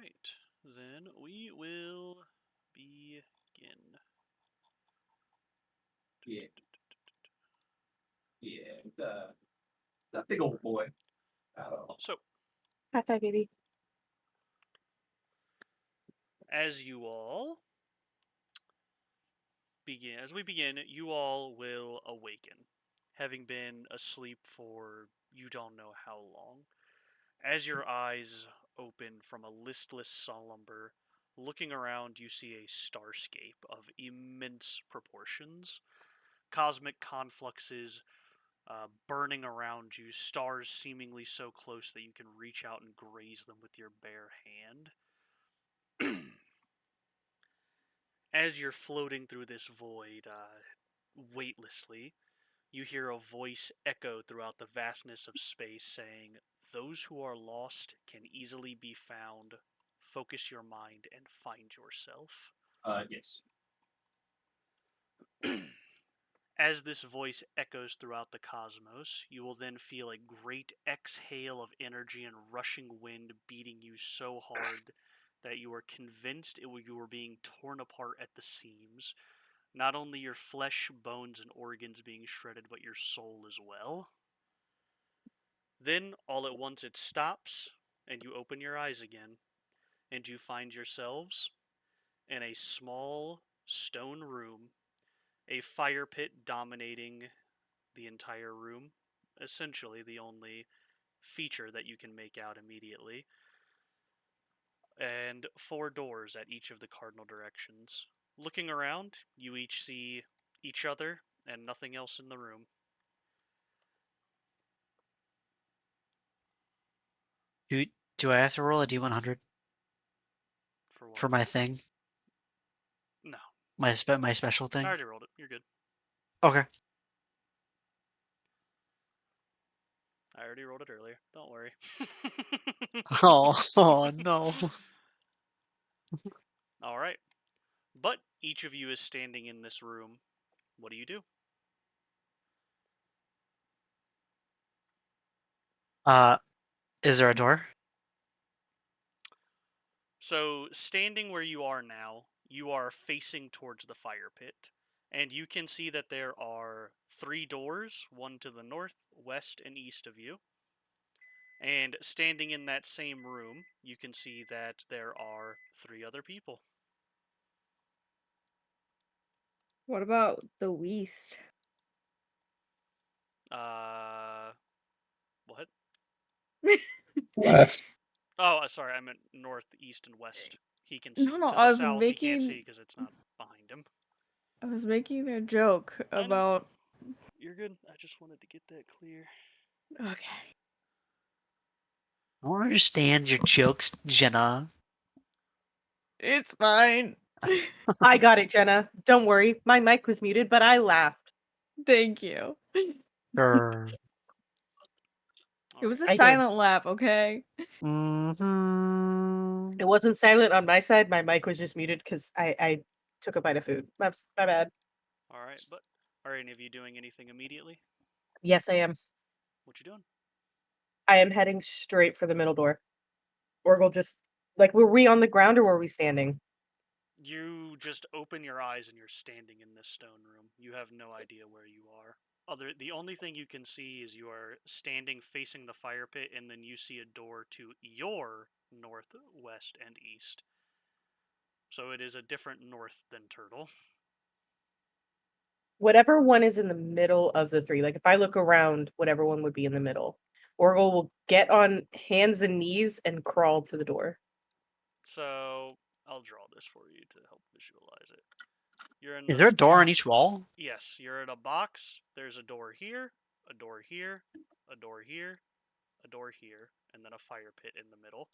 right, then we will begin. Yeah. Yeah, it's a big old boy. So, High five, baby. as you all begin, you all will awaken, having been asleep for you don't know how long. As your eyes open from a listless slumber, looking around, you see a starscape of immense proportions. Cosmic confluxes burning around you, stars seemingly so close that you can reach out and graze them with your bare hand. As you're floating through this void weightlessly, you hear a voice echo throughout the vastness of space saying, "Those who are lost can easily be found. Focus your mind and find yourself." Yes. As this voice echoes throughout the cosmos, you will then feel a great exhale of energy and rushing wind beating you so hard that you are convinced you are being torn apart at the seams. Not only your flesh, bones, and organs being shredded, but your soul as well. Then, all at once, it stops, and you open your eyes again, and you find yourselves in a small stone room, a fire pit dominating the entire room, essentially the only feature that you can make out immediately, and 4 doors at each of the cardinal directions. Looking around, you each see each other and nothing else in the room. Do do I have to roll a D100 For what? for my thing? No. My special I thing? already rolled it. You're good. Okay. I already rolled it earlier. Don't worry. Oh no. All right. But each of you is standing in this room. What do you do? Is there a door? So, standing where you are now, you are facing towards the fire pit. And you can see that there are 3 doors, one to the north, west, and east of you. And standing in that same room, you can see that there are 3 other people. What about the West? What? Left. Oh, sorry, I meant north, east, and west. He can see. No, To I the was south, he can't see making because it's not behind him. a joke I know. about. You're good. I just wanted to get that clear. Okay. I don't understand your jokes, Jenna. It's fine. I got it, Jenna. Don't worry. My mic was muted, but I laughed. Thank you. Sure. It was a I did. silent laugh, okay? Mm-hmm. It wasn't silent on my side. My mic was just muted because I took a bite of food. My bad. All right, but are any of you doing anything immediately? Yes, I am. What you doing? I am heading straight for the middle door. Or we'll just were we on the ground or were we standing? You just open your eyes and you're standing in this stone room. You have no idea where you are. The only thing you can see is you are standing facing the fire pit, and then you see a door to your north, west, and east. So it is a different north than Turtle. Whatever one is in the middle of the three. Like if I look around, whatever one would be in the middle. Orgle will get on hands and knees and crawl to the door. So I'll draw this for you to help visualize it. You're in Is the there a door on each wall? Yes, you're in a box. There's a door here, a door here, a door here, a door here, and then a fire pit in the middle.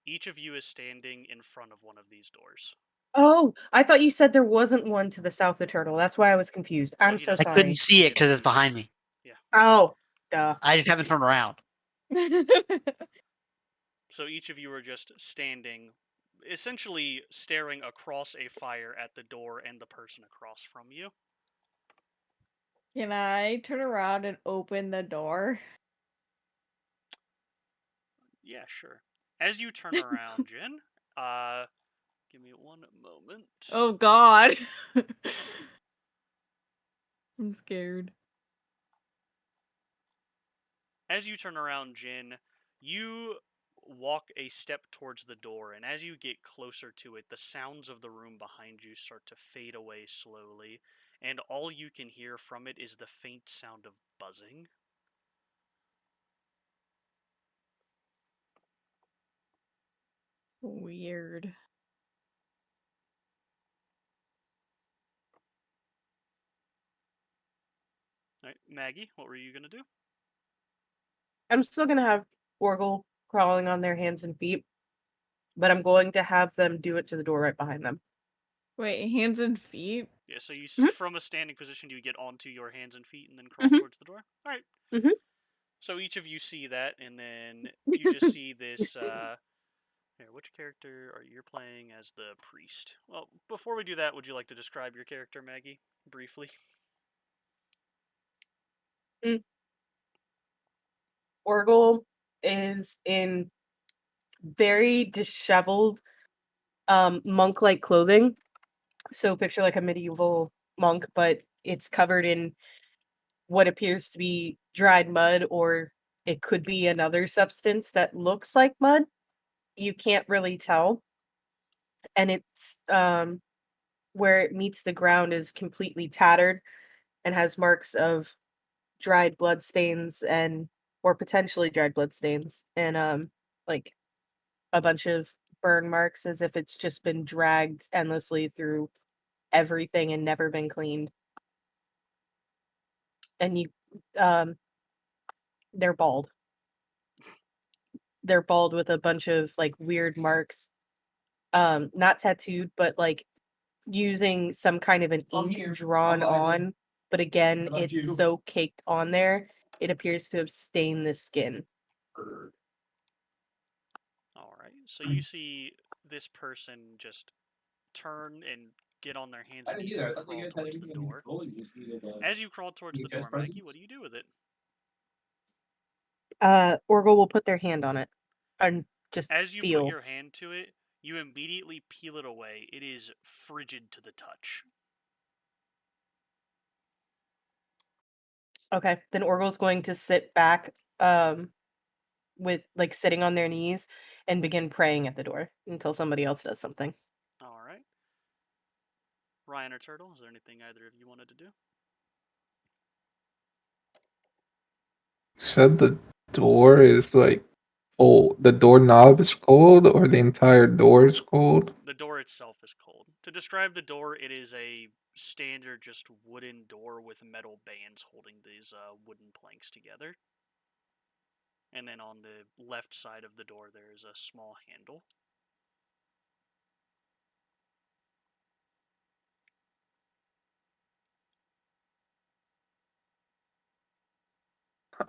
Each of you is standing in front of one of these doors. Oh, I thought you said there wasn't one to the south of Turtle. That's why I was confused. I'm He so I doesn't. couldn't sorry. see it Can't because see it's you right behind now. me. Yeah. Oh, duh. I just haven't turned around. So each of you are just standing, essentially staring across a fire at the door and the person across from you. Can I turn around and open the door? Yeah, sure. As you turn around, Jen, Give me one moment. Oh God. I'm scared. As you turn around, Jin, you walk a step towards the door, and as you get closer to it, the sounds of the room behind you start to fade away slowly, and all you can hear from it is the faint sound of buzzing. Weird. All right, Maggie, what were you gonna do? I'm still gonna have Orgle crawling on their hands and feet, but I'm going to have them do it to the door right behind them. Wait, hands and feet? Yeah, so you Mhm. from a standing position, do you get onto your hands and feet and then crawl Mhm. towards the door? All right. Mhm. So each of you see that, and then you just see this. Here, which character are you playing as the priest? Well, before we do that, would you like to describe your character, Maggie, briefly? Orgle is in very disheveled, monk-like clothing. So picture like a medieval monk, but it's covered in what appears to be dried mud, or it could be another substance that looks like mud. You can't really tell. And it's where it meets the ground is completely tattered and has marks of dried blood stains and or potentially dried blood stains and like a bunch of burn marks as if it's just been dragged endlessly through everything and never been cleaned. And you um they're bald. They're bald with a bunch of like weird marks. Not tattooed, but like using some kind of an I'm ink here. drawn I'll buy on, them. but again, What about it's you? so caked on there, it appears to have stained the skin. All right. So you see this person just turn and get on their hands I and didn't knees either. and I thought you crawl guys had towards the everything under door. control. You just needed As you crawl towards the VHS door, Maggie, what presents. do you do with it? Orgle will put their hand on it and just As you put feel. your hand to it, you immediately peel it away. It is frigid to the touch. Okay, then Orgle's going to sit back, with like sitting on their knees and begin praying at the door until somebody else does something. All right. Ryan or Turtle, is there anything either of you wanted to do? Said the door is like cold. The doorknob is cold, or the entire door is cold. The door itself is cold. To describe the door, it is a standard, just wooden door with metal bands holding these wooden planks together. And then on the left side of the door, there is a small handle.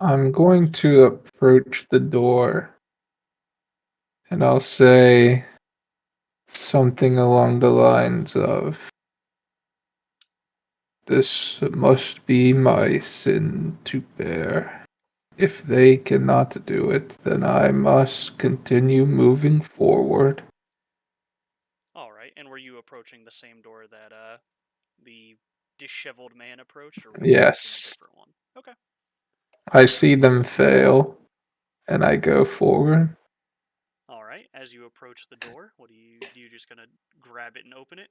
I'm going to approach the door, and I'll say something along the lines of, "This must be my sin to bear. If they cannot do it, then I must continue moving forward." All right. And were you approaching the same door that the disheveled man approached, or were you approaching a Yes, different one? Okay. I see them fail, and I go forward. All right. As you approach the door, what do? You just gonna grab it and open it?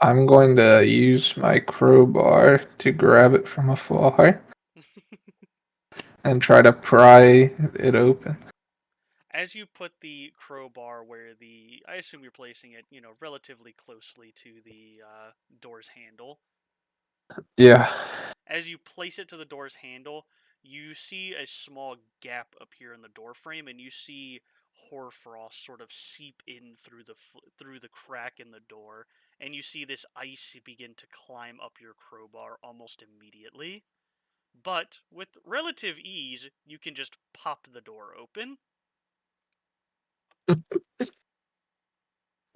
I'm going to use my crowbar to grab it from afar and try to pry it open. As you put the crowbar where I assume you're placing it, relatively closely to the door's handle. Yeah. As you place it to the door's handle, you see a small gap appear in the door frame, and you see hoarfrost sort of seep in through the crack in the door, and you see this ice begin to climb up your crowbar almost immediately. But with relative ease, you can just pop the door open.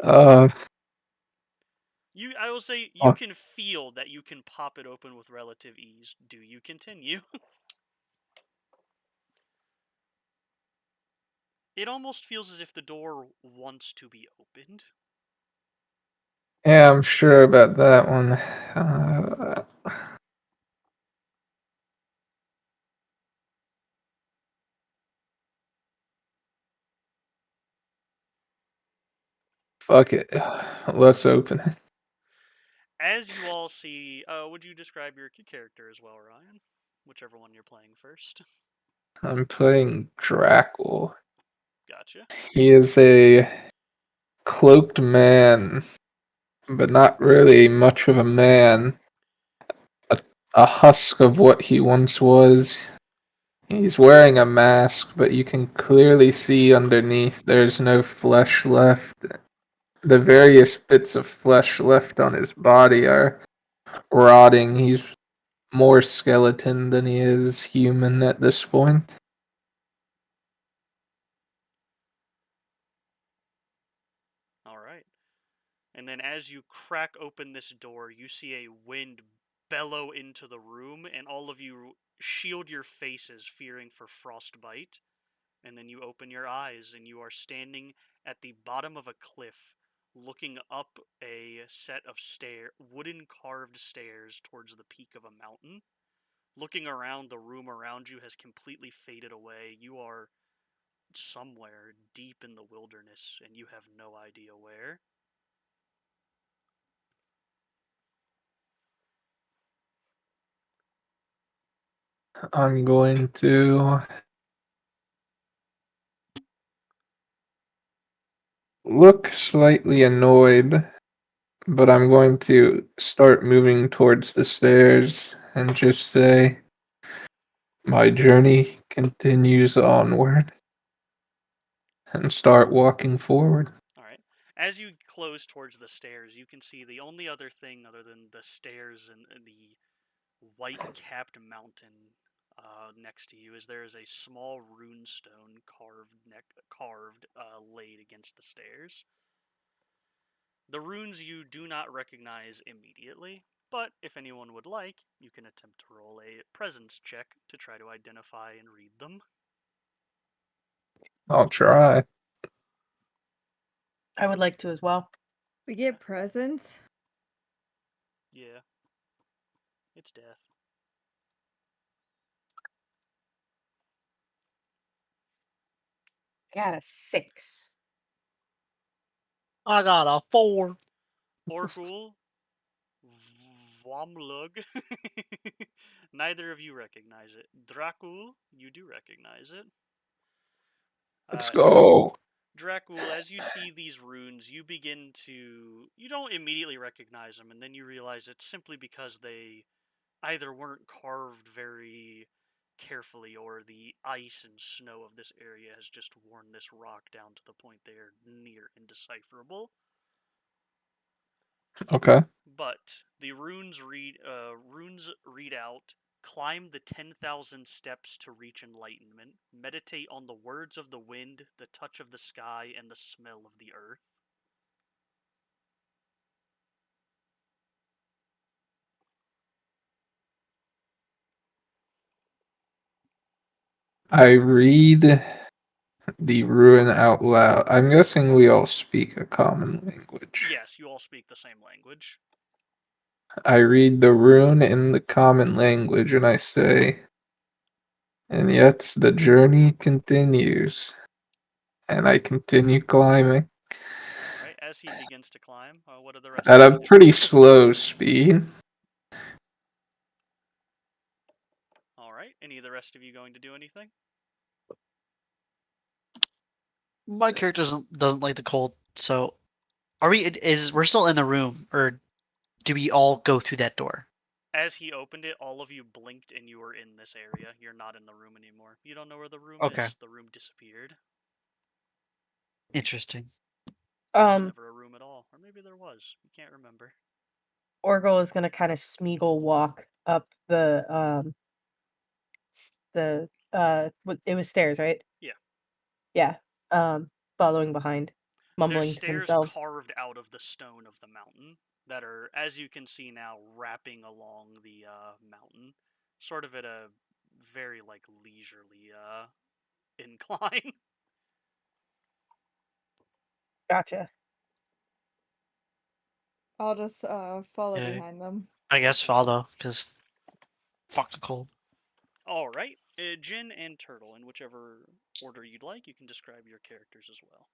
Uh, I will say you uh, can feel that you can pop it open with relative ease. Do you continue? It almost feels as if the door wants to be opened. Yeah, I'm sure about that one. Fuck it. Let's open it. As you all see, would you describe your character as well, Ryan? Whichever one you're playing first. I'm playing Drackle. Gotcha. He is a cloaked man, but not really much of a man. A husk of what he once was. He's wearing a mask, but you can clearly see underneath there's no flesh left. The various bits of flesh left on his body are rotting. He's more skeleton than he is human at this point. Alright. And then as you crack open this door, you see a wind bellow into the room, and all of you shield your faces, fearing for frostbite. And then you open your eyes, and you are standing at the bottom of a cliff, looking up a set of wooden carved stairs towards the peak of a mountain. Looking around, the room around you has completely faded away. You are somewhere deep in the wilderness, and you have no idea where. I'm going to look slightly annoyed, but I'm going to start moving towards the stairs and just say, my journey continues onward, and start walking forward. Alright. As you close towards the stairs, you can see the only other thing other than the stairs and the white capped mountain next to you is there is a small rune stone laid against the stairs. The runes you do not recognize immediately, but if anyone would like, you can attempt to roll a presence check to try to identify and read them. I'll try. I would like to as well. We get presents. Yeah. It's death. I got a 6. I got a 4. Orgul, Vomlug. Neither of you recognize it. Dracul, you do recognize it. Let's go. Dracul, as you see these runes, you begin to... You don't immediately recognize them, and then you realize it's simply because they either weren't carved very carefully, or the ice and snow of this area has just worn this rock down to the point they are near indecipherable. Okay. But the runes read out: climb the 10,000 steps to reach enlightenment. Meditate on the words of the wind, the touch of the sky, and the smell of the earth. I read the ruin out loud. I'm guessing we all speak a common language. Yes, you all speak the same language. I read the rune in the common language and I say, and yet the journey continues. And I continue climbing Alright, as he begins to climb, what are the rest at of a you pretty doing? slow speed. Alright, any of the rest of you going to do anything? My character doesn't like the cold, so we're still in the room, or do we all go through that door? As he opened it, all of you blinked and you were in this area. You're not in the room anymore. You don't know where the room Okay. is. The room disappeared. Interesting. There was never a room at all. Or maybe there was. You can't remember. Orgel is gonna kind of Smeagol walk up the it was stairs, right? Yeah. Yeah. Following behind, There's mumbling to stairs himself. carved out of the stone of the mountain that are, as you can see now, wrapping along the mountain. Sort of at a very, leisurely incline. Gotcha. I'll just follow Yeah. behind them. I guess follow, because fuck the cold. All right, Jin and Turtle, in whichever order you'd like, you can describe your characters as well.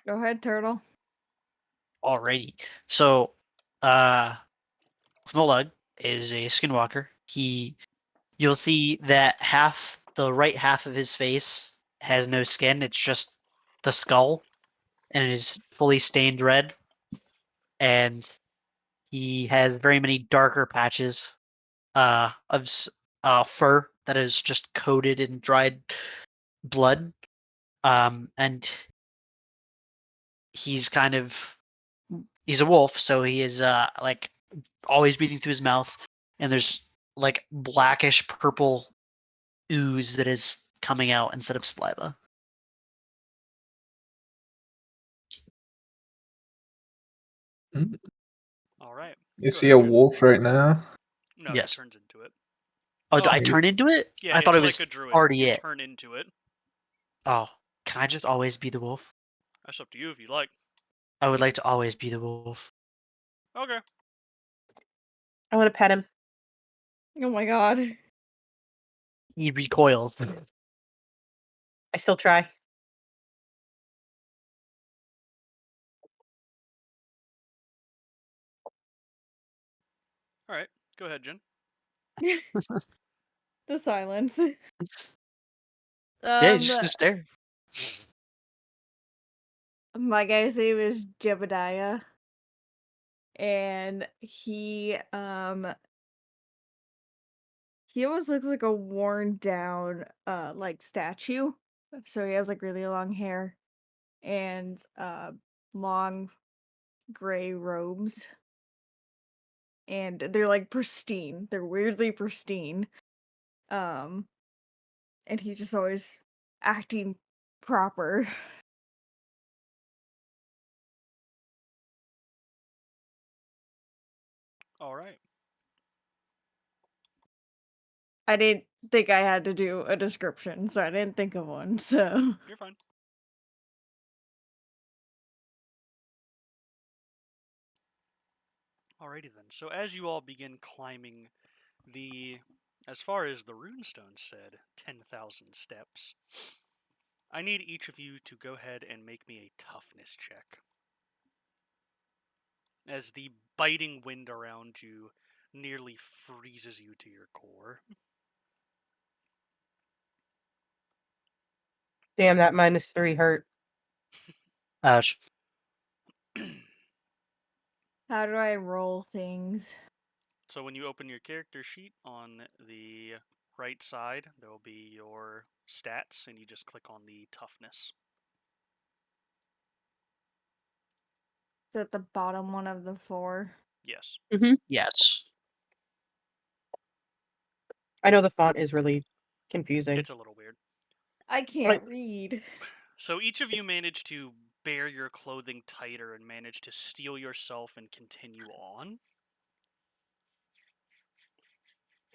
Go ahead, Turtle. Alrighty. So, uh, Smolug is a skinwalker. You'll see that the right half of his face has no skin. It's just the skull, and it is fully stained red. And he has very many darker patches, of fur that is just coated in dried blood. And he's he's a wolf, so he is like always breathing through his mouth, and there's like blackish purple ooze that is coming out instead of saliva. Mm. All right. Is Go he a ahead, Jin. wolf right now? No, he Yes. turns into it. Oh, do I Oh, turn into it? yeah, I thought it's it like was a druid. already You it. turn into it. Oh, can I just always be the wolf? That's up to you if you like. I would like to always be the wolf. Okay. I want to pet him. Oh my god. He recoils. I still try. All right. Go ahead, Jin. The silence. Yeah, he's just gonna stare. My guy's name is Jebediah. And he almost looks like a worn down like statue. So he has like really long hair and long gray robes. And they're like pristine. They're weirdly pristine. Um and he's just always acting proper. All right. I didn't think I had to do a description, so I didn't think of one. So You're fine. Alrighty then. So as you all begin climbing as far as the runestone said, 10,000 steps, I need each of you to go ahead and make me a toughness check. As the biting wind around you nearly freezes you to your core. Damn, that -3 hurt. Ouch. how do I roll things? So when you open your character sheet on the right side, there will be your stats, and you just click on the toughness. Is that the bottom one of the 4? Yes. Yes. I know the font is really confusing. It's a little weird. I can't read. So each of you managed to bear your clothing tighter and manage to steel yourself and continue on.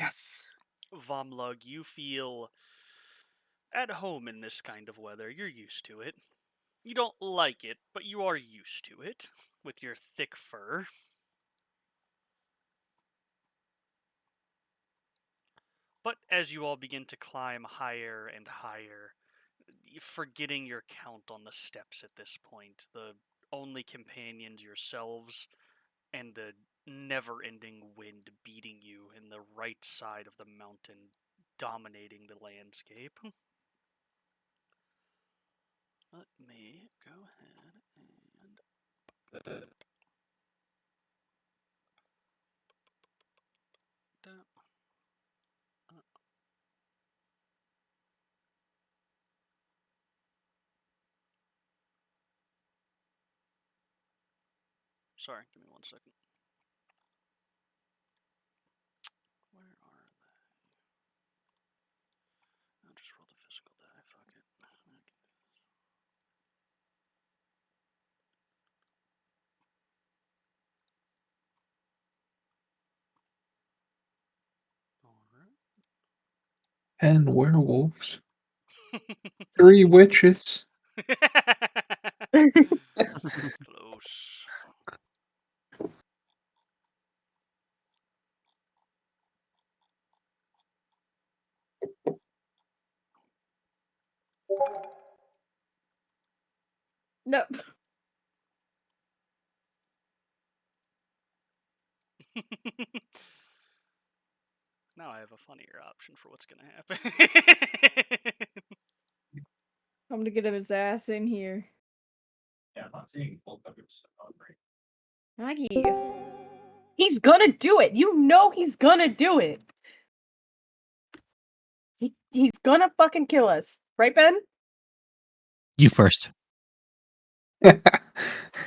Yes. Vomlug, you feel at home in this kind of weather. You're used to it. You don't like it, but you are used to it with your thick fur. But as you all begin to climb higher and higher, forgetting your count on the steps at this point, the only companions yourselves and the never-ending wind beating you in the right side of the mountain, dominating the landscape. Let me go ahead and... Sorry, give me 1 second. Where are they? I'll just roll the physical die, fuck it. Alright. And werewolves. 3 witches. Close. Nope. Now I have a funnier option for what's gonna happen. I'm gonna get his ass in here. Yeah, I'm not seeing full coverage. So great. Maggie. He's gonna do it. You know he's gonna do it. He's gonna fucking kill us. Right, Ben? You first.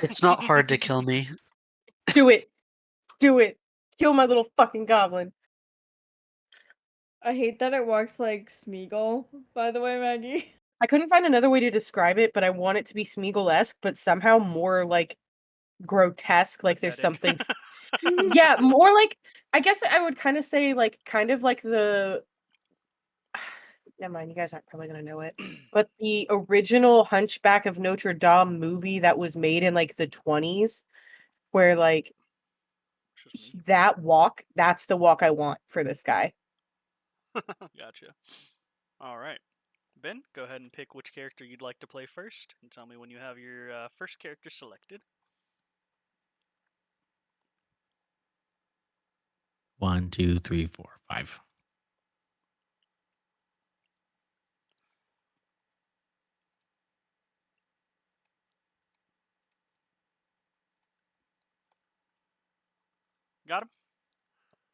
It's not hard to kill me. Do it. Do it. Kill my little fucking goblin. I hate that it walks like Smeagol, by the way, Maggie. I couldn't find another way to describe it, but I want it to be Smeagol-esque, but somehow more like grotesque. Like there's Pathetic. something. Yeah, more like, I guess I would kind of say like kind of like the. Never mind, you guys aren't probably gonna know it. But the original Hunchback of Notre Dame movie that was made in like the 20s, where like Just me. that walk, that's the walk I want for this guy. Gotcha. All right. Ben, go ahead and pick which character you'd like to play first, and tell me when you have your first character selected. 1, 2, 3, 4, 5. Got him?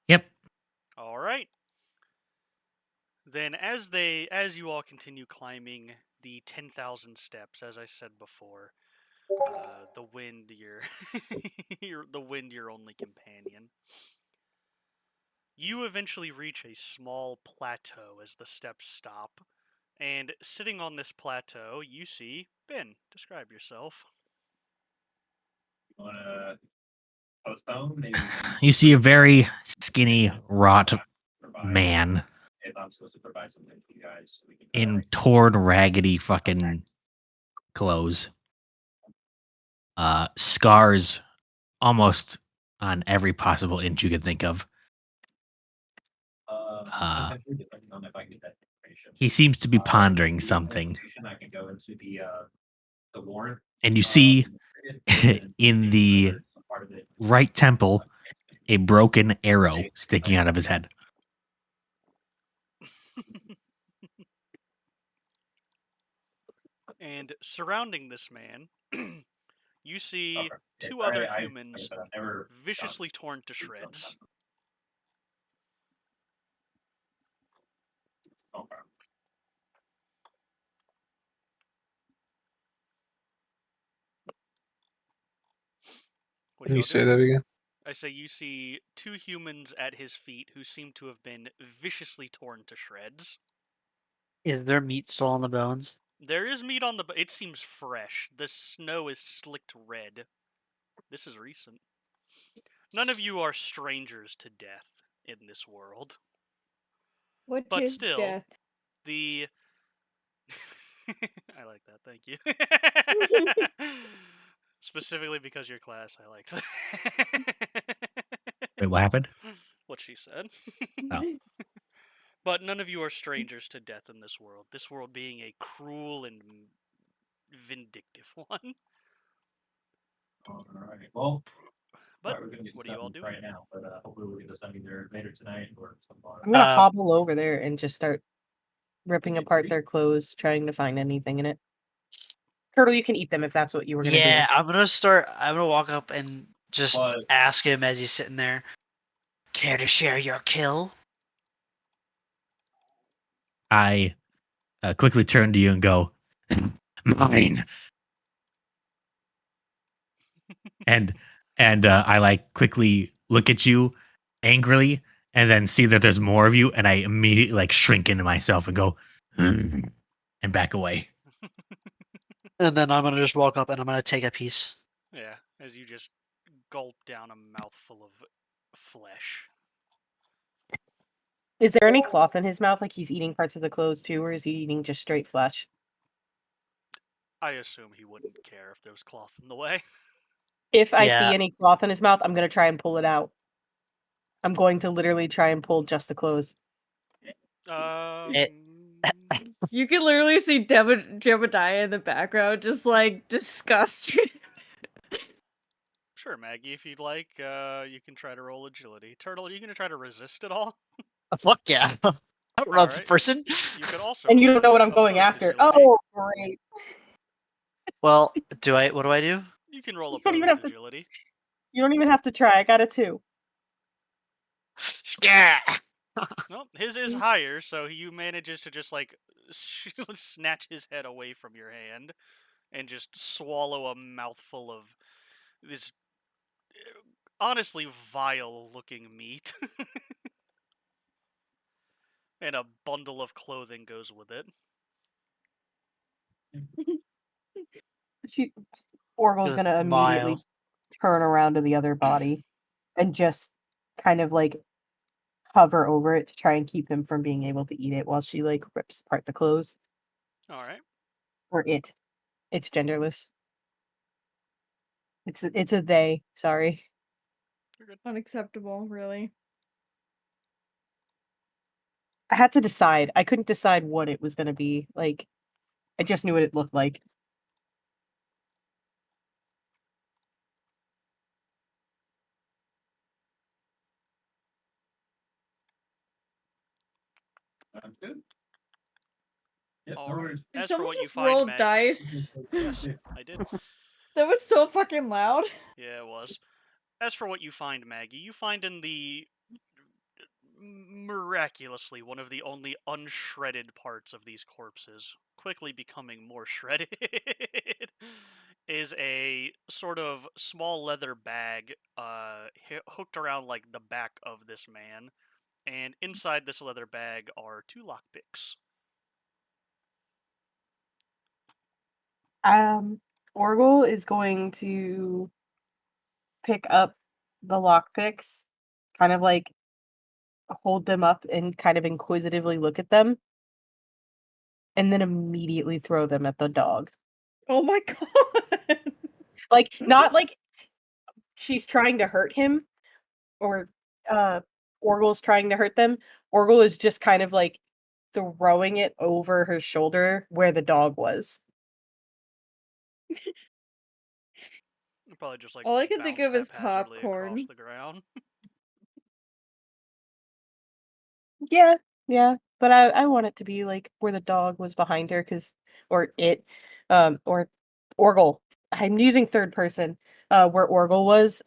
Yep. All right. Then as you all continue climbing the 10,000 steps, as I said before, the wind your only companion. You eventually reach a small plateau as the steps stop, and sitting on this plateau, you see Ben. Describe yourself. You wanna postpone? Maybe You see a very skinny, rot provide man if I'm supposed to provide something to you guys. So we can in torn, raggedy fucking clothes. Scars almost on every possible inch you could think of. potentially depending on if I get that information. He seems to be pondering If you get that something. information, I can go into the warrant. And you see and in maybe the deliver some part of it. right temple a broken arrow sticking out of his head. And surrounding this man, you see Okay. Yeah, two sorry, other like humans I said, I've never viciously torn to shreds. Okay. What do Can you y'all say do? that again? I say you see two humans at his feet who seem to have been viciously torn to shreds. Is there meat still on the bones? There is meat on the. It seems fresh. The snow is slicked red. This is recent. None of you are strangers to death in this world. What But is still, death? the. I like that, thank you. Specifically because your class, I liked that. Wait, what happened? What she said. Oh. But none of you are strangers to death in this world. This world being a cruel and vindictive one. All right. Well, But we're gonna get what are you all doing? right now, but hopefully we'll get this done either later tonight or tomorrow. I'm gonna Uh, hobble over there and just start ripping Did you apart see? their clothes, trying to find anything in it. Turtle, you can eat them if that's what you were gonna Yeah, do. I'm gonna walk up and just But- ask him as he's sitting there. Care to share your kill? I quickly turn to you and go, mine. and I like quickly look at you angrily and then see that there's more of you and I immediately like shrink into myself and go and back away. And then I'm gonna just walk up and I'm gonna take a piece. Yeah, as you just gulp down a mouthful of flesh. Is there any cloth in his mouth, like he's eating parts of the clothes too, or is he eating just straight flesh? I assume he wouldn't care if there was cloth in the way. If I Yeah. see any cloth in his mouth, I'm gonna try and pull it out. I'm going to literally try and pull just the clothes. You can literally see Jebediah in the background, just like disgusted. Sure, Maggie, if you'd like, you can try to roll agility. Turtle, are you gonna try to resist it all? Fuck yeah. I don't know this Alright. person. You could also And you roll don't know what I'm going opposed after. agility. Oh, great. Well, what do I do? You can roll You don't even opposed have to. agility. You don't even have to try. I got a 2. Yeah. Well, his is higher, so he manages to just like snatch his head away from your hand and just swallow a mouthful of this honestly vile looking meat. And a bundle of clothing goes with it. Orgel's Just gonna immediately smile. turn around to the other body and just kind of like hover over it to try and keep him from being able to eat it while she like rips apart the clothes. Alright. Or it. It's genderless. It's a they. Sorry. You're good. Unacceptable, really. I had to decide. I couldn't decide what it was gonna be. Like, I just knew what it looked like. Sounds good. Yep, no Alright. worries. Did As for someone what you just find, roll Mag. dice? Yes, I did. That was so fucking loud. Yeah, it was. As for what you find, Maggie, you find in the miraculously one of the only unshredded parts of these corpses, quickly becoming more shredded, is a sort of small leather bag hooked around like the back of this man, and inside this leather bag are 2 lockpicks. Orgel is going to pick up the lockpicks, kind of like hold them up and kind of inquisitively look at them, and then immediately throw them at the dog. Oh my god. Like, not like she's trying to hurt him or Orgel's trying to hurt them. Orgel is just kind of like throwing it over her shoulder where the dog was. It'll probably just like All I can think bounce of is haphazardly across popcorn. the ground. Yeah, yeah, but I want it to be like where the dog was behind her, cause or it, or Orgel. I'm using third person. Where Orgel was,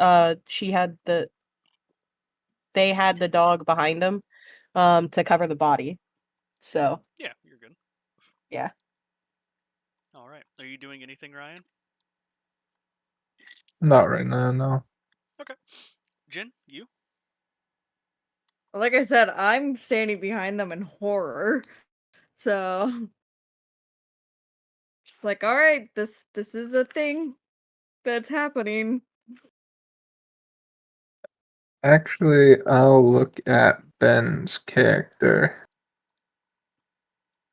they had the dog behind them, to cover the body. So Yeah, you're good. yeah. Alright. Are you doing anything, Ryan? Not right now, no. Okay. Jin, you? Like I said, I'm standing behind them in horror. So just like, all right, this is a thing that's happening. Actually, I'll look at Ben's character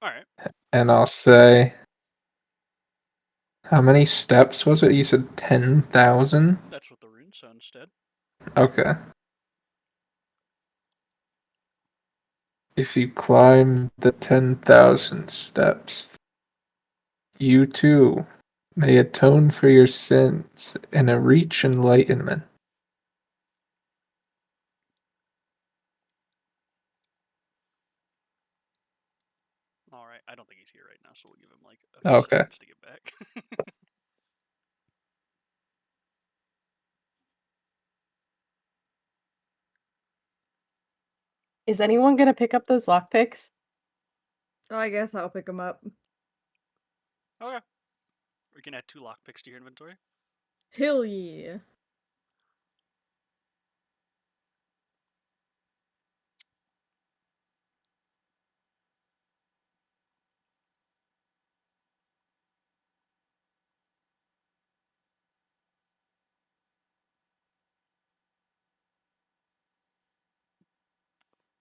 Alright. and I'll say, how many steps was it? You said 10,000? That's what the rune said instead. Okay. If you climb the 10,000 steps, you too may atone for your sins and reach enlightenment. Alright, I don't think he's here right now, so we'll give him like a few Okay. seconds to get back. Is anyone gonna pick up those lockpicks? So I guess I'll pick them up. Okay. We can add 2 lockpicks to your inventory. Hell yeah.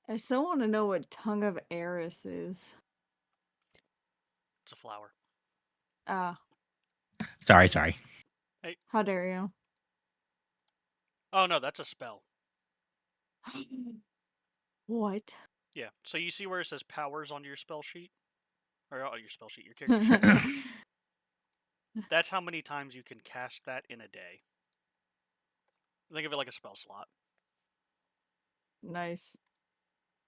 I still want to know what Tongue of Eris is. It's a flower. Ah. Sorry. How dare you? Oh no, that's a spell. What? Yeah. So you see where it says powers on your spell sheet, or your spell sheet, your character sheet. That's how many times you can cast that in a day. Think of it like a spell slot. Nice.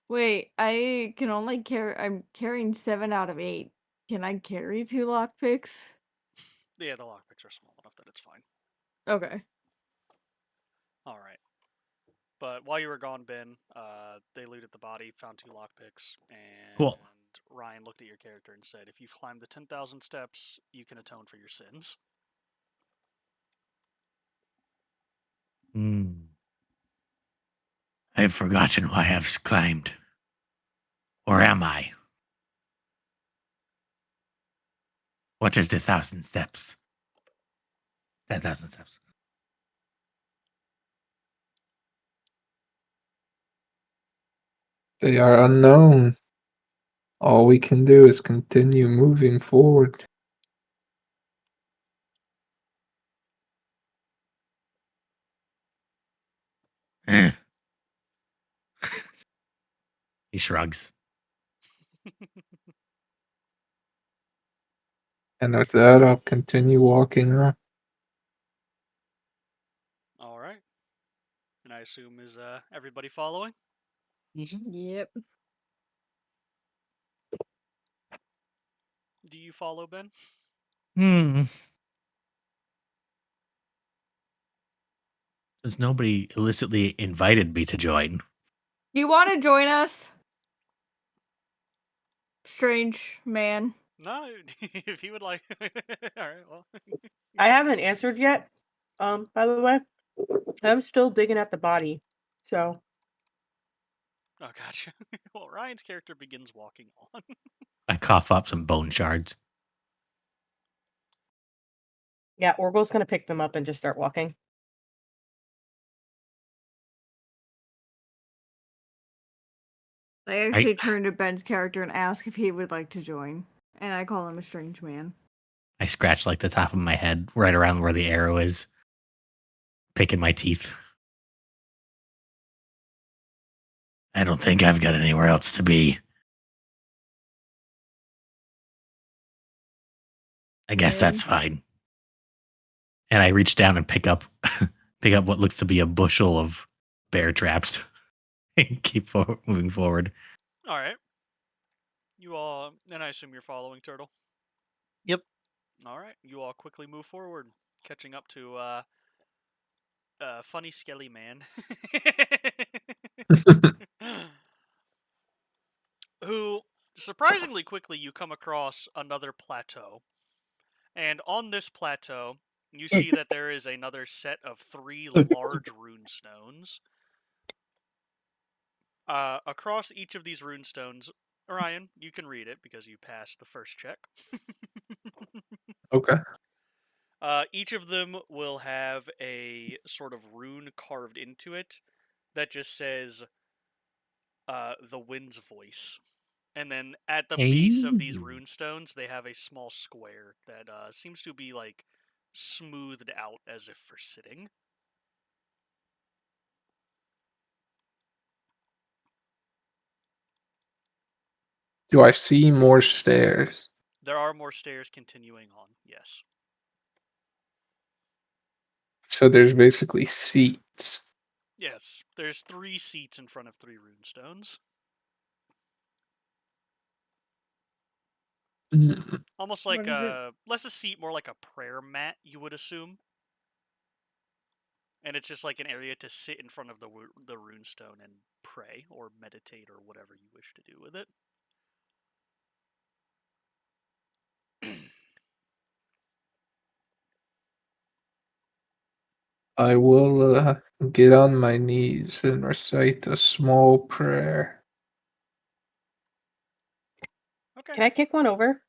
Wait, I can only carry. I'm carrying 7 out of 8. Can I carry 2 lockpicks? Yeah, the lockpicks are small enough that it's fine. Okay. All right. But while you were gone, Ben, they looted the body, found 2 lockpicks, and Cool. Ryan looked at your character and said, "If you've climbed the 10,000 steps, you can atone for your sins." I've forgotten why I've climbed. Or am I? What is the 1,000 steps? 10,000 steps. They are unknown. All we can do is continue moving forward. Eh. He shrugs. And with that, I'll continue walking on. All right. And I assume is everybody following? Yep. Do you follow, Ben? Because nobody illicitly invited me to join. Do you want to join us? Strange man. No, if he would like. All right, well. I haven't answered yet. By the way, I'm still digging at the body. So Oh, gotcha. Well, Ryan's character begins walking on. I cough up some bone shards. yeah, Orgle's gonna pick them up and just start walking. I actually turn to Ben's character and ask if he would like to join. And I call him a strange man. I scratch like the top of my head, right around where the arrow is, picking my teeth. I don't think I've got anywhere else to be. I guess Okay. that's fine. And I reach down and pick up what looks to be a bushel of bear traps and keep moving forward. All right. You all, and I assume you're following Turtle. Yep. All right. You all quickly move forward, catching up to funny skelly man. Who, surprisingly quickly, you come across another plateau. And on this plateau, you see that there is another set of 3 large rune stones. Across each of these rune stones, Orion, you can read it because you passed the first check. Okay. Each of them will have a sort of rune carved into it that just says the wind's voice. And then at the base of these rune stones, they have a small square that seems to be like smoothed out as if for sitting. Do I see more stairs? There are more stairs continuing on, yes. So there's basically seats. Yes, there's 3 seats in front of 3 rune stones. Mm, Almost What like is it? less a seat, more like a prayer mat, you would assume. And it's just like an area to sit in front of the rune stone and pray or meditate or whatever you wish to do with it. I will get on my knees and recite a small prayer. Okay. Can I kick one over?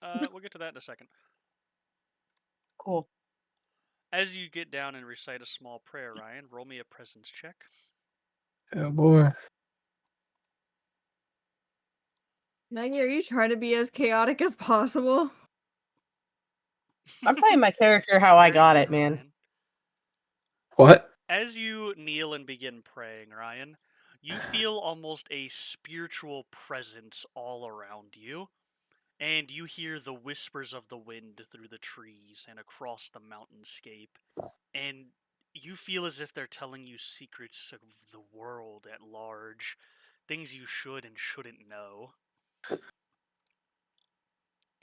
We'll get to that in a second. Cool. As you get down and recite a small prayer, Ryan, roll me a presence check. Oh boy. Maggie, are you trying to be as chaotic as possible? I'm playing my character how I There you got go, it, man. Ryan. What? As you kneel and begin praying, Ryan, you feel almost a spiritual presence all around you, and you hear the whispers of the wind through the trees and across the mountainscape, and you feel as if they're telling you secrets of the world at large, things you should and shouldn't know.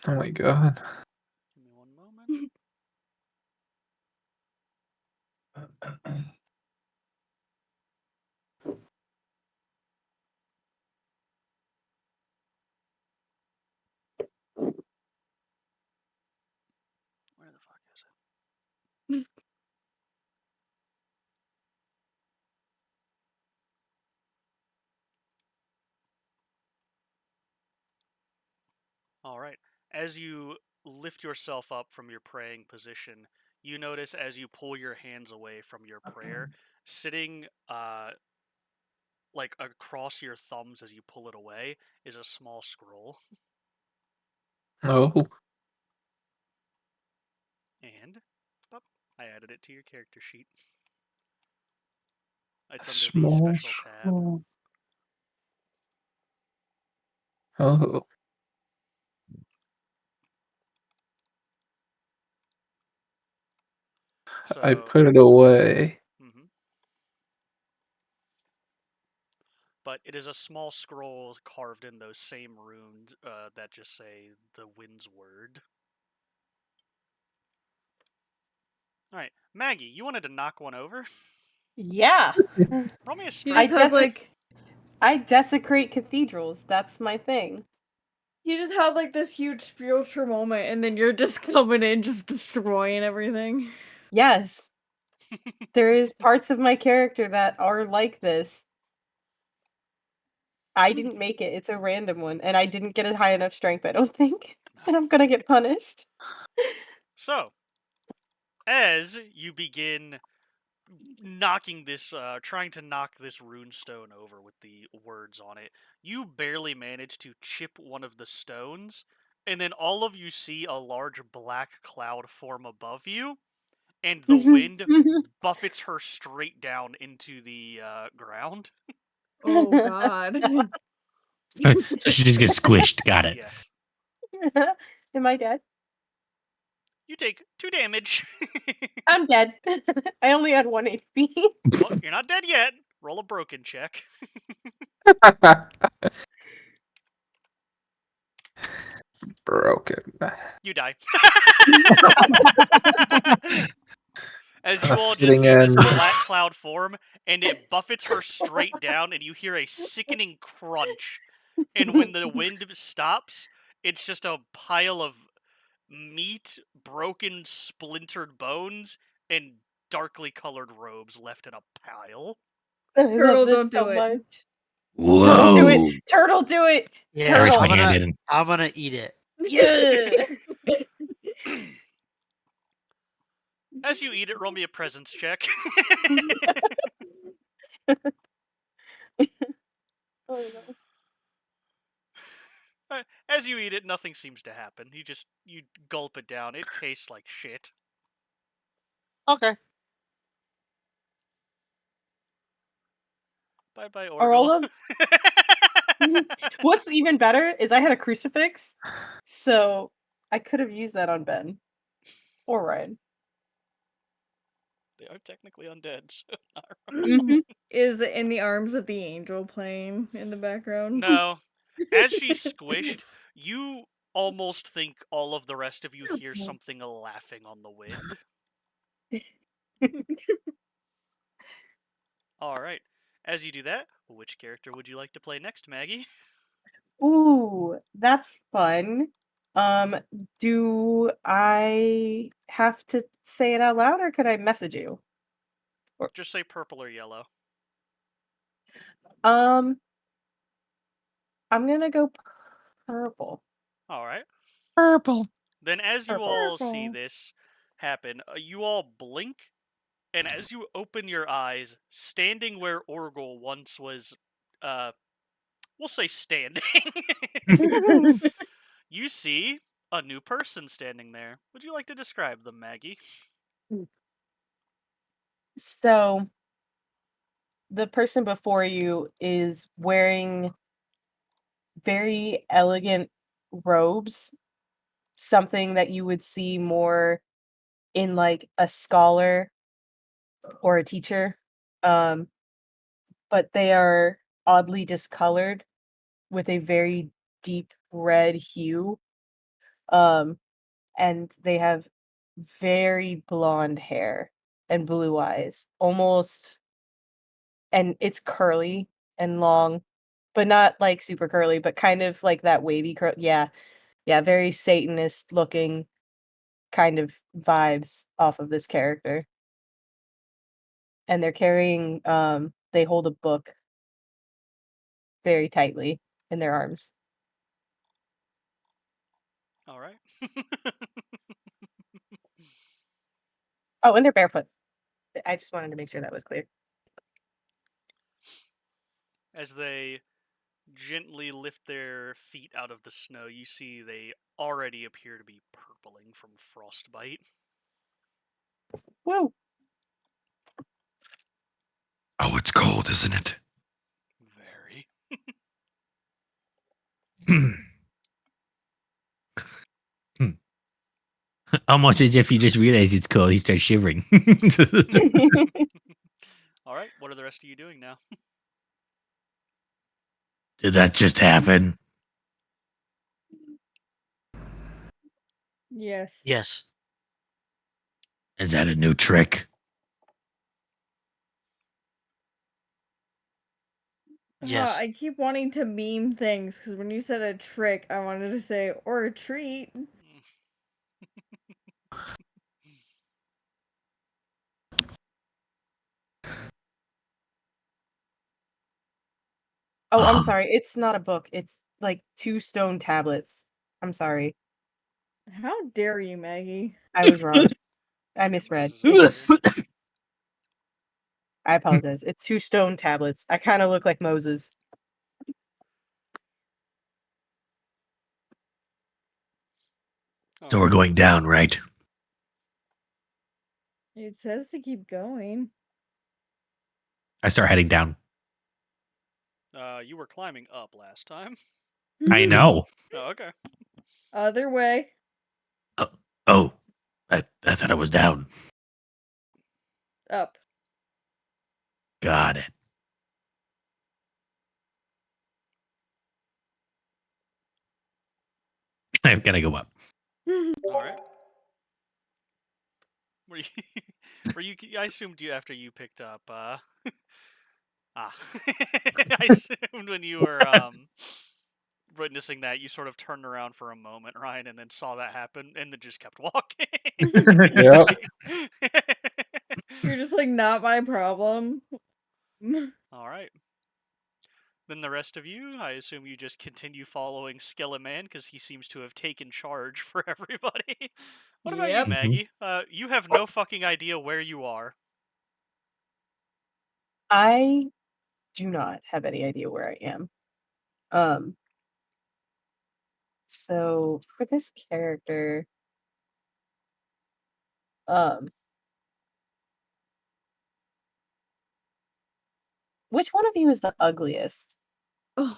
Oh my god. Give me one moment. Where the fuck is it? All right. As you lift yourself up from your praying position, you notice as you pull your hands away from your prayer, sitting like across your thumbs as you pull it away is a small scroll. Oh. And I added it to your character sheet. It's under the Small special tab. scroll. Oh. I So, put it away. but it is a small scroll carved in those same runes that just say the wind's word. All right, Maggie, you wanted to knock one over? Yeah. Roll me a He I strength. just has desi- like I desecrate cathedrals. That's my thing. he just had like this huge spiritual moment, and then you're just coming in, just destroying everything. Yes. There is parts of my character that are like this. I didn't make it. It's a random one. And I didn't get a high enough strength, I don't think. And I'm gonna get punished. So, as you begin knocking this, trying to knock this rune stone over with the words on it, you barely manage to chip one of the stones, and then all of you see a large black cloud form above you, and the wind buffets her straight down into the ground. Oh god. So she just gets squished. Got it. Yes. Am I dead? You take 2 damage. I'm dead. I only had 1 HP. Well, you're not dead yet. Roll a broken check. Broken. You die. As you all just Fitting see this end. black cloud form, and it buffets her straight down, and you hear a sickening crunch. And when the wind stops, it's just a pile of meat, broken, splintered bones, and darkly colored robes left in a pile. I love Turtle, this don't so do it. much. Turtle, do it! Whoa. Turtle, do it! Yeah, I reach Turtle! my hand in. I'm gonna eat it. Yeah! As you eat it, roll me a presence check. Oh no. As you eat it, nothing seems to happen. You gulp it down. It tastes like shit. Okay. Bye bye, Are all Orgle. of What's even better is I had a crucifix, so I could have used that on Ben. Or Ryan. They are technically undead, so not Mhm. Is in the arms of the angel playing in the background. No. As she's squished, you almost think all of the rest of you hear something laughing on the wind. Alright. As you do that, which character would you like to play next, Maggie? Ooh, that's fun. Um, do I have to say it out loud or could I message you? Just say purple or yellow. Um, I'm gonna go purple. Alright. Purple. Then as you Purple. all see this happen, you all blink, and as you open your eyes, standing where Orgle once was, we'll say standing, you see a new person standing there. Would you like to describe them, Maggie? So the person before you is wearing very elegant robes, something that you would see more in like a scholar or a teacher. Um, but they are oddly discolored with a very deep red hue. Um, and they have very blonde hair and blue eyes, almost, and it's curly and long, but not like super curly, but kind of like that wavy curl. Yeah, yeah, very Satanist looking kind of vibes off of this character. And they're carrying, they hold a book very tightly in their arms. All right. Oh, and they're barefoot. I just wanted to make sure that was clear. As they gently lift their feet out of the snow, you see they already appear to be purpling from frostbite. Whoa. Oh, it's cold, isn't it? Very. Almost as if you just realize it's cold, you start shivering. All right. What are the rest of you doing now? Did that just happen? Yes. Yes. Is that a new trick? Yes. I keep wanting to meme things because when you said a trick, I wanted to say or a treat. Oh, I'm sorry. It's not a book. It's like 2 stone tablets. I'm sorry. How dare you, Maggie? I was wrong. I misread. Moses over It's here. I apologize. It's 2 stone tablets. I kind of look like Moses. All So we're right. going down, right? It says to keep going. I start heading down. You were climbing up last time. I know. Oh, okay. Other way. Oh, I thought I was down. Up. Got it. I'm gonna go up. All right. Were you? Were you? I assumed you after you picked up. I assumed when you were witnessing that, you sort of turned around for a moment, Ryan, and then saw that happen, and then just kept walking. Yep. You're just like, not my problem. All right. Then the rest of you, I assume you just continue following Skeleton Man because he seems to have taken charge for everybody. What about you, Yep. Maggie? You have no fucking idea where you are. I do not have any idea where I am. So for this character, um, which one of you is the ugliest? Oh,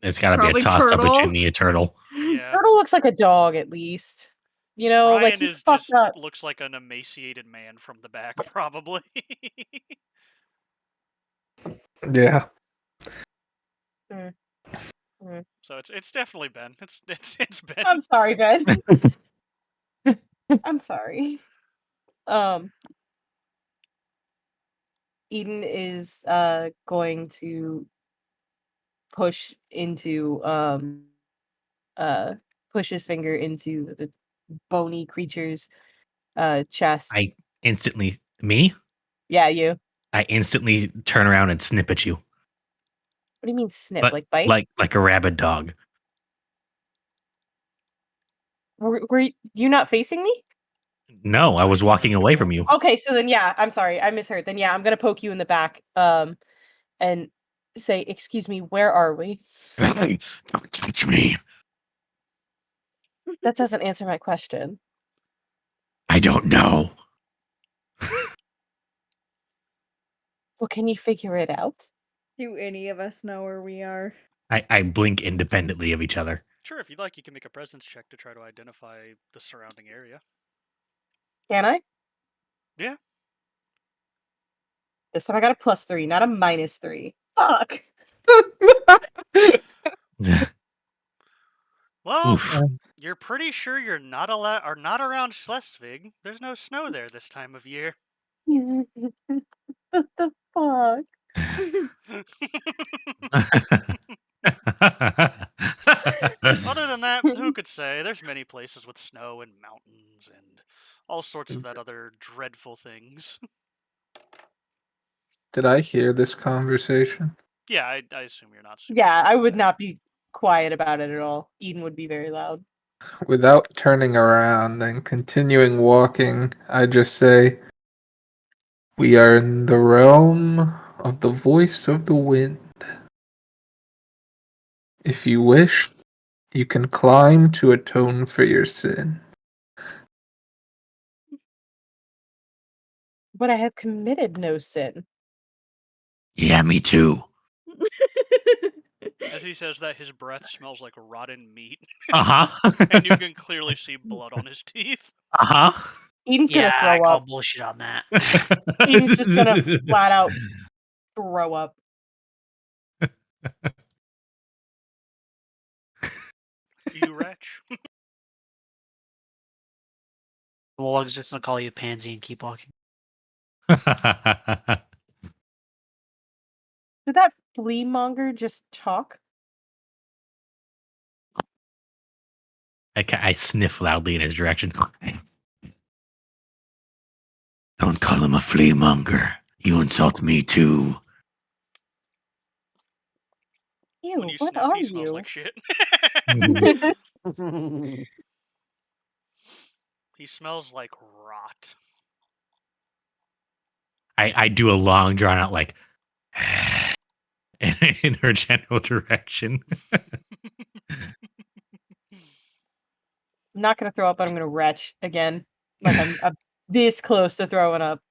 It's got to be a probably toss up between turtle. me and Turtle. Yeah. Turtle looks like a dog, at least. You know, like Ryan he's is fucked just up. looks like an emaciated man from the back, probably. Yeah. Mm, mm. So it's definitely Ben. It's Ben. I'm sorry, Ben. I'm sorry. Um, Eden is going to push into push his finger into the bony creature's chest. I instantly, me? Yeah, you. I instantly turn around and snip at you. What do you mean snip? But Like bite? like a rabid dog. Were you not facing me? No, I was walking away from you. Okay, so then yeah, I'm sorry, I misheard. Then yeah, I'm gonna poke you in the back, and say, "Excuse me, where are we?" Don't touch me. That doesn't answer my question. I don't know. Well, can you figure it out? Do any of us know where we are? I blink independently of each other. Sure, if you'd like, you can make a presence check to try to identify the surrounding area. Can I? Yeah. This time I got a +3, not a -3. Fuck. Well, Oof. you're pretty sure you're not around Schleswig. There's no snow there this time of year. What the fuck? Other than that, who could say? There's many places with snow and mountains and all sorts of that other dreadful things. Did I hear this conversation? Yeah, I assume you're not super Yeah, far I would away. not be quiet about it at all. Eden would be very loud. Without turning around and continuing walking, I just say, "We are in the realm of the voice of the wind. If you wish, you can climb to atone for your sin." But I have committed no sin. Yeah, me too. As he says that, his breath smells like rotten meat, Uh-huh. and you can clearly see blood on his teeth. Uh-huh. Eden's Yeah, gonna I throw call up. bullshit on that. Eden's just gonna flat out throw up. You wretch. Well, I'm just gonna call you Pansy and keep walking. Did that flea monger just talk? I sniff loudly in his direction. Don't call him a flea monger. You insult me too. Ew, When you what sniff, are he smells you? like shit. He smells like rot. I do a long drawn out like in her general direction. I'm not gonna throw up, but I'm gonna retch again. Like I'm this close to throwing up.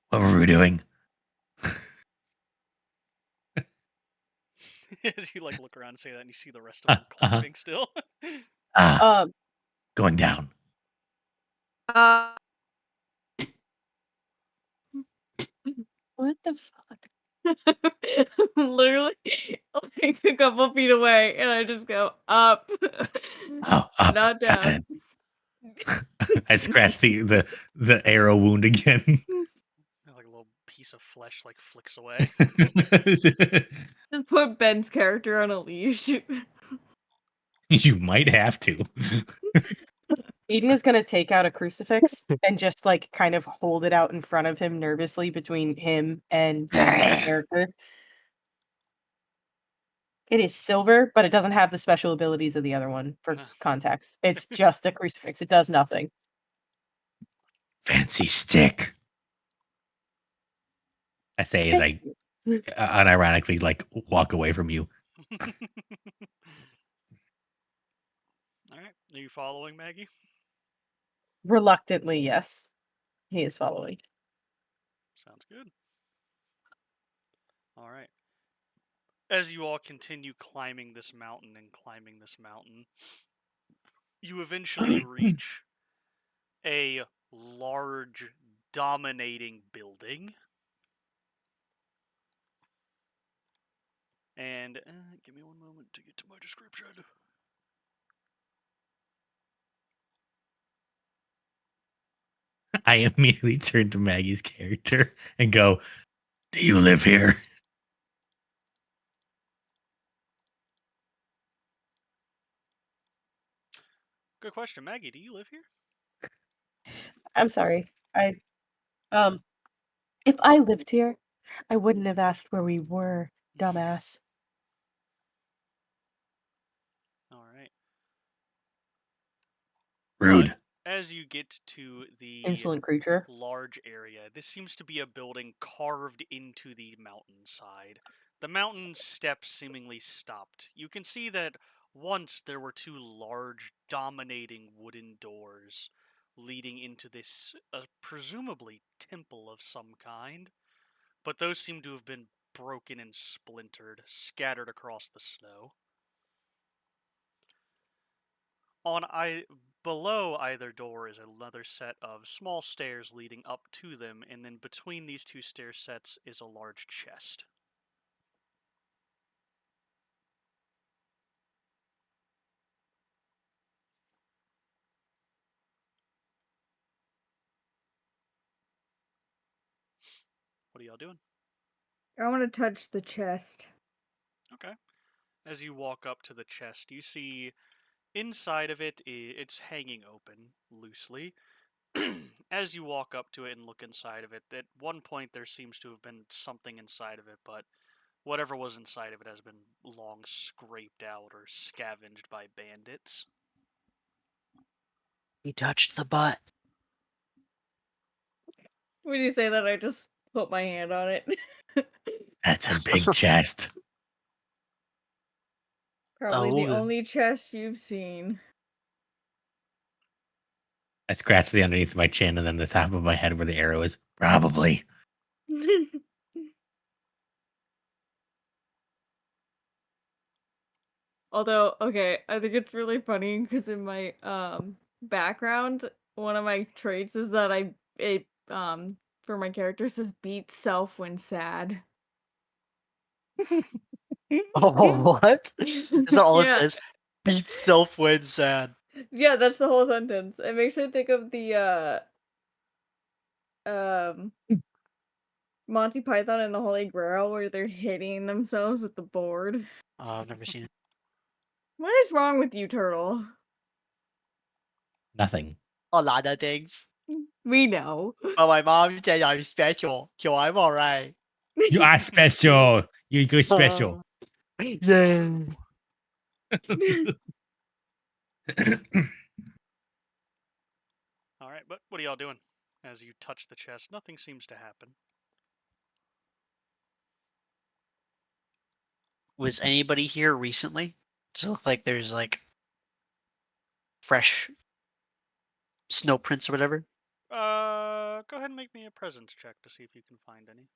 What were we doing? As you look around and say that, and you see the rest of them climbing still. Um, Going down. Uh, what the fuck? literally like a couple feet away, and I just go up, Oh, up. not Got down. it. I scratched the arrow wound again. Like a little piece of flesh flicks away. Just put Ben's character on a leash. You might have to. Eden is gonna take out a crucifix and just kind of hold it out in front of him nervously between him and Eden's character. It is silver, but it doesn't have the special abilities of the other one for context. It's just a crucifix. It does nothing. Fancy stick. I say as I unironically walk away from you. Alright, are you following, Maggie? Reluctantly, yes. He is following. Sounds good. Alright. As you all continue climbing this mountain, you eventually reach a large, dominating building. And give me one moment to get to my description. I immediately turn to Maggie's character and go, "Do you live here?" Good question, Maggie. Do you live here? I'm sorry. If I lived here, I wouldn't have asked where we were, dumbass. All right. Rude. As you get to the Insolent creature. large area, this seems to be a building carved into the mountainside. The mountain steps seemingly stopped. You can see that once there were two large, dominating wooden doors leading into this presumably temple of some kind, but those seem to have been broken and splintered, scattered across the snow. Below either door is another set of small stairs leading up to them, and then between these two stair sets is a large chest. What are y'all doing? I want to touch the chest. Okay. As you walk up to the chest, you see inside of it, it's hanging open loosely. As you walk up to it and look inside of it, at one point there seems to have been something inside of it, but whatever was inside of it has been long scraped out or scavenged by bandits. He touched the butt. When you say that, I just put my hand on it. That's a big chest. Probably the Oh. only chest you've seen. I scratched the underneath of my chin and then the top of my head where the arrow is. Probably. Although, okay, I think it's really funny because in my background, one of my traits is that for my character says beat self when sad. Oh, what? Is that all it Yeah. says? Beat self when sad. Yeah, that's the whole sentence. It makes me think of the um Monty Python and the Holy Grail where they're hitting themselves with the board. Oh, I've never seen it. What is wrong with you, Turtle? Nothing. A lot of things. We know. But my mom said I'm special, so I'm alright. You are special. You go special. Yay. Alright, but what are y'all doing? As you touch the chest, nothing seems to happen. Was anybody here recently? Does it look like there's like fresh snow prints or whatever? Go ahead and make me a presence check to see if you can find any.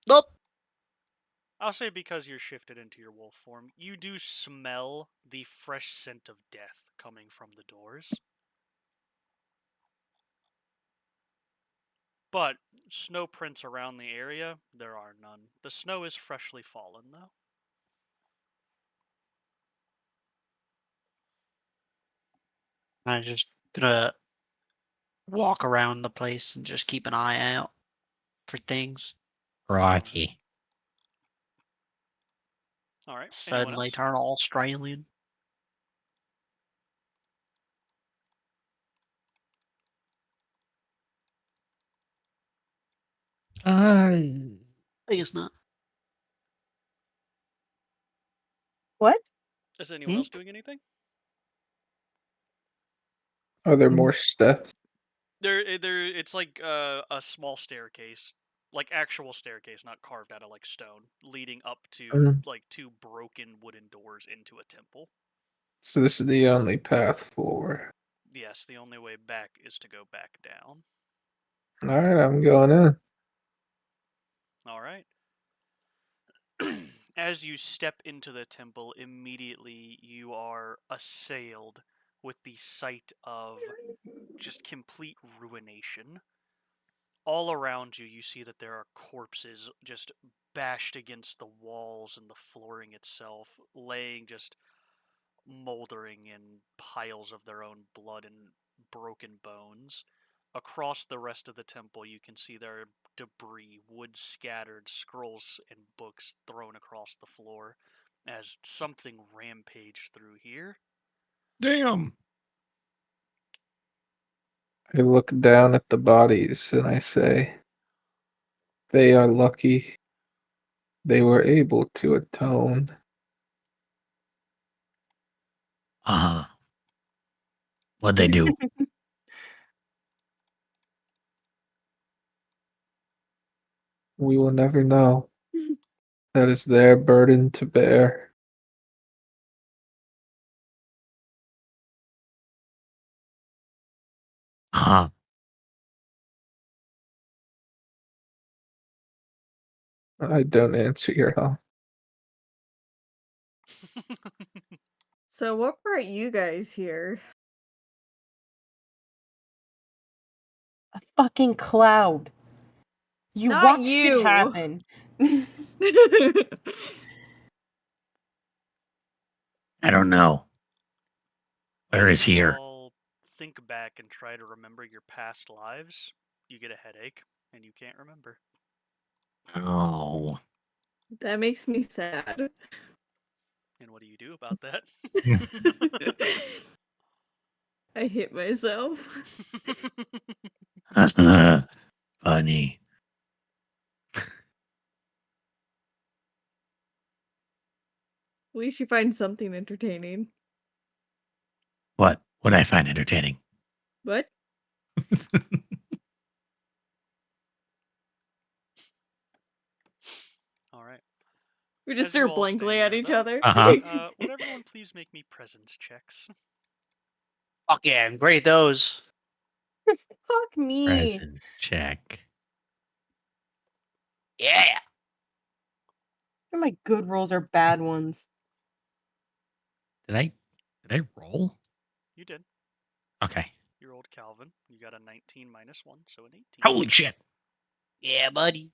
Nope. I'll say because you're shifted into your wolf form, you do smell the fresh scent of death coming from the doors. But snow prints around the area, there are none. The snow is freshly fallen, though. I'm just gonna walk around the place and just keep an eye out for things. Rocky. Alright, anyone Suddenly else? turn Australian. I guess not. What? Is anyone else doing anything? Are there more steps? It's like a small staircase, like actual staircase, not carved out of like stone, leading up to Mhm. like two broken wooden doors into a temple. So this is the only path forward. Yes, the only way back is to go back down. Alright, I'm going in. All right. As you step into the temple, immediately you are assailed with the sight of just complete ruination. All around you, you see that there are corpses just bashed against the walls and the flooring itself, laying just moldering in piles of their own blood and broken bones. Across the rest of the temple, you can see there are debris, wood scattered, scrolls and books thrown across the floor as something rampaged through here. Damn. I look down at the bodies and I say, they are lucky they were able to atone. Uh huh. What'd they do? We will never know. That is their burden to bear. Huh. I don't answer your help. So what brought you guys here? A fucking cloud. You Not watched you. it happen. I don't know. Where As is you here? all think back and try to remember your past lives, you get a headache and you can't remember. Oh. That makes me sad. And what do you do about that? I hit myself. Funny. At least you find something entertaining. What would I find entertaining? What? All right. We just As you stare all blankly stand at there, each though, other. would everyone please make me presence checks? Fuck yeah, I'm great at those. Fuck me. Present check. Yeah. My good rolls are bad ones. Did I roll? You did. Okay. You rolled Calvin. You got a 19 minus 1, so an 18. Holy shit. Yeah, buddy.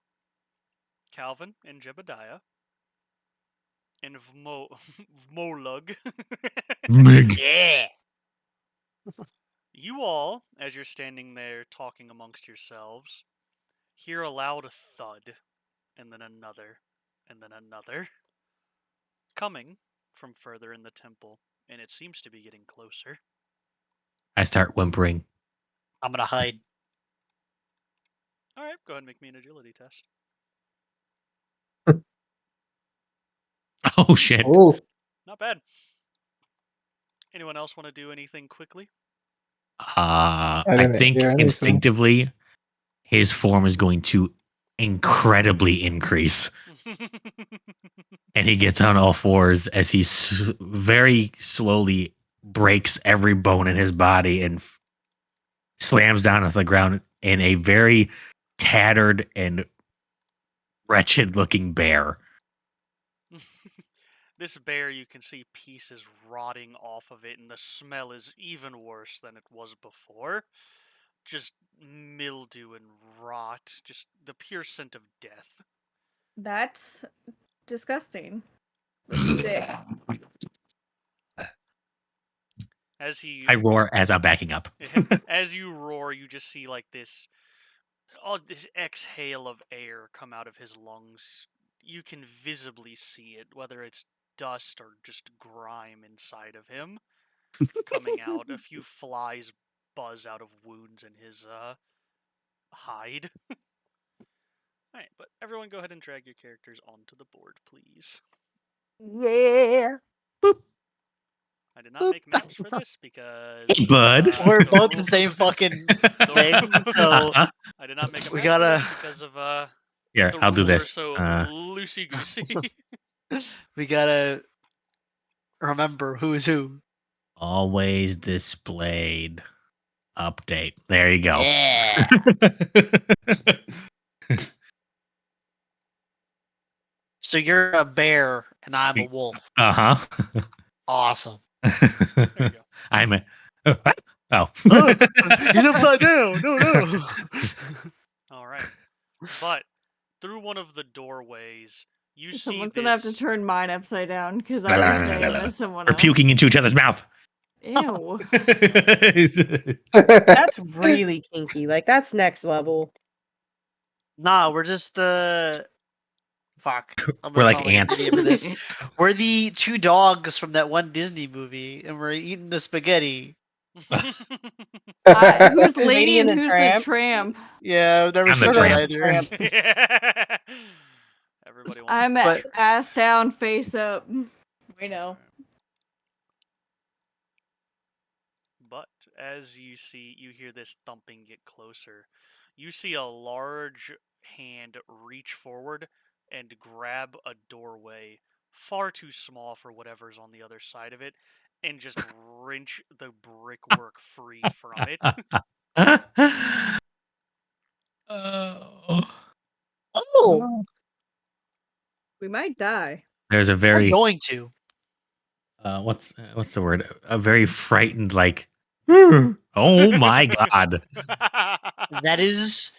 Calvin and Jebediah and Vmolug. Mig. Yeah. You all, as you're standing there talking amongst yourselves, hear a loud thud, and then another, and then another, coming from further in the temple, and it seems to be getting closer. I start whimpering. I'm gonna hide. Alright, go ahead and make me an agility test. Oh shit. Oh, Not bad. Anyone else want to do anything quickly? I I didn't think hear anything. instinctively his form is going to incredibly increase. And he gets on all fours as he very slowly breaks every bone in his body and slams down on the ground in a very tattered and wretched looking bear. This bear, you can see pieces rotting off of it, and the smell is even worse than it was before. Just mildew and rot, just the pure scent of death. That's disgusting. Sick. As he, I roar as I'm backing up. as you roar, you just see like this exhale of air come out of his lungs. You can visibly see it, whether it's dust or just grime inside of him coming out. A few flies buzz out of wounds in his hide. Alright, but everyone go ahead and drag your characters onto the board, please. Yeah. I did not make maps for this because Hey, bud. We're the both rule- the same fucking the- thing, so Uh-huh. I did not make a we map for this gotta because of Here, the I'll do rules are this. so loosey goosey. we gotta remember who's who. Always displayed. Update. There you go. Yeah. So you're a bear and I'm a wolf. Uh-huh. Awesome. There you go. I'm a oh. Oh, he's upside down. No, no. All right, but through one of the doorways, you see Someone's gonna have to this. turn mine upside down because I'm the same as someone We're else. puking into each other's mouth. Ew. That's really kinky. Like, that's next level. Nah, we're just fuck. I'm We're gonna like sound like an ants. idiot for this. We're the two dogs from that one Disney movie, and we're eating the spaghetti. Who's the Lady lady and and the who's Tramp? the tramp? Yeah, I've never I'm the seen Turtle that and the tramp. either. Tramp. Everybody wants. I'm But- ass down, face up. We know. But as you hear this thumping get closer, you see a large hand reach forward and grab a doorway far too small for whatever's on the other side of it and just wrench the brickwork free from it. Oh. Oh, We might die. There's a I'm very going to. what's the word? A very frightened like. Oh my god! That is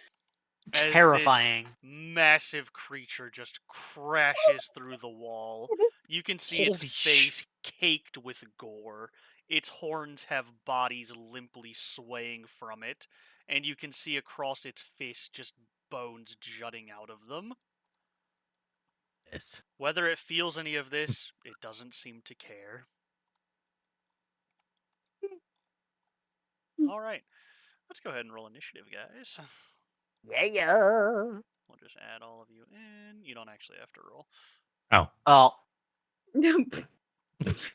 As this terrifying. massive creature just crashes through the wall. You can see its Holy face caked with gore. Its horns have bodies limply swaying from it, and you can see across its face just bones jutting out of them. Yes. Whether it feels any of this, it doesn't seem to care. Alright, let's go ahead and roll initiative, guys. Yeah. We'll just add all of you in. You don't actually have to roll. Oh Oh, Nope.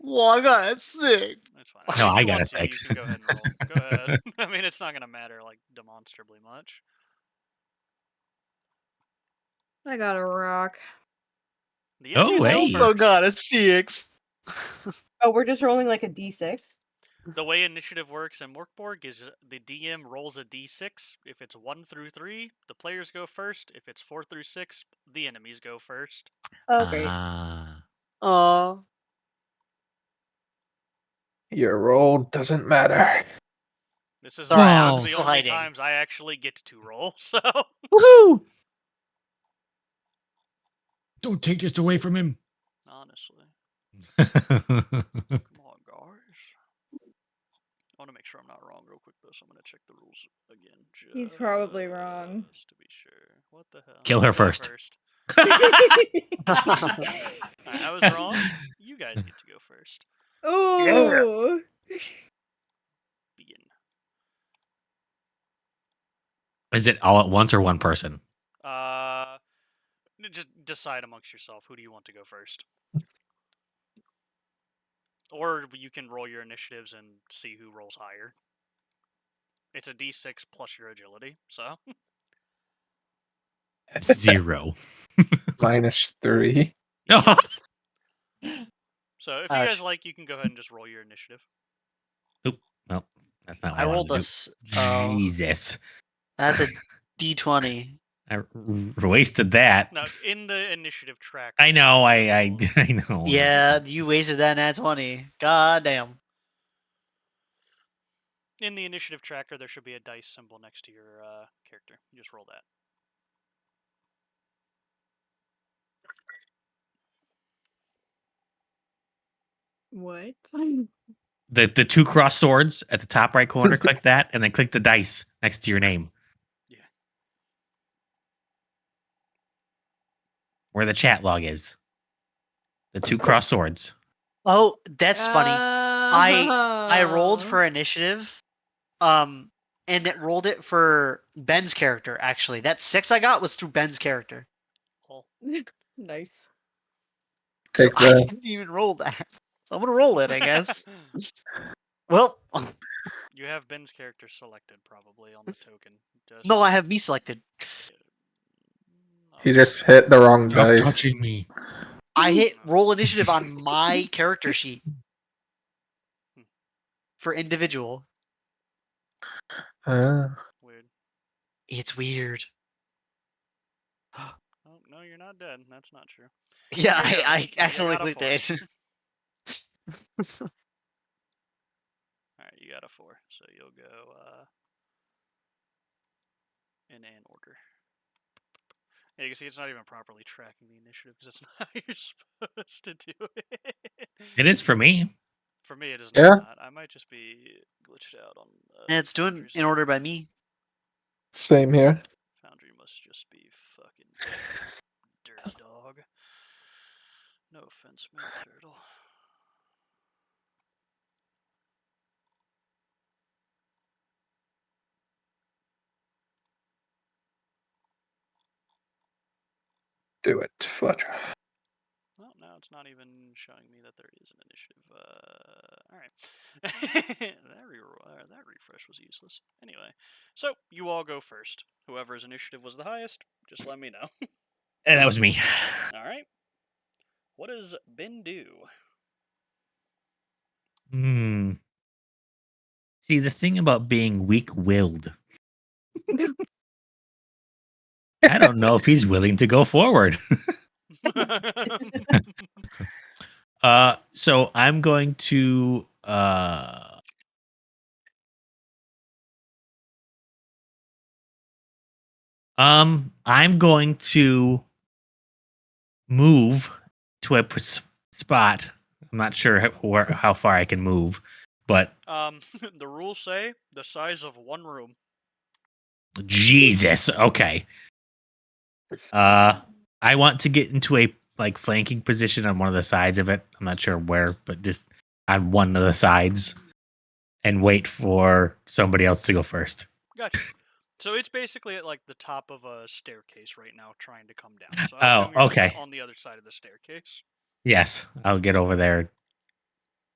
well, I got a 6. That's fine. I mean, no, if I you got a want to, you 6. can go ahead and roll. Go ahead. I mean, it's not going to matter, like, demonstrably much. I got a rock. The Oh, enemies hey. go Also first. got a 6. oh, we're just rolling like a d6. The way initiative works in Morkborg is the DM rolls a d6. If it's 1 through 3, the players go first. If it's 4 through 6, the enemies go first. Okay. Ah. Your roll doesn't matter. This is Sorry, one I'm of Oh. the still only hiding. times I actually get to roll, so... Woohoo! Don't take this away from him. Honestly. Come on, guys. I want to make sure I'm not wrong real quick, though, so I'm going to check the rules again. He's probably wrong. Just to be sure. What the hell? Kill her Kill first. Alright, I was wrong. You guys get to go first. Oh. Begin. Is it all at once or one person? Just decide amongst yourself. Who do you want to go first? Or you can roll your initiatives and see who rolls higher. It's a d6 plus your agility, so... 0. -3. So if you guys like, you can go ahead and just roll your initiative. Oop, well, that's not what I I, rolled wanted a. to do. Oh, Jesus. that's a d20. I wasted that. Now, in the initiative tracker... I know, I roll- I know. Yeah, you wasted that nat 20. God damn. In the initiative tracker, there should be a dice symbol next to your character. You just roll that. What? The 2 cross swords at the top right corner, click that, and then click the dice next to your name. Yeah. Where the chat log is. The 2 cross swords. Oh, that's funny. I rolled Oh. for initiative, and it rolled it for Ben's character. Actually, that 6 I got was through Ben's character, Cool. Nice. so Take I the didn't even roll that. I'm gonna roll it, I guess. Well, You have Ben's character selected, probably, on the token. Just... no, I have me selected. You just hit the wrong Stop dice. touching me. I hit No. roll initiative on my character sheet for individual. Weird. It's weird. Oh, no, you're not dead. That's not true. Yeah, There you go. I You accidentally got a clicked 4. it. Alright, you got a 4. So you'll go in an order. Yeah, you can see it's not even properly tracking the initiative because it's not how you're supposed to do it. It is for me. For me, it is Yeah. not. I might just be glitched out on. And it's doing Foundry in order side. by me. Same here. Foundry must just be fucking dirty dog. No offense, man, turtle. Do it, Fletcher. Well, now it's not even showing me that there is an initiative. Alright. that refresh was useless. Anyway, so you all go first. Whoever's initiative was the highest Just let me know. And that was me. All right. What does Ben do? Hmm. See, the thing about being weak-willed, I don't know if he's willing to go forward. So I'm going to I'm going to move to a spot. I'm not sure how far I can move, but The rules say the size of one room. Jesus, okay. I want to get into a like flanking position on one of the sides of it. I'm not sure where, but just on one of the sides and wait for somebody else to go first. Gotcha. So it's basically at like the top of a staircase right now, trying to come down. So I Oh, assume you're just like okay. on the other side of the staircase. Yes, I'll get over there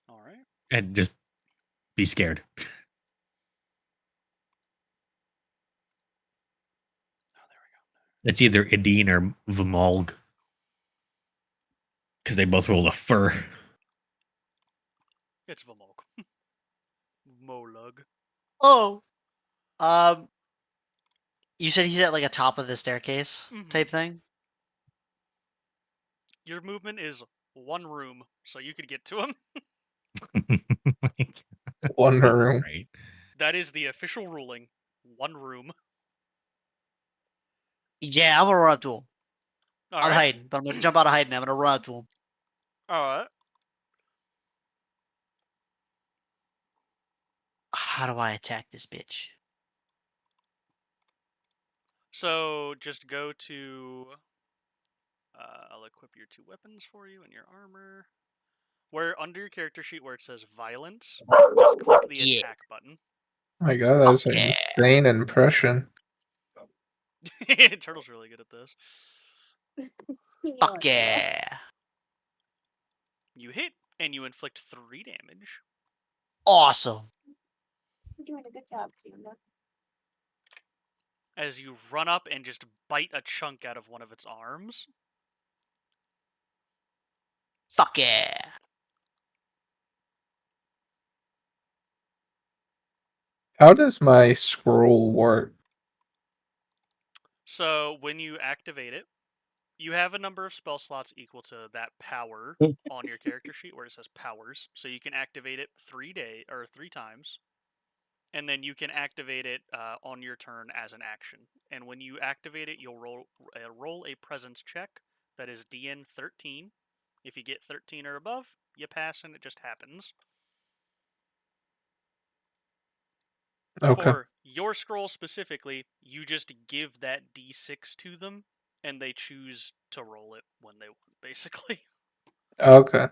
All right. and just be scared. Oh, there we go. It's either Ideen or Vmolg because they both roll a fur. It's Vamolk. Molug. Oh, um, you said he's at like a top of the staircase type thing. Your movement is one room, so you could get to him. One room. Right. That is the official ruling. One room. Yeah, I'm gonna run up to him. All I'm right. hiding, but I'm gonna jump out of hiding. I'm gonna run up to him. All right. How do I attack this bitch? So just go to. I'll equip your two weapons for you and your armor. Where under your character sheet where it says violence, just click the Yeah. attack button. My God, that's an Yeah. insane impression. Turtle's really good at this. Fuck yeah. You hit and you inflict 3 damage. Awesome. You're doing a good job, Tuna. As you run up and just bite a chunk out of one of its arms. Fuck yeah. How does my scroll work? So when you activate it, you have a number of spell slots equal to that power on your character sheet where it says powers. So you can activate it 3 times, and then you can activate it on your turn as an action. And when you activate it, you'll roll a presence check that is DN 13. If you get 13 or above, you pass, and it just happens. Okay. For your scroll specifically, you just give that D6 to them, and they choose to roll it when they want, basically. Okay.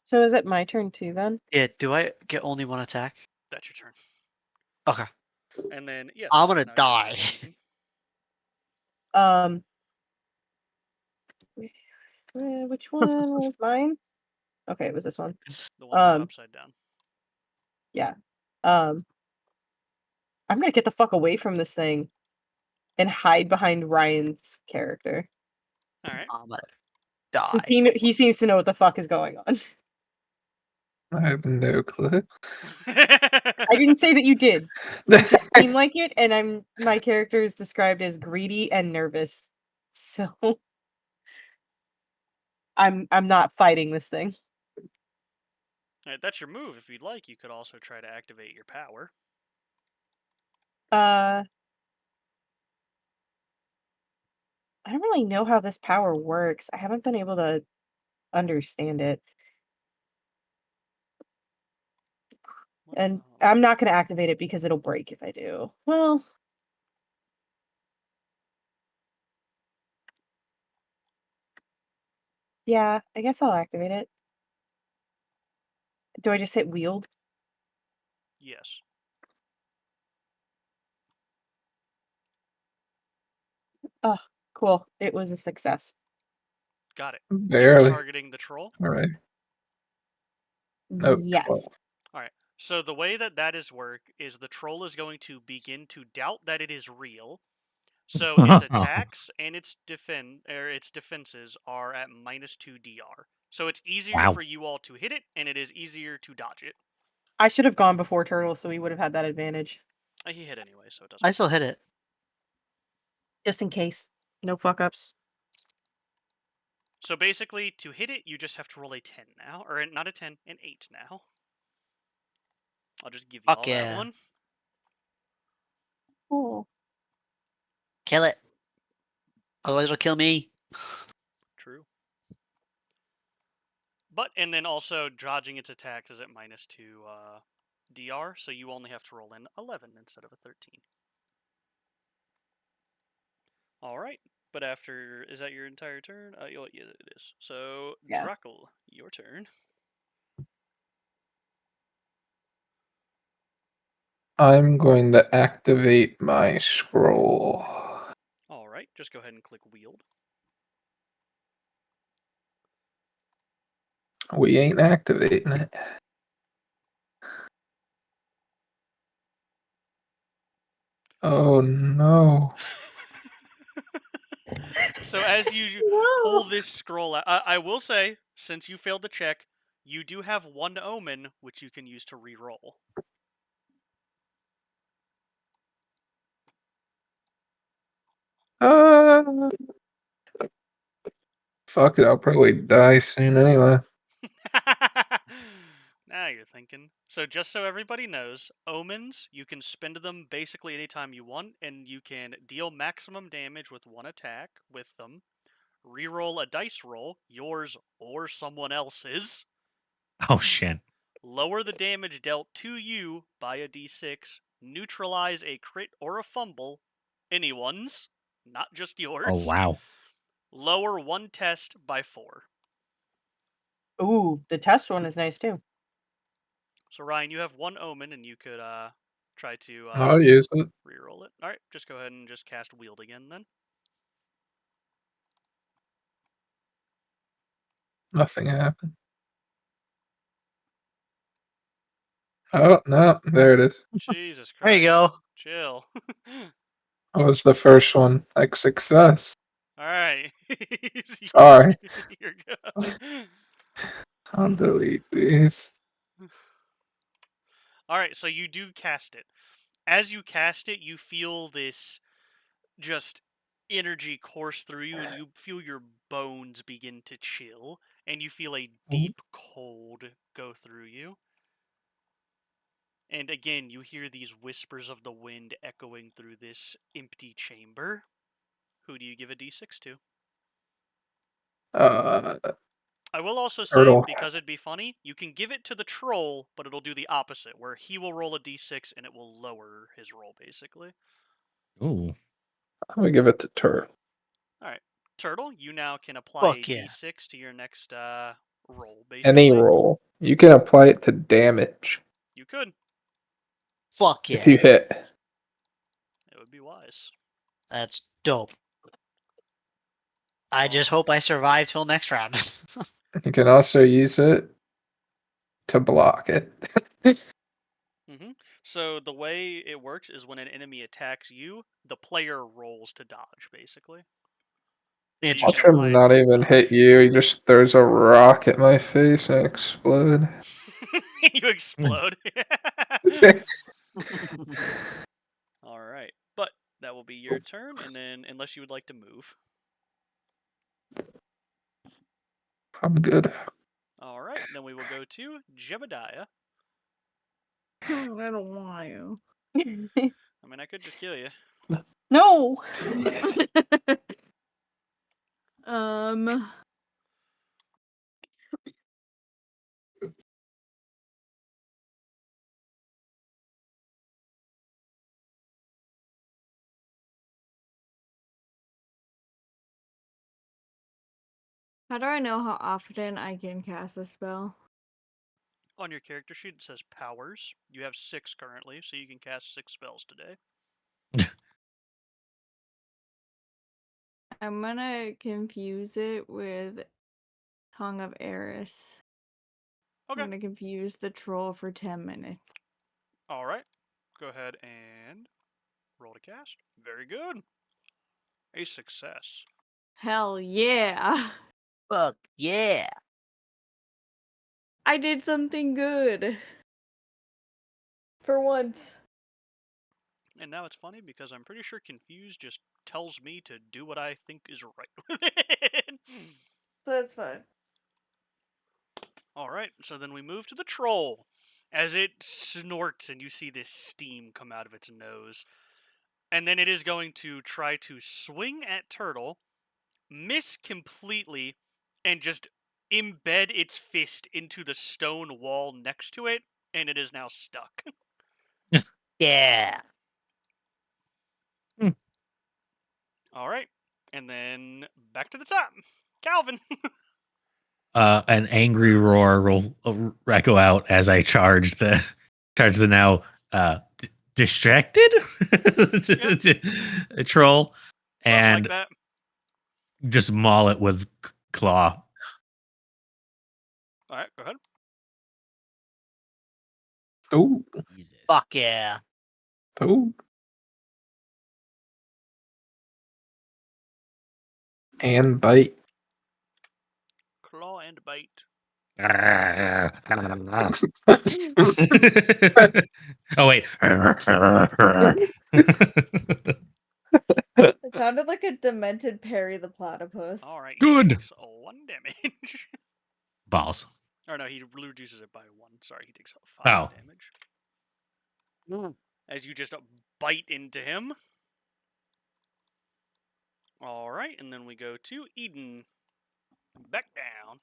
So is it my turn too then? Yeah, do I get only one attack? That's your turn. Okay. And then, yes, I'm it's gonna now your die. turn. Which one was mine? Okay, it was this one. The one not upside down. Yeah. I'm gonna get the fuck away from this thing and hide behind Ryan's character. Alright. I'm gonna Since die. he seems to know what the fuck is going on. I have no clue. I didn't say that you did. You just seem like it, and my character is described as greedy and nervous. So I'm not fighting this thing. Alright, that's your move. If you'd like, you could also try to activate your power. I don't really know how this power works. I haven't been able to understand it. And I'm not going to activate it because it'll break if I do. Well, yeah, I guess I'll activate it. Do I just hit wield? Yes. Oh, cool. It was a success. Got it. So you're Barely. targeting the troll? All right. Oh, Yes. Alright. So the way that is work is the troll is going to begin to doubt that it is real. So its attacks and its defenses are at -2 DR. So it's easier Wow. for you all to hit it, and it is easier to dodge it. I should have gone before Turtle, so we would have had that advantage. He hit anyway, so it doesn't. I still hit it. Just in case. No fuck ups. So basically, to hit it, you just have to roll a 10 now, or not a 10, an 8 now. I'll just give you Fuck all that yeah. one. Oh. Kill it. Otherwise it'll kill me. True. But, and then also, dodging its attacks is at -2 DR, so you only have to roll in 11 instead of a 13. Alright, but after, is that your entire turn? Yeah, it is. So, Yeah. Drackle, your turn. I'm going to activate my scroll. Alright, just go ahead and click wield. We ain't activating it. Oh no. So as you pull this scroll out, I will say, since you failed the check, you do have one omen, which you can use to re-roll. Uh, Fuck it, I'll probably die soon anyway. Now you're thinking. So just so everybody knows, omens, you can spend them basically anytime you want, and you can deal maximum damage with one attack with them, re-roll a dice roll, yours or someone else's, Oh shit. lower the damage dealt to you by a d6, neutralize a crit or a fumble, anyone's, not just yours. Oh wow. Lower one test by 4. Ooh, the test one is nice too. So Ryan, you have one omen, and you could try to I'll use it. reroll it. All right, just go ahead and just cast wield again then. Nothing happened. Oh no, there it is. Jesus Christ. There you go. Chill. That was the first one. Like success. All right. Sorry. You're good. I'll delete these. All right, so you do cast it. As you cast it, you feel this just energy course through you, and you feel your bones begin to chill, and you feel a deep cold go through you. And again, you hear these whispers of the wind echoing through this empty chamber. Who do you give a d6 to? Uh, I will also say, Turtle. because it'd be funny, you can give it to the troll, but it'll do the opposite, where he will roll a d6 and it will lower his roll, basically. Ooh. I'm gonna give it to Turtle. Alright. Turtle, you now can apply a Fuck yeah. d6 to your next roll, basically. Any roll. You can apply it to damage You could. Fuck if yeah. you hit. It would be wise. That's dope. I just Oh. hope I survive till next round. You can also use it to block it. Mm-hmm. So the way it works is when an enemy attacks you, the player rolls to dodge, basically. So you can Watch apply him it not to even both. hit you. He just throws a rock at my face and explode. You explode. Alright. But that will be your turn, and then unless you would like to move. I'm good. Alright, then we will go to Jebediah. I don't want to. I mean, I could just kill you. No. um. How do I know how often I can cast a spell? On your character sheet, it says powers. You have 6 currently, so you can cast 6 spells today. I'm gonna confuse it with Tongue of Eris. I'm Okay. gonna confuse the troll for 10 minutes. All right. Go ahead and roll to cast. Very good. A success. Hell yeah! Fuck yeah. I did something good. For once. And now it's funny because I'm pretty sure Confused just tells me to do what I think is right with it. So that's fun. All right, so then we move to the troll. As it snorts and you see this steam come out of its nose. And then it is going to try to swing at Turtle, miss completely, and just embed its fist into the stone wall next to it, and it is now stuck. Yeah. All right, and then back to the top. Calvin. An angry roar will echo out as I charge the now distracted troll Something like and that. just maul it with claw. All right, go ahead. Ooh, Fuck yeah. ooh. And bite. Claw and bite. Oh wait. It sounded like a demented Perry the Platypus. All right, he Good. takes 1 damage. Balls. Or no, he reduces it by 1. Sorry, he takes 5 Oh. damage. As you just bite into him. All right, and then we go to Eden. Back down.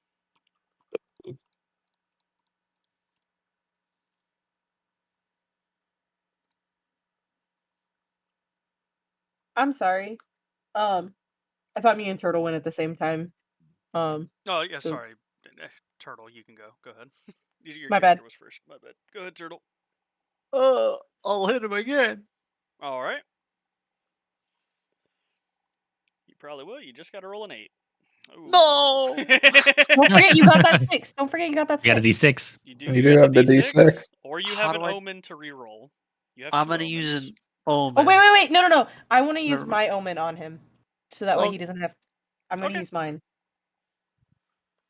I'm sorry. I thought me and Turtle went at the same time. Oh, yeah, So- sorry. Turtle, you can go. Go ahead. Your My character bad. was first. My bad. Go ahead, Turtle. I'll hit him again. All right. You probably will. You just got to roll an 8. Ooh. No! Don't forget you got that 6. Don't forget you got that You got a 6. D6. You do. You You do got have the the D6, D6. or you How have an do I- omen to re-roll. You have I'm 2 gonna omens. use an omen. Oh, wait. No. I want to use Never my omen on him. So that way Oh. he doesn't have... I'm going to Okay. use mine.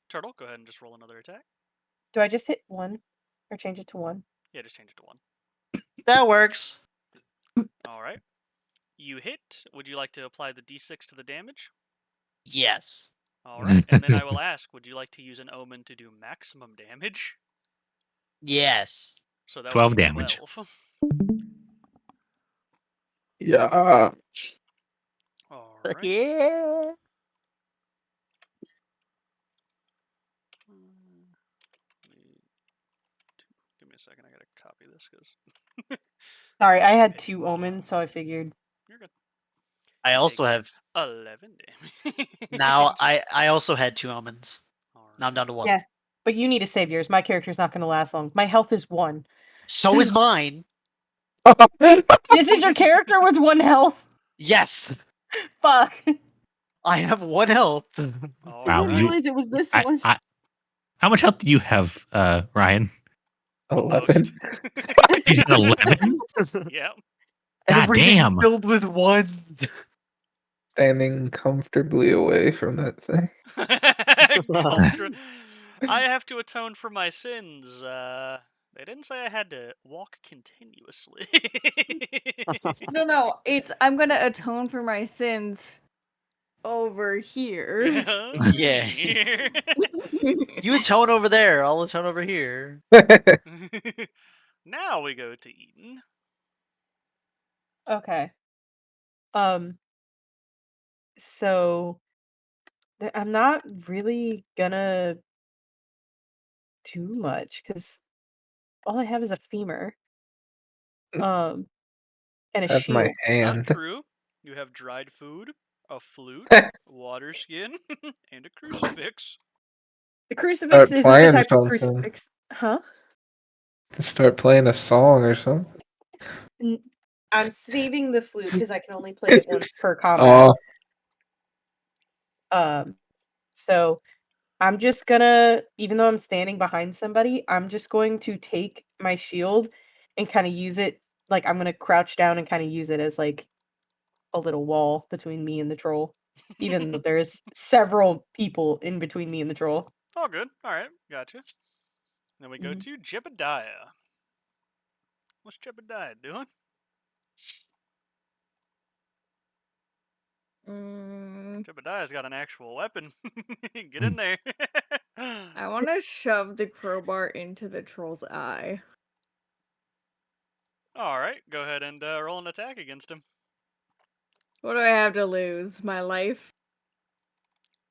Turtle, go ahead and just roll another attack. Do I just hit 1? Or change it to 1? Yeah, just change it to 1. That works. All right. You hit. Would you like to apply the D6 to the damage? Yes. All right. And then I will ask, would you like to use an omen to do maximum damage? Yes. So that 12 would be damage. 12. Yeah. All Fuck right. yeah. Give me a second. I gotta copy this because Sorry, I had Paste 2 that. omens, so I figured... you're good. I He also takes have 11 damage. now I also had 2 omens. All Now I'm right. down to 1. Yeah, but you need to save yours. My character's not going to last long. My health is 1. So is mine. This is your character with 1 health? Yes. Fuck. I have 1 health. All I Wow, didn't right. realize it was this one. How much health do you have, Ryan? The 11. most. He's at 11? Yeah. God Everything's damn. filled with 1. Standing comfortably away from that thing. I have to atone for my sins. They didn't say I had to walk continuously. No, it's I'm gonna atone for my sins over here. Yeah, over Yeah. here. You atone over there. I'll atone over here. Now we go to Eden. Okay. So I'm not really gonna do much because all I have is a femur. And a Have my shield. Not hand. true. You have dried food, a flute, water skin, and a crucifix. The crucifix Start is not a playing type of something. crucifix. Huh? Start playing a song or something. I'm saving the flute because I can only play it once per combat. Oh, So I'm just gonna, even though I'm standing behind somebody, I'm just going to take my shield and kind of use it. Like, I'm gonna crouch down and kind of use it as like a little wall between me and the troll. Even though there's several people in between me and the troll. All good. All right, gotcha. Then we go Mhm. to Jebediah. What's Jebediah doing? Jebediah's got an actual weapon. Get in there. I want to shove the crowbar into the troll's eye. All right, go ahead and roll an attack against him. What do I have to lose? My life?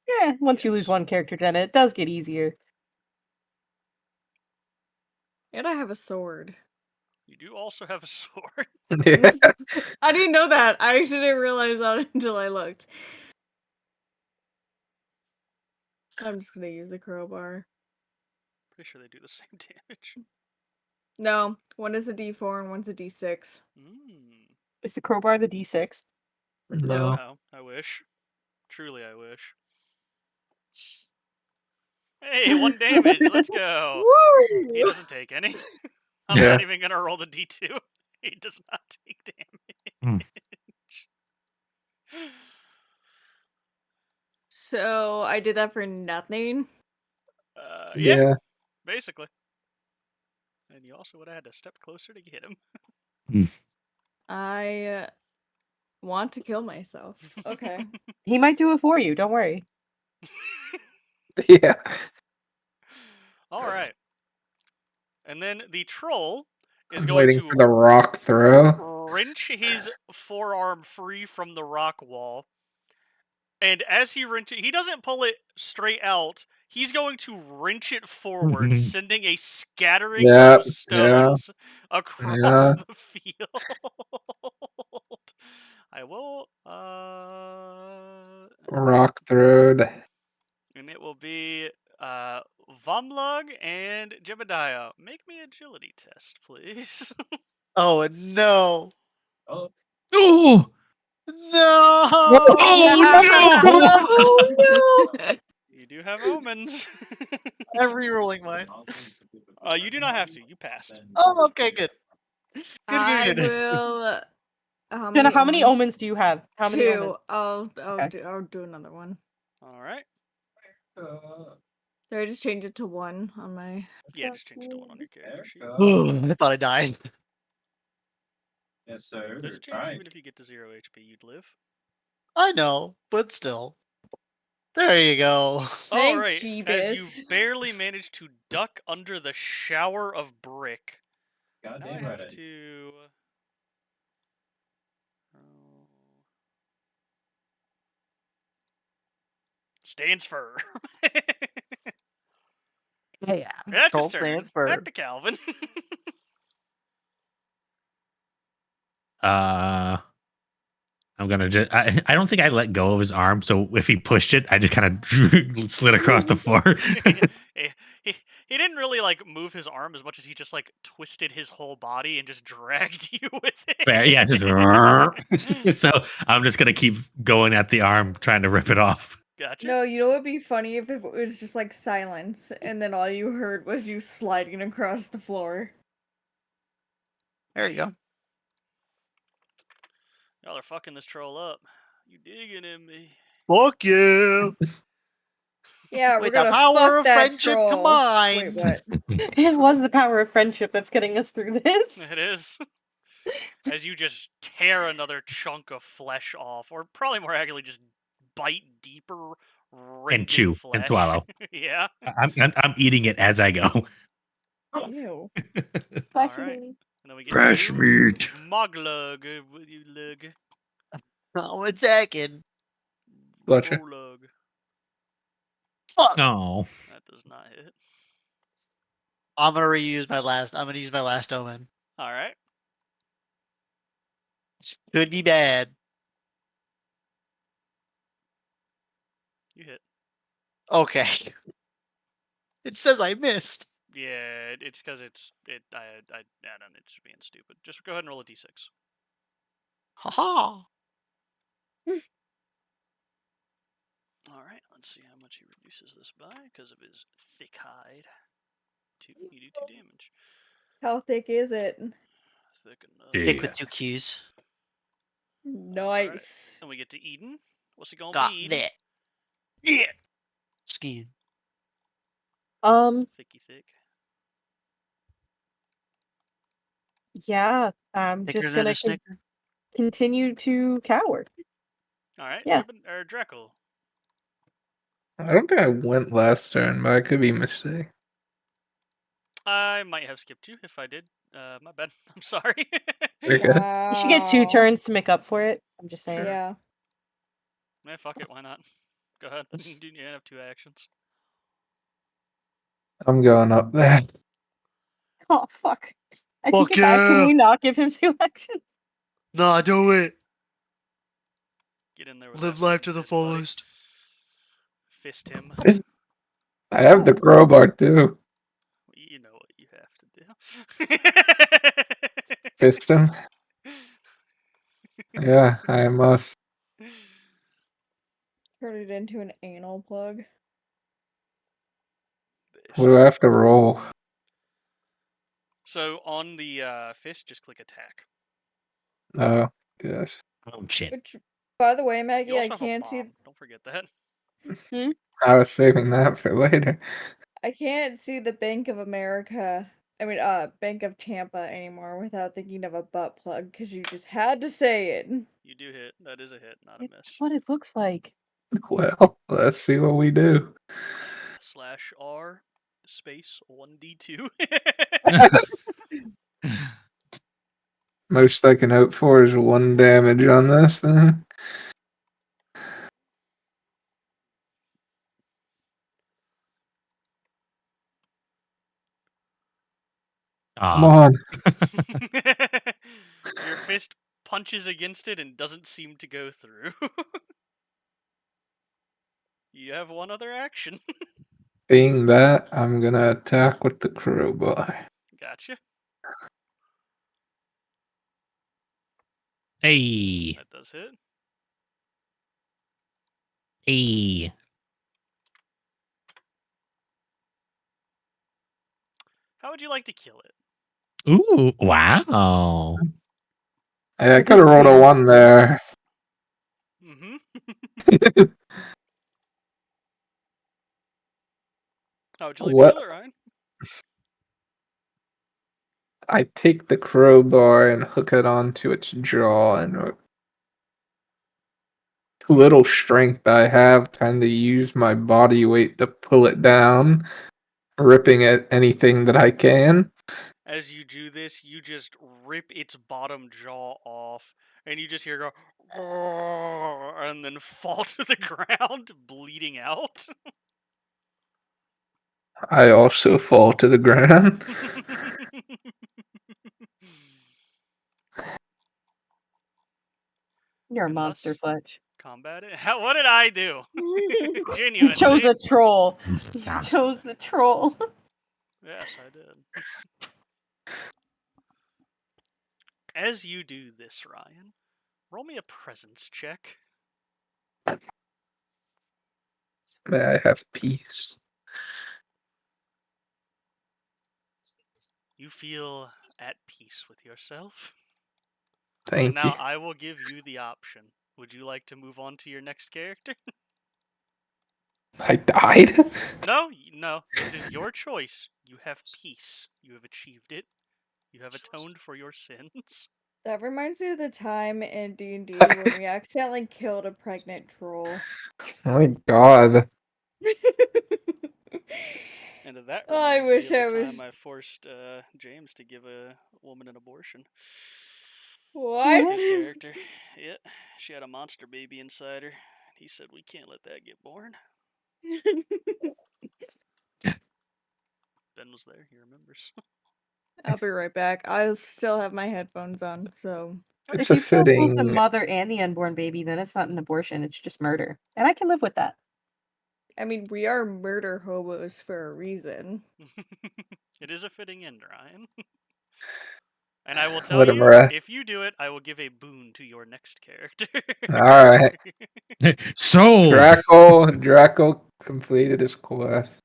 Yeah, once you lose Yes. one character, then it does get easier. And I have a sword. You do also have a sword. Yeah. I didn't know that. I actually didn't realize that until I looked. I'm just gonna use the crowbar. Pretty sure they do the same damage. No, one is a D4 and one's a D6. Is the crowbar the D6? No. No, I wish. Truly, I wish. Hey, 1 damage. Let's go. He Woo! doesn't take any. I'm Yeah. not even gonna roll the D2. He does not take damage. So I did that for nothing. Yeah, Yeah. basically. And you also would have had to step closer to get him. I want to kill myself. Okay. He might do it for you, don't worry. Yeah. All right. And then the troll is I'm going waiting for to the rock throw. wrench his forearm free from the rock wall. And as he wrenches, he doesn't pull it straight out. He's going to wrench it forward, sending a scattering Yeah. of Yeah. stones across Yeah. the field. I will, Rock throwed. and it will be Vomlug and Jebediah. Make me agility test, please. Oh no. Oh, Oh, No. oh Oh no! You do have omens. I'm re-rolling mine. You do not have to. You passed. Oh, okay, good. I Good. will. How Jenna, many how many omens do you have? How many Two. omens? I'll Okay. I'll do another one. All right. Did I just change it to one on my? Yeah, just change it to 1 on your character sheet. I thought I died. Yes, sir. There's a chance even if you get to 0 HP, you'd live. I know, but still. There you go. All Thank right. As you Jeebus. barely managed to duck under the shower of brick. Now I Goddamn have right. to. Stands firm. Yeah. That's his Troll turn. stand Back firm. to Calvin. I'm gonna just. I don't think I let go of his arm, so if he pushed it, I just kind of slid across the floor. he, he didn't really like move his arm as much as he just like twisted his whole body and just dragged you with it. Yeah, just. So I'm just gonna keep going at the arm, trying to rip it off. Gotcha. No, you know what would be funny if it was just like silence and then all you heard was you sliding across the floor. There you go. Y'all are fucking this troll up. You digging in me? Fuck you. Yeah, we're With the gonna power fuck of that friendship troll. combined. Wait, what? It was the power of friendship that's getting us through this. It is. As you just tear another chunk of flesh off, or probably more accurately, just bite deeper, rending And chew flesh. and swallow. Yeah. I'm eating it as I go. Ew. All right. And then we get Fresh to meat. Moglug. You lug. I'm attacking. Gotcha. Volug. Fuck. Oh, That does not hit. I'm gonna use my last omen. All right. This could be bad. You hit. Okay. It says I missed. Yeah, it's because it's don't. It's being stupid. Just go ahead and roll a d6. Haha. All right. let's see how much he reduces this by because of his thick hide. 2. You do 2 damage. How thick is it? Thick enough. Yeah. Pick with 2 Qs. Nice. Then we get to Eden. What's it gonna Got be, Eden? that. Yeah. Ski. Thicky thick. Yeah, I'm Thicker just than gonna a Snicker. continue to cower. All right, Yeah. or Drekel. I don't think I went last turn, but I could be mistaken. I might have skipped you. If I did, my bad. I'm sorry. You're good. You should get 2 Wow. turns to make up for it. I'm just saying. Yeah. Fuck it. Why not? Go ahead. You have 2 actions. I'm going up there. Oh fuck! I Fuck take it back. Can yeah. we not give him 2 actions? Nah, do it. Get in there with Live that life fucking to the fist, buddy. fullest. Fist him. I have the crowbar too. You know what you have to do. Fist him. Yeah, I must. Turn it into an anal plug. What do I have to roll? So on the fist, just click attack. Oh, yes. Oh shit. Which, by the way, You Maggie, I also have a can't see. bomb. Don't forget that. I was saving that for later. I can't see the Bank of America. I mean, Bank of Tampa anymore without thinking of a butt plug because you just had to say it. You do hit. That is a hit, not a It's miss. what it looks like. Well, let's see what we do. /R space 1d2. Most I can hope for is 1 damage on this thing. Come Aw. on. Your fist punches against it and doesn't seem to go through. You have 1 other action. Being that, I'm gonna attack with the crowbar. Gotcha. Hey. That does hit. Hey. How would you like to kill it? Ooh. Wow. Hey, I With could his have rolled a bare 1 there. Mm-hmm. How would you like to What? kill it, Ryan? I take the crowbar and hook it onto its jaw, and with little strength I have, kind of use my body weight to pull it down, ripping at anything that I can. As you do this, you just rip its bottom jaw off, and you just hear it go, "Grrr," and then fall to the ground, bleeding out. I also fall to the ground. You're a And monster, thus, Fletch. combat it. What did I do? You Genuinely. chose a troll. You Sounds chose the troll. Yes, I did. As you do this, Ryan, roll me a presence check. May I have peace? You feel at peace with yourself. And Thank now you. I will give you the option. Would you like to move on to your next character? I died? No. This is your choice. You have peace. You have achieved it. You have atoned for your sins. That reminds me of the time in D&D when we accidentally killed a pregnant troll. Oh my god. And that I reminds me wish of the I time was. I forced James to give a woman an abortion. What? With his character. Yeah, she had a monster baby inside her. He said, we can't let that get born. Ben was there, he remembers. I'll be right back. I still have my headphones on, so. It's If a you kill both the fitting. mother and the unborn baby, then it's not an abortion. It's just murder, and I can live with that. I mean, we are murder hobos for a reason. It is a fitting end, Ryan. And I will tell Let him you, rest. if you do it, I will give a boon to your next character. Alright. Sold. Draco completed his quest.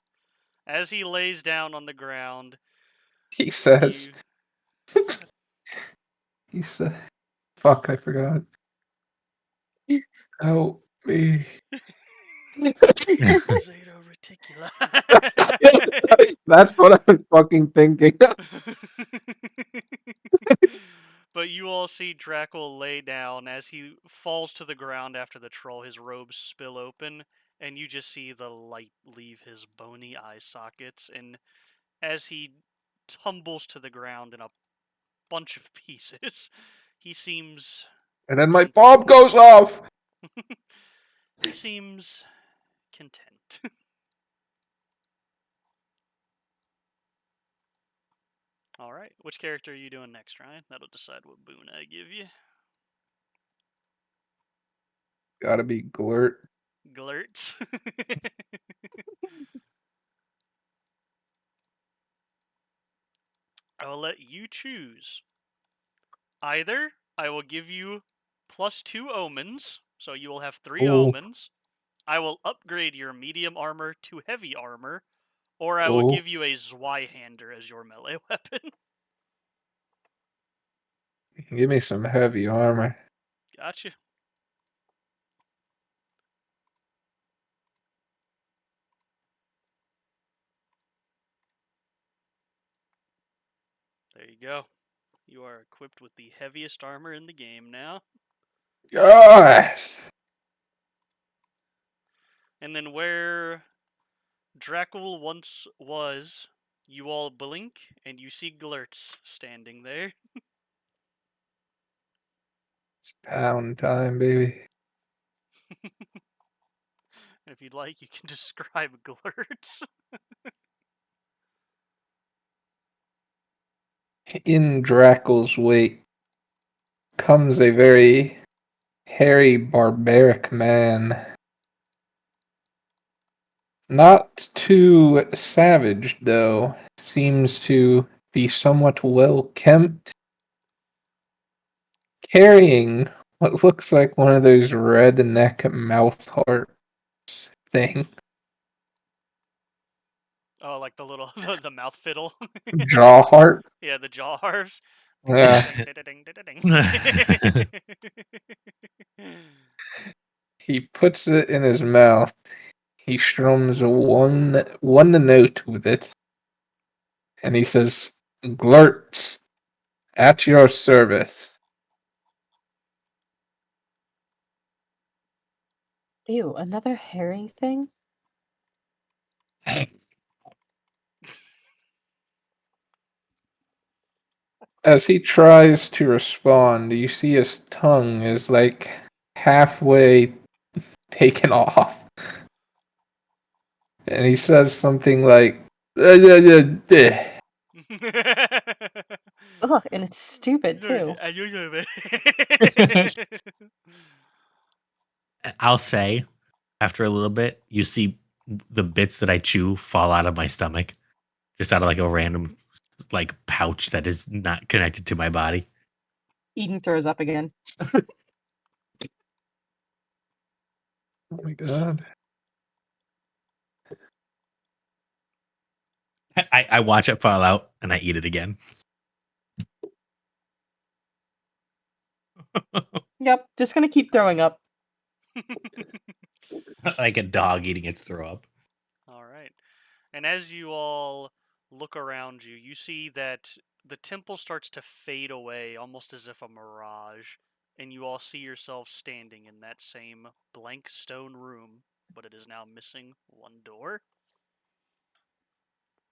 As he lays down on the ground, He says, you... he said, fuck, I forgot. Help me. Zeta Reticula. That's what I was fucking thinking. But you all see Drackle lay down as he falls to the ground after the troll. His robes spill open, and you just see the light leave his bony eye sockets. And as he tumbles to the ground in a bunch of pieces, he seems And then my content. bomb goes off. He seems content. All right, which character are you doing next, Ryan? That'll decide what boon I give you. Gotta be Glurt. Glurts. I will let you choose. Either I will give you +2 omens, so you will have 3 Ooh, omens. I will upgrade your medium armor to heavy armor, or I will ooh. give you a Zweihander as your melee weapon. Give me some heavy armor. Gotcha. There you go. You are equipped with the heaviest armor in the game now. Yes! And then where Dracul once was, you all blink and you see Glurtz standing there. It's pound time, baby. If you'd like, you can describe Glurtz. In Dracul's wake comes a very hairy, barbaric man. Not too savage, though. Seems to be somewhat well kempt. Carrying what looks like one of those redneck mouth hearts thing. Oh, like the little the mouth fiddle. Jaw heart. Yeah, the jaw harps. Yeah. He puts it in his mouth. He strums one note with it. And he says, Glurts, at your service. Ew, another hairy thing? As he tries to respond, you see his tongue is like halfway taken off. And he says something like, Ugh, and it's stupid too. I'll say, after a little bit, you see the bits that I chew fall out of my stomach, just out of like a random like pouch that is not connected to my body. Eden throws up again. Oh my god. I watch it fall out and I eat it again. Yep, just gonna keep throwing up. Like a dog eating its throw up. All right. And as you all look around you, you see that the temple starts to fade away, almost as if a mirage, and you all see yourselves standing in that same blank stone room, but it is now missing one door.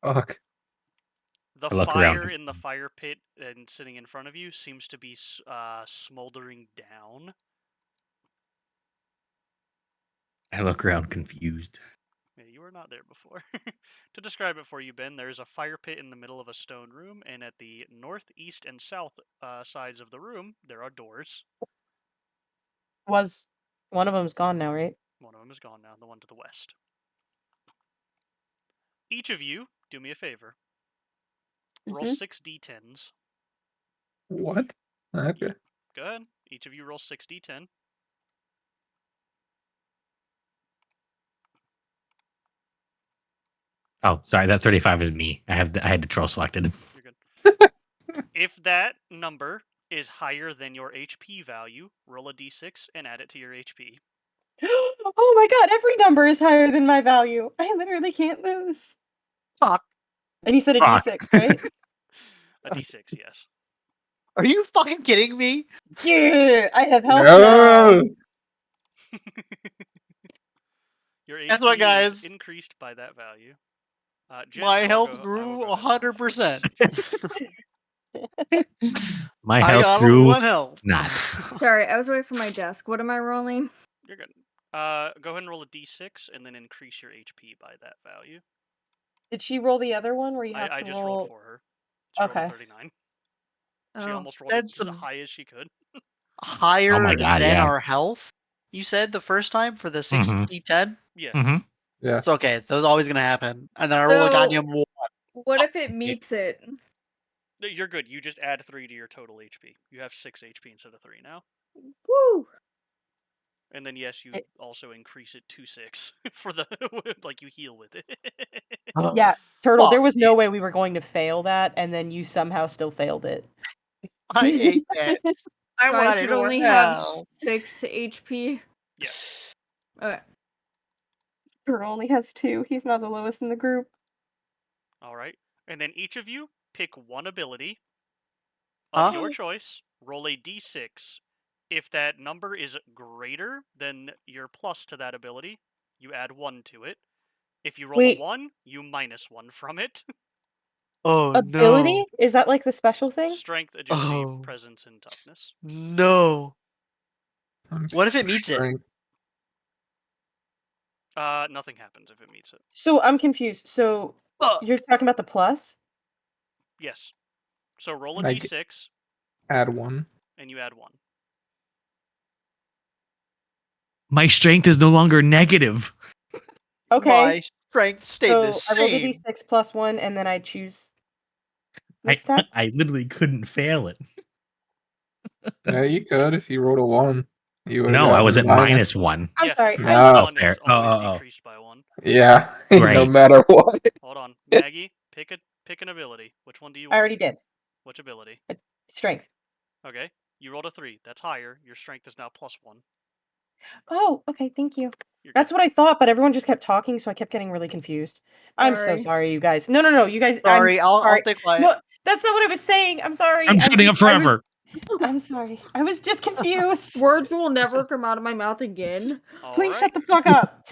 Fuck. The I look fire around. in the fire pit and sitting in front of you seems to be smoldering down. I look around confused. Yeah, you were not there before. To describe it for you, Ben, there's a fire pit in the middle of a stone room, and at the north, east, and south sides of the room, there are doors. Was one of them's gone now, right? One of them is gone now, the one to the west. Each of you, do me a favor. Roll 6 d10s. What? Okay. Go ahead. Each of you roll 6d10. Oh, sorry. That 35 is me. I had the troll selected. You're good. If that number is higher than your HP value, roll a d6 and add it to your HP. Oh my god, every number is higher than my value. I literally can't lose. Fuck. And you said a Fuck. D6, right? A d6, yes. Are you fucking kidding me? Yeah, I have health now. No. Your Guess what, HP is guys? increased by that value. Jen, My I will health I will grew go ahead and roll for 100%. usage. My I health got grew. 1 health. Not. Sorry, I was away from my desk. What am I rolling? You're good. Go ahead and roll a d6 and then increase your HP by that value. Did she roll the other one where you have I to just roll? rolled for her. She rolled a Okay. 39. She Oh, almost rolled That's as the high as she could. higher Oh my god, than yeah. our health. You said the first time for the Mhm. 6d10? Yeah. Mm-hmm. Yeah. It's okay. So it's always gonna happen. And then I roll a So- goddamn 1. what if it meets it? No, you're good. You just add 3 to your total HP. You have 6 HP instead of 3 now. Woo! And then yes, you It- also increase it to 6 for the like you heal with it. Yeah, Turtle, there Fuck. was no way we were going to fail that, and then you somehow still failed it. I hate this. I So I want should it only have now. 6 HP. Yes. Okay. Turtle only has 2. He's not the lowest in the group. All right. And then each of you pick one ability of Huh? your choice, roll a d6. If that number is greater than your plus to that ability, you add 1 to it. If you roll Wait. a 1, you minus 1 from it. Oh Ability? no. Is that like the special thing? Strength, agility, Oh presence, and toughness. no. I'm What if it meets it? strength. Nothing happens if it meets it. So I'm confused. So Fuck. you're talking about the plus? Yes. So roll a Like- d6 Add 1. and you add 1. My strength is no longer negative. Okay. My strength stayed the So I rolled a same. D6 plus 1, and then I choose the stat. I literally couldn't fail it. Yeah, you could if you rolled a 1. You would No, I was at minus. -1. I'm Yes, sorry. if you No. roll Oh, 1, fair. it's always Oh. decreased by 1. Yeah, no Great. matter what. Hold on. Maggie, pick an ability. Which one do you I want? already did. Which ability? Strength. Okay. You rolled a 3. That's higher. Your strength is now plus 1. Oh, okay. Thank you. You're That's good. what I thought, but everyone just kept talking, so I kept getting really confused. I'm so Sorry. sorry, you guys. No. You guys. Sorry, I'm I'll sorry. stay quiet. No, that's not what I was saying. I'm sorry. I'm shutting up forever. I'm sorry. I was just confused. Words will never come out of my mouth again. All Please right. shut the fuck up.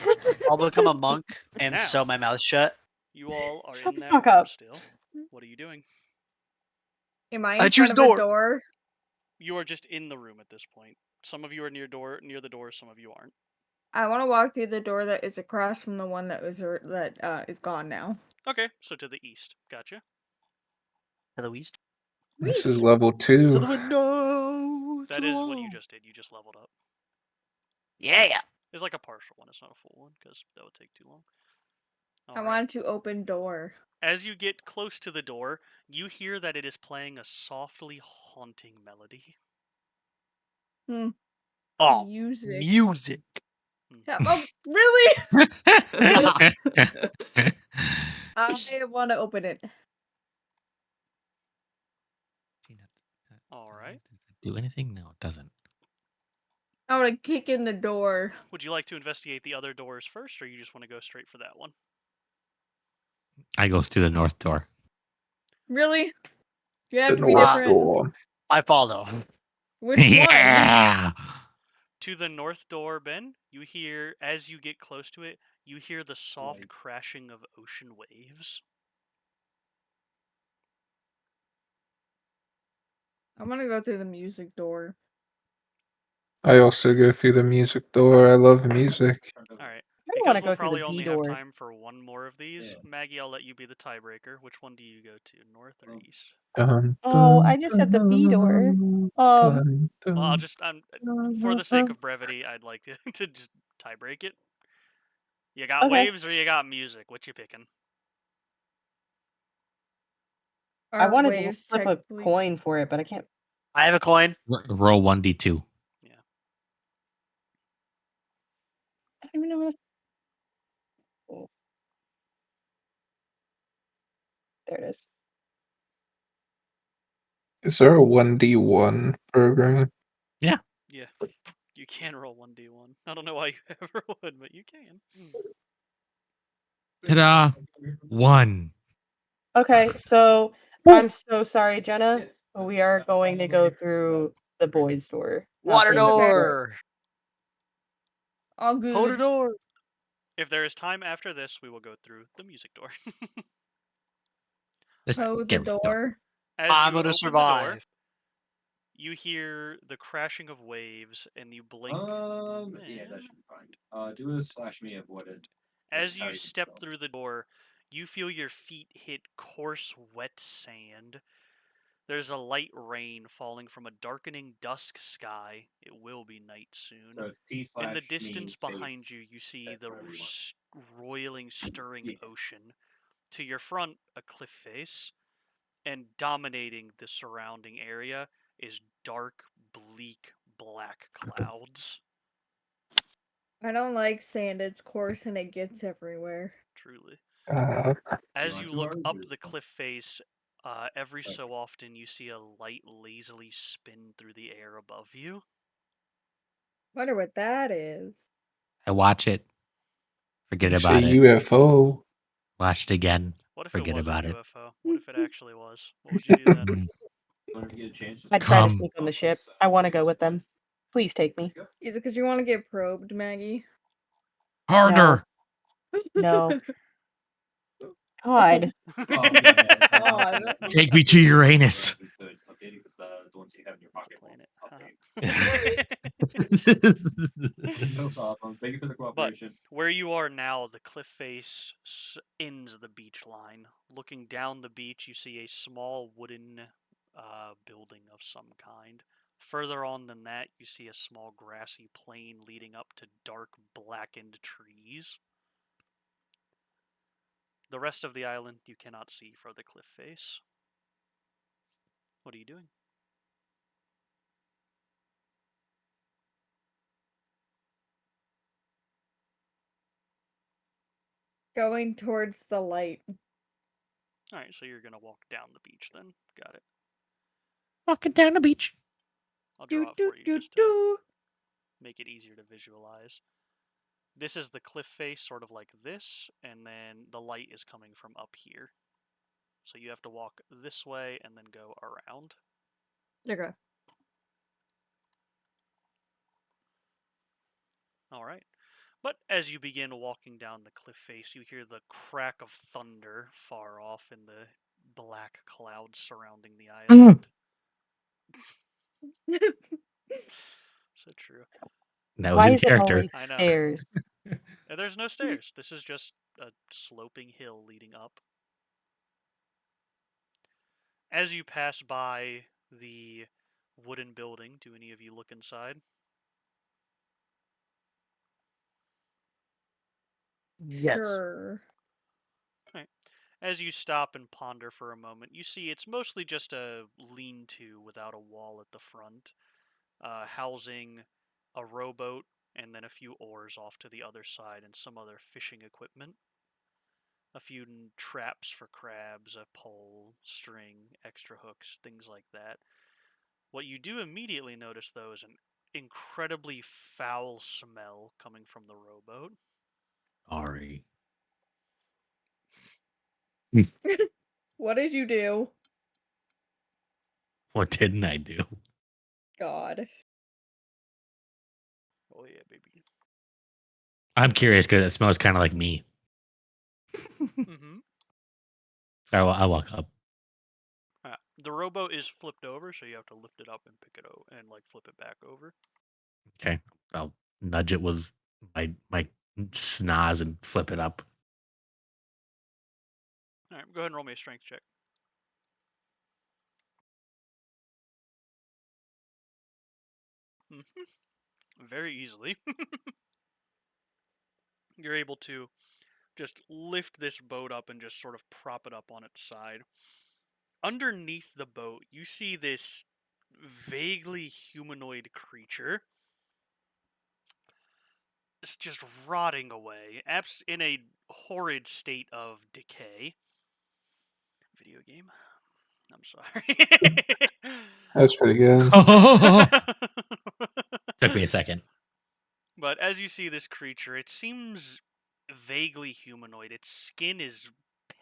I'll become a monk and Now. sew my mouth shut. You all are Shut in the that fuck room up. still. What are you doing? Am I I in choose front of door. a door? You are just in the room at this point. Some of you are near the door, some of you aren't. I want to walk through the door that is across from the one that is gone now. Okay, so to the east. Gotcha. To the east. This is Wheeze. level To 2. the window. That is what you just did. You just leveled up. Yeah. It's like a partial one. It's not a full one because that would take too long. All I right. wanted to open door. As you get close to the door, you hear that it is playing a softly haunting melody. Oh, Music. music. Yeah, oh, really? I want to open it. All right. Does it do anything? No, it doesn't. I want to kick in the door. Would you like to investigate the other doors first, or you just want to go straight for that one? I go through the north door. Really? You have The to be north different. door. I follow. Which one? Yeah. To the north door, Ben, you hear, as you get close to it, you hear the soft crashing of ocean waves. I'm gonna go through the music door. I also go through the music door. I love music. All right. I don't want Because to we'll go through probably the B only door. have time for one more of these. Maggie, I'll let you be the tiebreaker. Which one do you go to, north or east? Dun, Oh, dun, I just said the B door. dun, Um, dun, Well, I'll dun. just, for the sake of brevity, I'd like to just tiebreak it. You got Okay. waves or you got music? What you picking? I Are wanted to waves flip a technically? coin for it, but I can't I have a coin. Roll 1d2. I don't even know what. Oh. There it is. Is there a 1D1 program? Yeah. You can roll 1d1. I don't know why you ever would, but you can. Ta-da! 1. Okay, so I'm so sorry, Jenna, but we are going to go through the boys' door. not Water the music door. door. All Hold good. the door. If there is time after this, we will go through the music door. Let's Close get the rid of door. As I'm you gonna open the door, survive. you hear the crashing of waves, and you blink. Yeah, that should be fine. Do a slash me avoided. As how you you step feel. through the door, you feel your feet hit coarse, wet sand. There's a light rain falling from a darkening dusk sky. It will be night soon. So it's T slash In the me distance space. behind you, you see That's the whatever you want. roiling, stirring Yeah. ocean. To your front, a cliff face. And dominating the surrounding area is dark, bleak, black clouds. I don't like sand. It's coarse and it gets everywhere. Truly. Uh, As want you to look or up do the you- cliff face, every Okay. so often you see a light lazily spin through the air above you. Wonder what that is. I watch it. Forget it's a about it. UFO. Watch it again. What if Forget it was a about it. UFO? What if it actually was? What would you do then? Whenever you get a chance, just I'd try to Come. sneak on the ship. I want to go with them. Please take me. Is it because you want to get probed, Maggie? Harder. No. God. Oh, yeah, God. Take me to Uranus. It's updated because the ones you have in your It's a pocket won't planet. update. No problem. Thank you for the But cooperation. where you are now, the cliff face ends the beach line. Looking down the beach, you see a small wooden building of some kind. Further on than that, you see a small grassy plain leading up to dark, blackened trees. The rest of the island you cannot see for the cliff face. What are you doing? Going towards the light. Alright, so you're gonna walk down the beach then. Got it. Walking down the beach. I'll Do draw it do for you do just to do. make it easier to visualize. This is the cliff face, sort of like this, and then the light is coming from up here. So you have to walk this way and then go around. Okay. Alright. But as you begin walking down the cliff face, you hear the crack of thunder far off in the black clouds surrounding the island. So true. That was Why in is it character. always I know. stairs? There's no stairs. This is just a sloping hill leading up. As you pass by the wooden building, do any of you look inside? Yes. Sure. As you stop and ponder for a moment, you see it's mostly just a lean-to without a wall at the front, housing a rowboat and then a few oars off to the other side and some other fishing equipment. A few traps for crabs, a pole, string, extra hooks, things like that. What you do immediately notice, though, is an incredibly foul smell coming from the rowboat. Ari. What did you do? What didn't I do? God. Oh yeah, baby. I'm curious because it smells kind of like me. Mm-hmm. I walk up. The rowboat is flipped over, so you have to lift it up and pick it up and like flip it back over. Okay. I'll nudge it with my snaz and flip it up. All right, go ahead and roll me a strength check. Very easily. You're able to just lift this boat up and just sort of prop it up on its side. Underneath the boat, you see this vaguely humanoid creature. It's just rotting away, in a horrid state of decay. Video game. I'm sorry. That's pretty good. Took me a second. But as you see this creature, it seems vaguely humanoid. Its skin is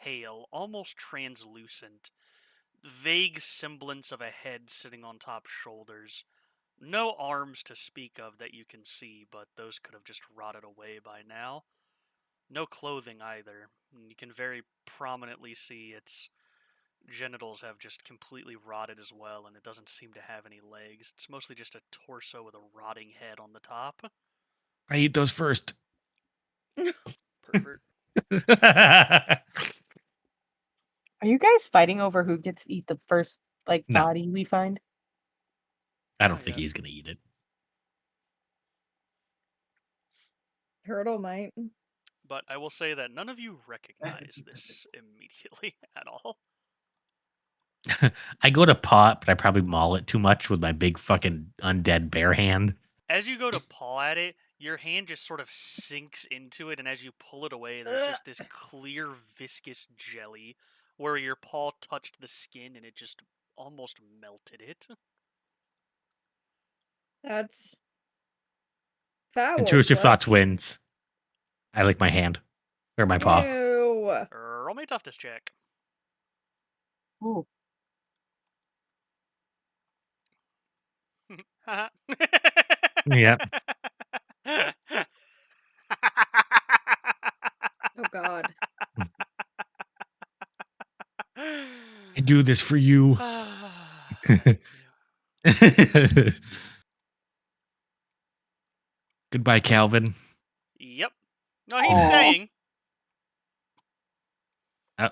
pale, almost translucent. Vague semblance of a head sitting on top shoulders. No arms to speak of that you can see, but those could have just rotted away by now. No clothing either. You can very prominently see its genitals have just completely rotted as well, and it doesn't seem to have any legs. It's mostly just a torso with a rotting head on the top. I eat those first. Pervert. Are you guys fighting over who gets to eat the first No. body we find? I don't Not think yet. he's gonna eat it. Turtle might. But I will say that none of you recognize this immediately at all. I go to paw it, but I probably maul it too much with my big fucking undead bear hand. As you go to paw at it, your hand just sort of sinks into it, and as you pull it away, there's just this clear, viscous jelly where your paw touched the skin and it just almost melted it. That's foul. Intrusive Fletch. thoughts wins. I lick my hand or my paw. Ew. Roll me a toughness check. Ooh. Yeah. Oh God. I do this for you. Thank you. Goodbye, Calvin. Yep. No, he's Aw. staying. Uh,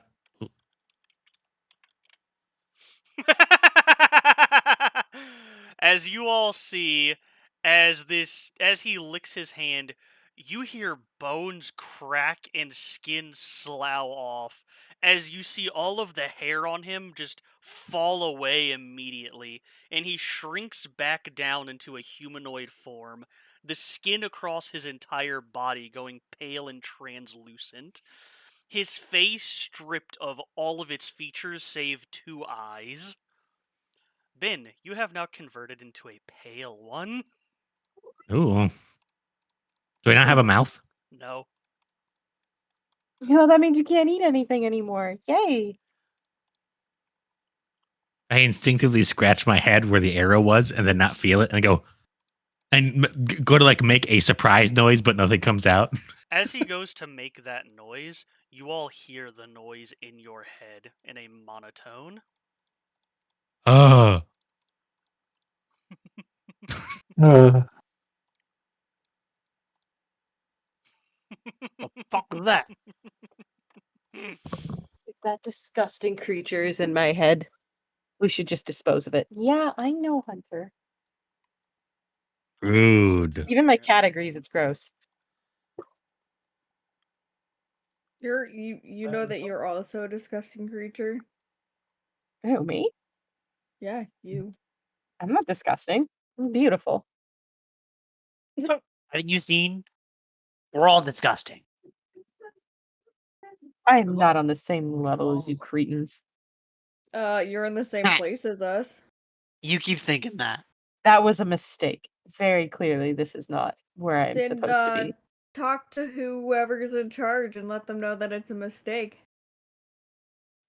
As you all see, as he licks his hand, you hear bones crack and skin slough off as you see all of the hair on him just fall away immediately, and he shrinks back down into a humanoid form, the skin across his entire body going pale and translucent. His face stripped of all of its features save 2 eyes. Ben, you have now converted into a pale one. ooh. Do I not have a mouth? No. That means you can't eat anything anymore. Yay! I instinctively scratch my head where the arrow was and then not feel it and go go to make a surprise noise, but nothing comes out. As he goes to make that noise, you all hear the noise in your head in a monotone. Oh. Uh, The fuck is that? If that disgusting creature is in my head, we should just dispose of it. Yeah, I know, Hunter. Rude. Even my cat agrees it's gross. You know that you're also a disgusting creature. Who, me? Yeah, you. I'm not disgusting. I'm beautiful. Haven't you seen? We're all disgusting. I am not on the same level as you cretins. You're in the same place as us. You keep thinking that. That was a mistake. Very clearly, this is not where I am Then supposed to be. talk to whoever's in charge and let them know that it's a mistake. You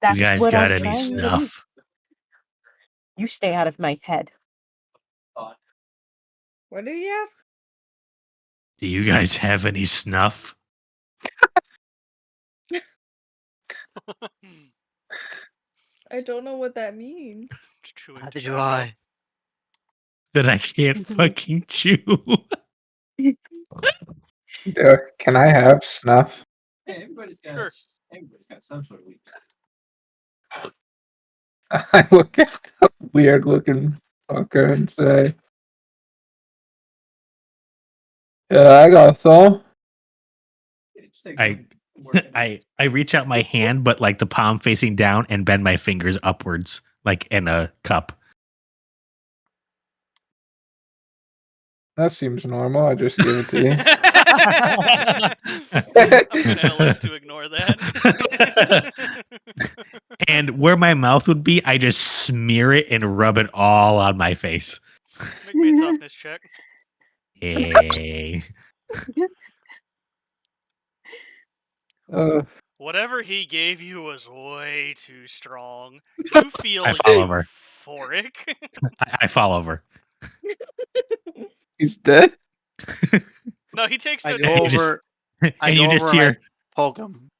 That's guys what got I'm any trying to do. snuff? You stay out of my head. What did he ask? Do you guys have any snuff? I don't know what that means. Chewing Neither do tobacco. I. That I can't fucking chew. can I have snuff? Hey, everybody's Sure. got some sort of weakness. I look at a weird looking fucker and say, "Yeah, I got some." It just takes I some work. I reach out my hand, but the palm facing down, and bend my fingers upwards, like in a cup. That seems normal. I just gave it to you. I'm gonna elect to ignore that. And where my mouth would be, I just smear it and rub it all on my face. Make me a toughness check. Hey. Whatever he gave you was way too strong. You feel I fall over. euphoric. I fall over. He's dead? No, he takes I no go damage. You just- over. I and go you just over and I hear. poke him.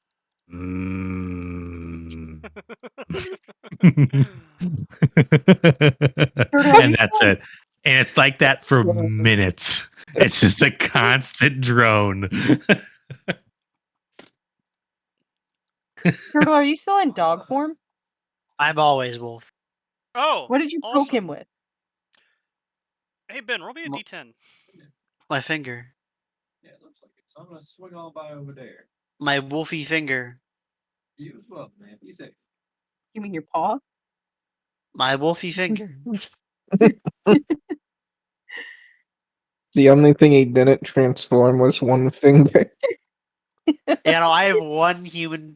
And that's it. And it's like that for minutes. It's just a constant drone. Turtle, are you still in dog form? I'm always wolf. Oh, What did you poke awesome. him with? Hey Ben, roll me a Mo- d10. My finger. Yeah, it looks like it. So I'm gonna swing on by over there. My wolfy finger. You as well, man. Be safe. You mean your paw? My wolfy finger. The only thing he didn't transform was one finger. You know, I have one human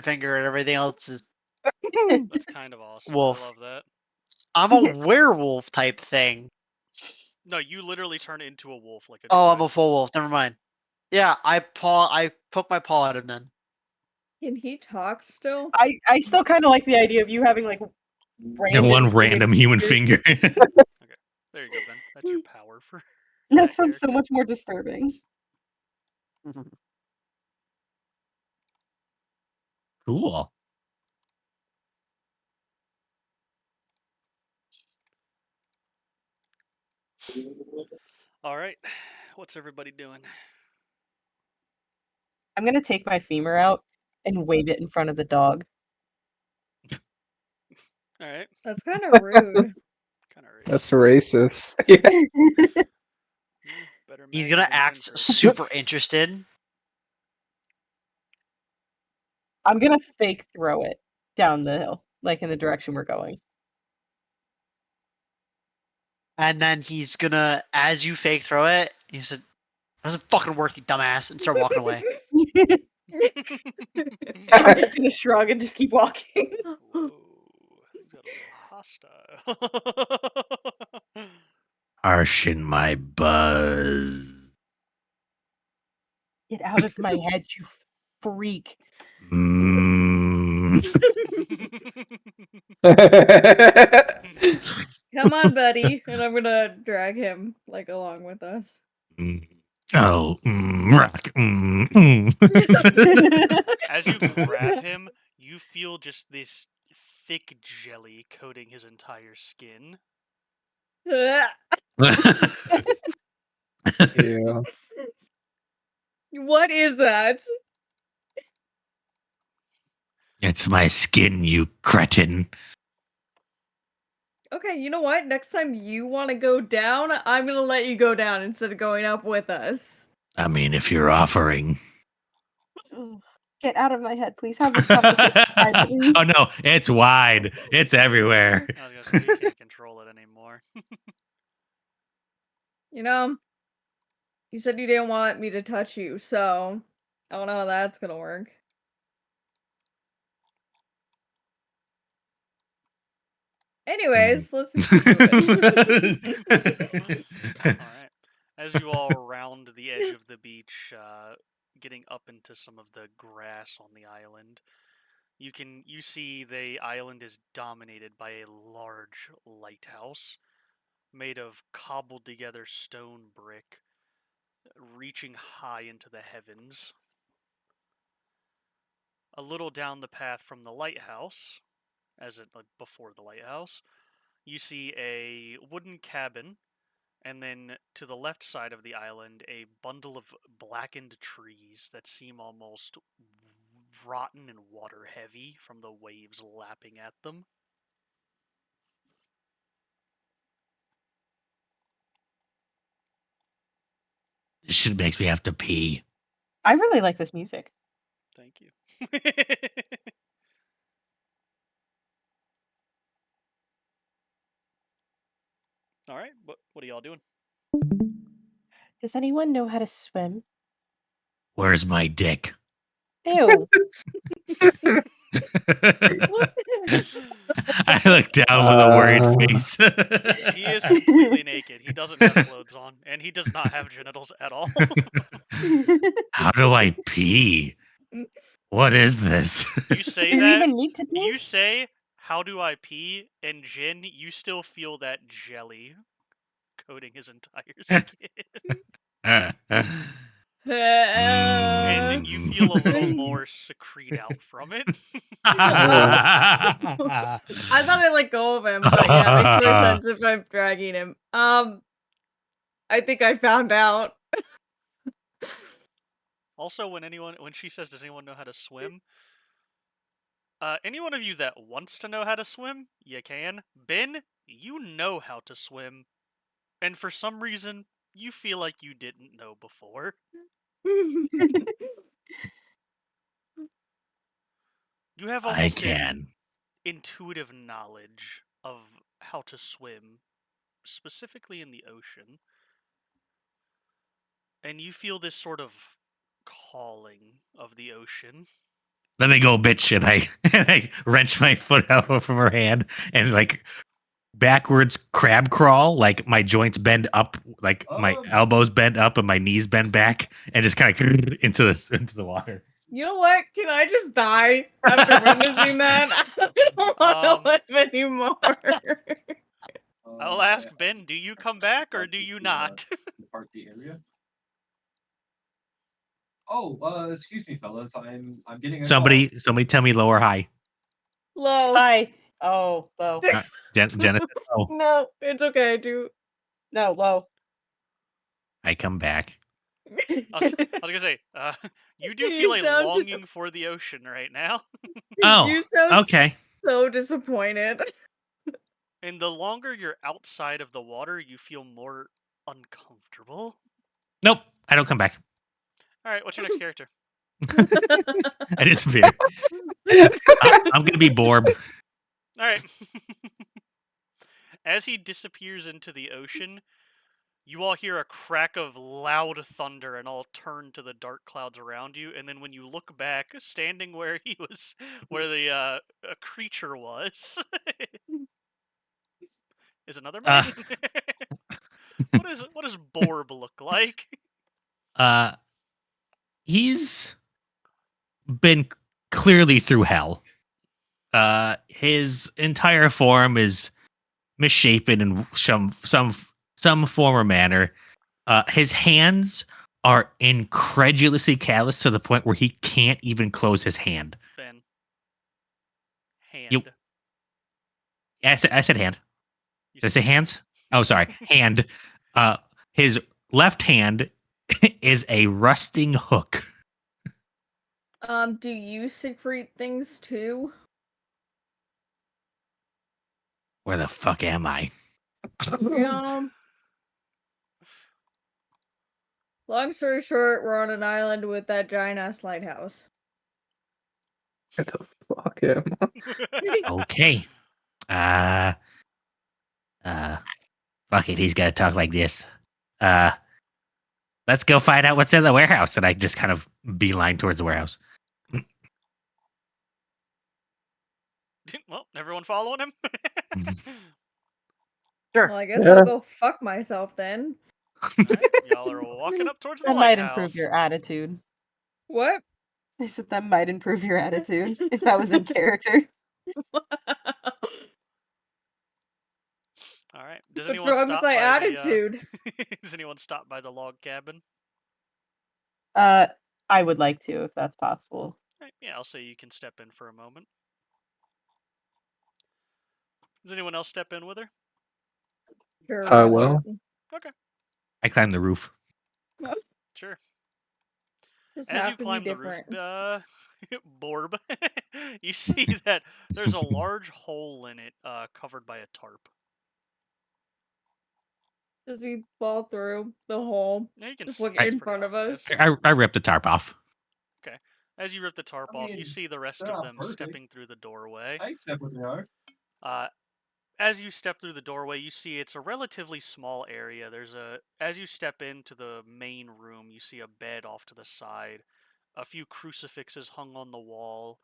finger, and everything else is That's kind of awesome. wolf. I love that. I'm a werewolf type thing. No, you literally turn into a wolf like a Oh, droid. I'm a full wolf. Never mind. Yeah, I poke my paw at him then. Can he talk still? I still kind of like the idea of you having like And one human random human fingers. finger. There you go, Ben. That's your power for That that sounds so character. much more disturbing. Cool. All right, what's everybody doing? I'm gonna take my femur out and wave it in front of the dog. All right, That's kind of rude. kind of That's racist. racist. Yeah. Yeah, better He's Maggie gonna than act Jennifer. super interested. I'm gonna fake throw it down the hill, like in the direction we're going. And then he's gonna, as you fake throw it, he said, "Doesn't fucking work, you dumbass," and start walking away. I'm just gonna shrug and just keep walking. Whoa, things got a little hostile. Harsh in my buzz. Get out of my head, you freak. Mm. Come on, buddy. And I'm gonna drag him like along with us. Oh, rock. As you grab him, you feel just this thick jelly coating his entire skin. Yeah. What is that? It's my skin, you cretin. Okay, you know what? Next time you want to go down, I'm gonna let you go down instead of going up with us. I mean, if you're offering. Get out of my head, please. Have this conversation privately. Oh no, it's wide. It's everywhere. I was gonna say you can't control it anymore. You know, you said you didn't want me to touch you, so I don't know how that's gonna work. Anyways, let's keep moving. All right. As you all round the edge of the beach, getting up into some of the grass on the island, you see the island is dominated by a large lighthouse made of cobbled together stone brick, reaching high into the heavens. A little down the path from the lighthouse, as it like before the lighthouse, you see a wooden cabin, and then to the left side of the island, a bundle of blackened trees that seem almost rotten and water heavy from the waves lapping at them. This shit makes me have to pee. I really like this music. Thank you. All right, what are y'all doing? Does anyone know how to swim? Where's my dick? Ew. I look down with a worried Uh, face. He is completely naked. He doesn't have clothes on, and he does not have genitals at all. How do I pee? What is this? You say Do you that. even need to pee? You say, "How do I pee?" And Jin, you still feel that jelly coating his entire skin, and you feel a little Mm. more secrete out from it. I thought I let go of him, but yeah, it makes more sense if I'm dragging him. I think I found out. Also, when she says, "Does anyone know how to swim?" Any one of you that wants to know how to swim, you can. Ben, you know how to swim, and for some reason, you feel like you didn't know before. You have I almost an can. intuitive knowledge of how to swim, specifically in the ocean, and you feel this sort of calling of the ocean. Let me go, bitch. And I wrench my foot out from her hand and like backwards crab crawl, like my joints bend up, like my elbows bend up and my knees bend back, and just kind of into the water. You know what? Can I just die after witnessing that? I don't want to live anymore. I'll ask Ben, do you come back or do you not? Depart the area. Excuse me, fellas. I'm getting a Somebody tell me low or high. Low. Hi. Oh, low. Jenna, oh, No, it's okay, dude. No, low. I come back. I was gonna say, you do feel a longing for the ocean right now. Oh, You sound okay. so disappointed. And the longer you're outside of the water, you feel more uncomfortable. Nope, I don't come back. All right, what's your next character? I disappear. I'm gonna be Borb. All right. As he disappears into the ocean, you all hear a crack of loud thunder and all turn to the dark clouds around you. And then when you look back, standing where he was, where the a creature was, is another man. What does Borb look like? He's been clearly through hell. His entire form is misshapen in some form or manner. His hands are incredulously callous to the point where he can't even close his hand. Ben. Hand. You- I said hand. You Did I said say hands? Oh, sorry, hand. His left hand is a rusting hook. Do you secrete things too? Where the fuck am I? Long story short, we're on an island with that giant ass lighthouse. Where the fuck am I? Okay. Fuck it. He's got to talk like this. Let's go find out what's in the warehouse. And I just kind of beeline towards the warehouse. Well, everyone following him? Sure. Well, I guess Yeah. I'll go fuck myself then. Alright, y'all are walking up towards the That might lighthouse. improve your attitude. What? I said that might improve your attitude if that was in character. Alright, does What's anyone wrong with stop my by attitude? does anyone stop by the log cabin? I would like to, if that's possible. Alright, yeah, I'll say you can step in for a moment. Does anyone else step in with her? Sure, I why will. not? Okay, I climb the roof. sure. Just As you have to be climb the roof, different. Borb, you see that there's a large hole in it, covered by a tarp. Does he fall through the hole? Now you can Just see look it's in pretty front of us. obvious. I rip the tarp off. Okay. As you rip the tarp I off, you mean, see the rest they're of not them perfect. stepping through the doorway. I accept what they are. As you step through the doorway, you see it's a relatively small area. As you step into the main room, you see a bed off to the side, a few crucifixes hung on the wall,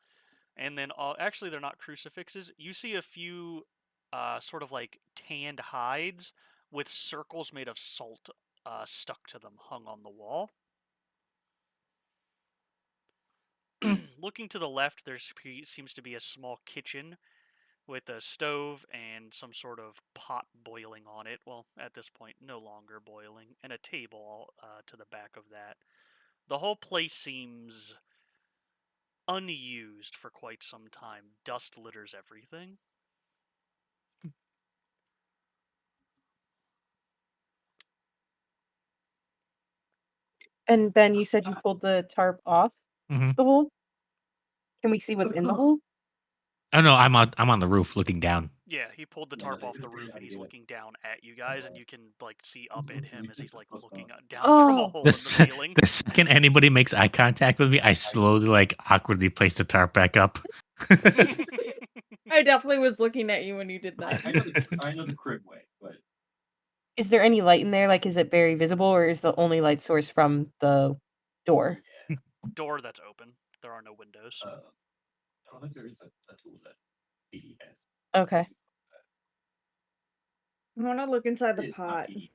and then actually they're not crucifixes. You see a few sort of like tanned hides with circles made of salt stuck to them hung on the wall. Looking to the left, there seems to be a small kitchen with a stove and some sort of pot boiling on it. Well, at this point, no longer boiling, and a table to the back of that. The whole place seems unused for quite some time. Dust litters everything. And Ben, you said you pulled the tarp off Mhm. the hole. Can we see what's in the hole? Oh no, I'm on the roof looking down. Yeah, he pulled the tarp off the roof and he's looking down at you guys, and you can like see up at him as he's like looking down from a Oh. hole The, in the s- ceiling. the second anybody makes eye contact with me, I slowly like awkwardly place the tarp back up. I definitely was looking at you when you did that. I know the crib way, but Is there any light in there? Like, is it very visible, or is the only light source from the door? Door that's open. There are no windows. I don't think there is a tool that he has. Okay. I want to look inside the It's not pot. PE.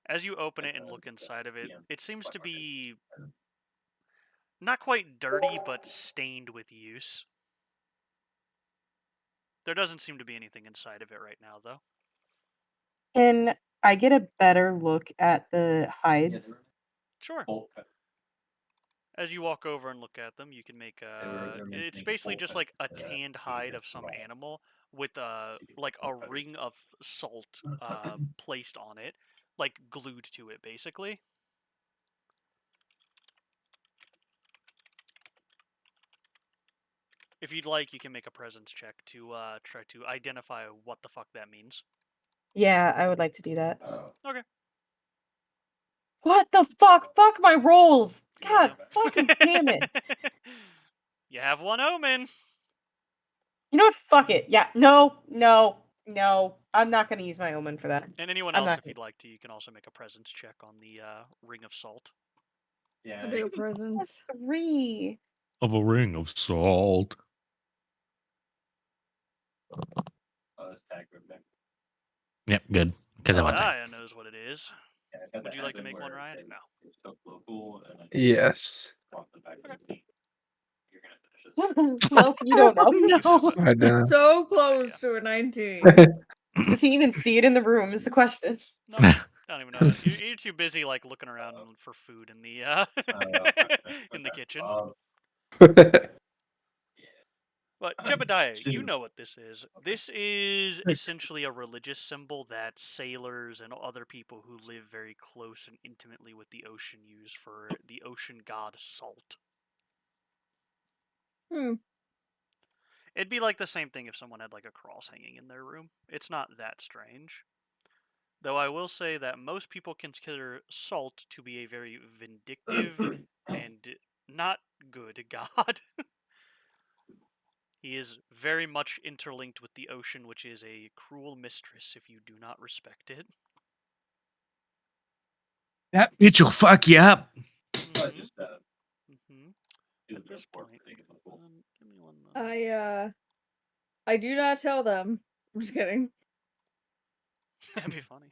As you open it and look inside of it, it seems to be not quite dirty, but stained with use. There doesn't seem to be anything inside of it right now, though. Can I get a better look at the hides? Sure. Bolt cut. As you walk over and look at them, you can make They were meant to it's make basically bolt just cut, like a tanned hide of some animal with like a ring of salt placed on it, like glued to it, basically. If you'd like, you can make a presence check to try to identify what the fuck that means. Yeah, I would like to do that. Okay. What the fuck? Fuck my rolls! Yeah. God fucking damn it! You have one omen. You know what? Fuck it. Yeah. No. I'm not gonna use my omen for that. And anyone I'm else, not if you'd like to, you can also make a presence check on the ring of salt. Yeah. A big presents. 3. Of a ring of salt. Let's tag Rebecca. Yep, good. Because I want that. Jebediah knows what it is. Yeah, I've got Would that you like to happen make one, where Ryan? they- No. they're so local, and then Yes. walk them back to the seat. You're gonna finish this. Well, you don't know. You have I don't know. So close yeah. to a 19. Does he even see it in the room? Is the question. No, I don't even know. You're too busy like looking around for food in the in the kitchen. But Jebediah, you know what this is. This is essentially a religious symbol that sailors and other people who live very close and intimately with the ocean use for the ocean god Salt. Hmm. It'd be like the same thing if someone had like a cross hanging in their room. It's not that strange. Though I will say that most people consider Salt to be a very vindictive and not good god. He is very much interlinked with the ocean, which is a cruel mistress if you do not respect it. That bitch will fuck you up. But just Do do At the this report point, thing. give me one moment. I do not tell them. I'm just kidding. That'd be funny.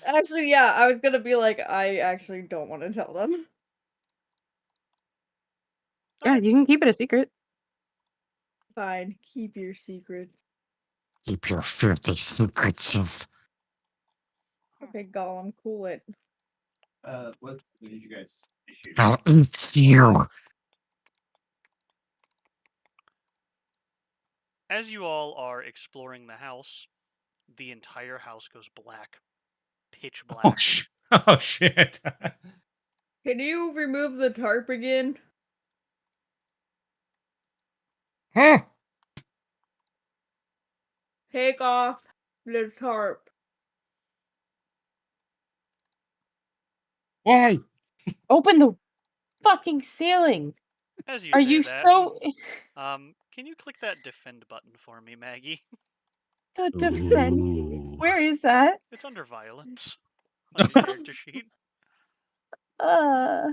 Actually, yeah, I was gonna be like, I actually don't want to tell them. Yeah, you can keep it a secret. Fine, keep your secrets. Keep your filthy secrets. Okay, Gollum, cool it. What did you guys issue? I'll eat you. As you all are exploring the house, the entire house goes black. Pitch Oh, black. oh shit. Can you remove the tarp again? Huh? Take off the tarp. Why? Open the fucking ceiling. As you Are say you that, so? can you click that defend button for me, Maggie? The defense. Ooh. Where is that? It's under violence on your character sheet. Uh.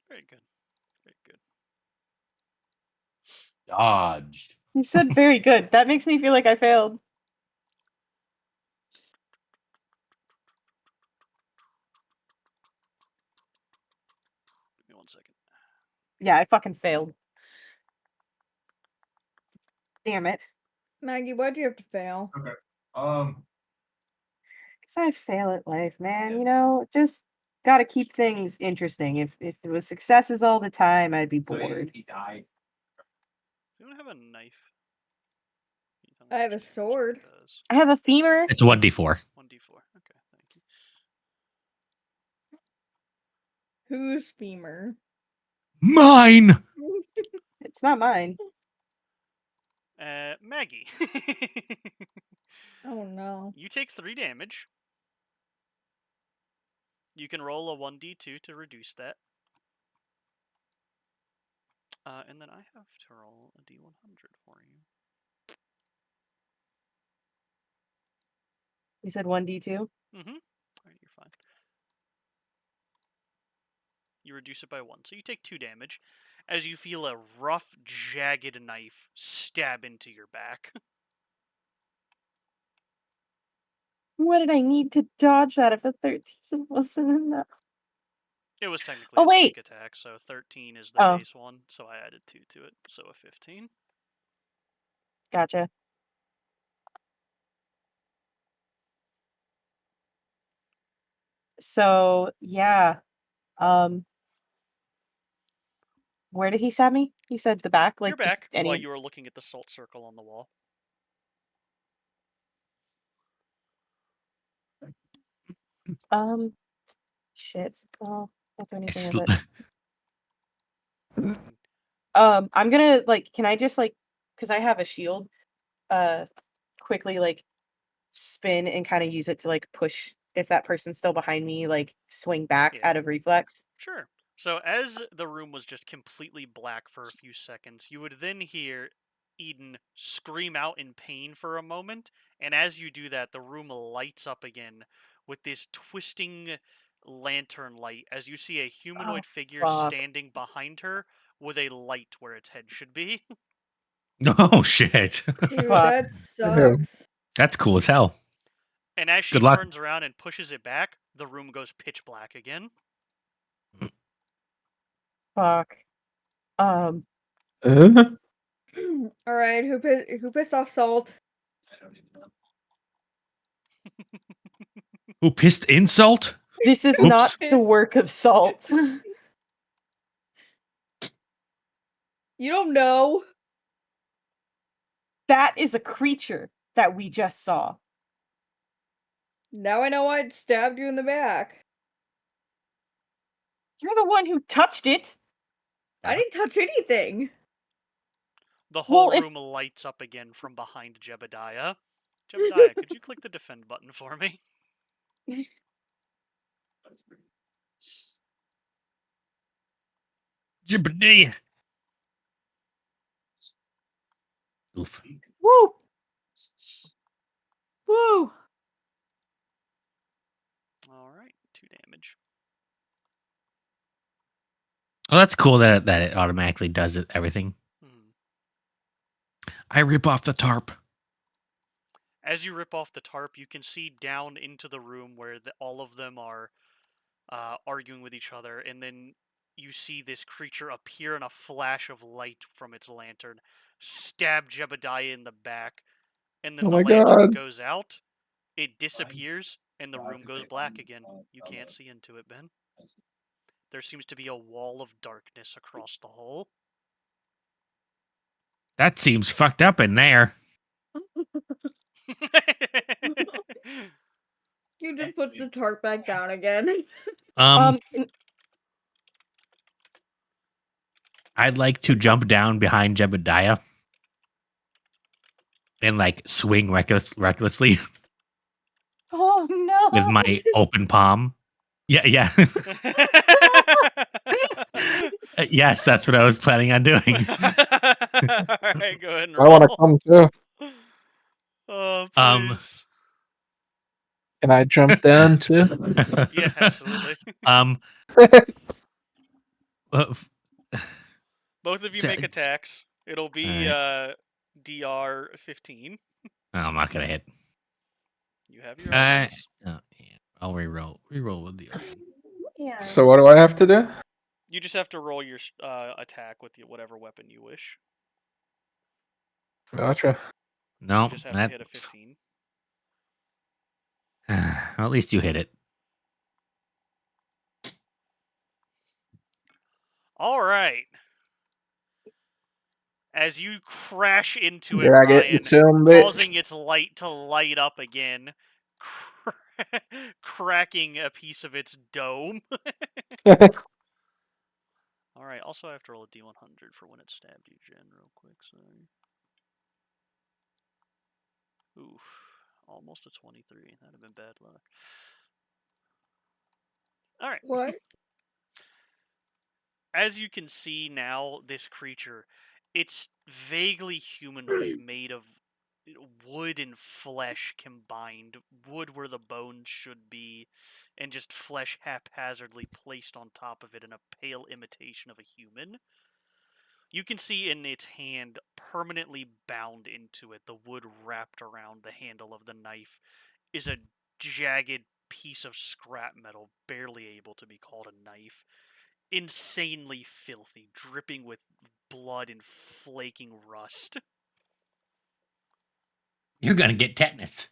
Very good. Very good. Dodged. You said very good. That makes me feel like I failed. Give me 1 second. Yeah, I fucking failed. Damn it. Maggie, why'd you have to fail? Okay. Because I fail at life, man. You know, just gotta keep things interesting. If it was successes all the time, I'd be So bored. he died. Does anyone have a knife? Can you tell me I how have much a damage sword. that does? I have a femur. It's 1d4. 1d4. Okay, thank you. Whose femur? Mine. It's not mine. Maggie. Oh no. You take 3 damage. You can roll a 1d2 to reduce that. And then I have to roll a d100 for you. You said 1d2? Mm-hmm. Alright, you're fine. You reduce it by 1. So you take 2 damage as you feel a rough, jagged knife stab into your back. What did I need to dodge that if a 13 wasn't enough? It was technically Oh, a sneak wait. attack, so 13 is the Oh. base one, so I added 2 to it, so a 15. Gotcha. So, yeah. Where did he stab me? He said the back, You're like just back any. while you were looking at the salt circle on the wall. Shit. Oh, can't do anything Sl- with it. I'm gonna like. Can I just like, because I have a shield, quickly like spin and kind of use it to like push if that person's still behind me, like swing back Yeah. out of reflex. Sure. So as the room was just completely black for a few seconds, you would then hear Eden scream out in pain for a moment, and as you do that, the room lights up again with this twisting lantern light as you see a humanoid figure fuck. standing behind her with a light where its head should be. Oh shit. Dude, Fuck. that sucks. That's cool as hell. And as she Good luck. turns around and pushes it back, the room goes pitch black again. Fuck. Uh, All right, who pissed off Salt? I don't even know. Who pissed insult? This is Oops. not the work of Salt. You don't know. That is a creature that we just saw. Now I know why it stabbed you in the back. You're the one who touched it. I didn't touch anything. The whole Well, if- room lights up again from behind Jebediah. Jebediah, could you click the defend button for me? Jibbity. Oof. Woo! Woo! Alright, 2 damage. Oh, that's cool that it automatically does it, everything. Hmm. I rip off the tarp. As you rip off the tarp, you can see down into the room where all of them are arguing with each other, and then you see this creature appear in a flash of light from its lantern, stab Jebediah in the back, and then Oh the my lantern God. goes out, it disappears, and the room goes black again. You can't see into it, Ben. There seems to be a wall of darkness across the hole. That seems fucked up in there. You just put the tarp back down again. I'd like to jump down behind Jebediah and like swing recklessly Oh no! with my open palm. Yeah. Yes, that's what I was planning on doing. Alright, go ahead and I want to roll. come too. Oh, Um, please. Can I jump down too? Yeah, absolutely. uh, f- Both of you so- make attacks. It'll be DR 15. I'm not gonna hit. You have your options. Yeah, I'll reroll with the open. Yeah. So what do I have to do? You just have to roll your attack with whatever weapon you wish. Gotcha. No, You just have to hit a 15. Well, at least you hit it. All right. As you crash into it, Did I get Ryan, some bitch? causing its light to light up again, cracking a piece of its dome. All right. Also, I have to roll a D100 for when it stabbed you, Jen, real quick. Sorry. Oof. Almost a 23. That'd have been bad luck. All right. What? As you can see now, this creature, it's vaguely humanoid, made of wood and flesh combined. Wood where the bones should be, and just flesh haphazardly placed on top of it in a pale imitation of a human. You can see in its hand, permanently bound into it, the wood wrapped around the handle of the knife, is a jagged piece of scrap metal, barely able to be called a knife. Insanely filthy, dripping with blood and flaking rust. You're gonna get tetanus.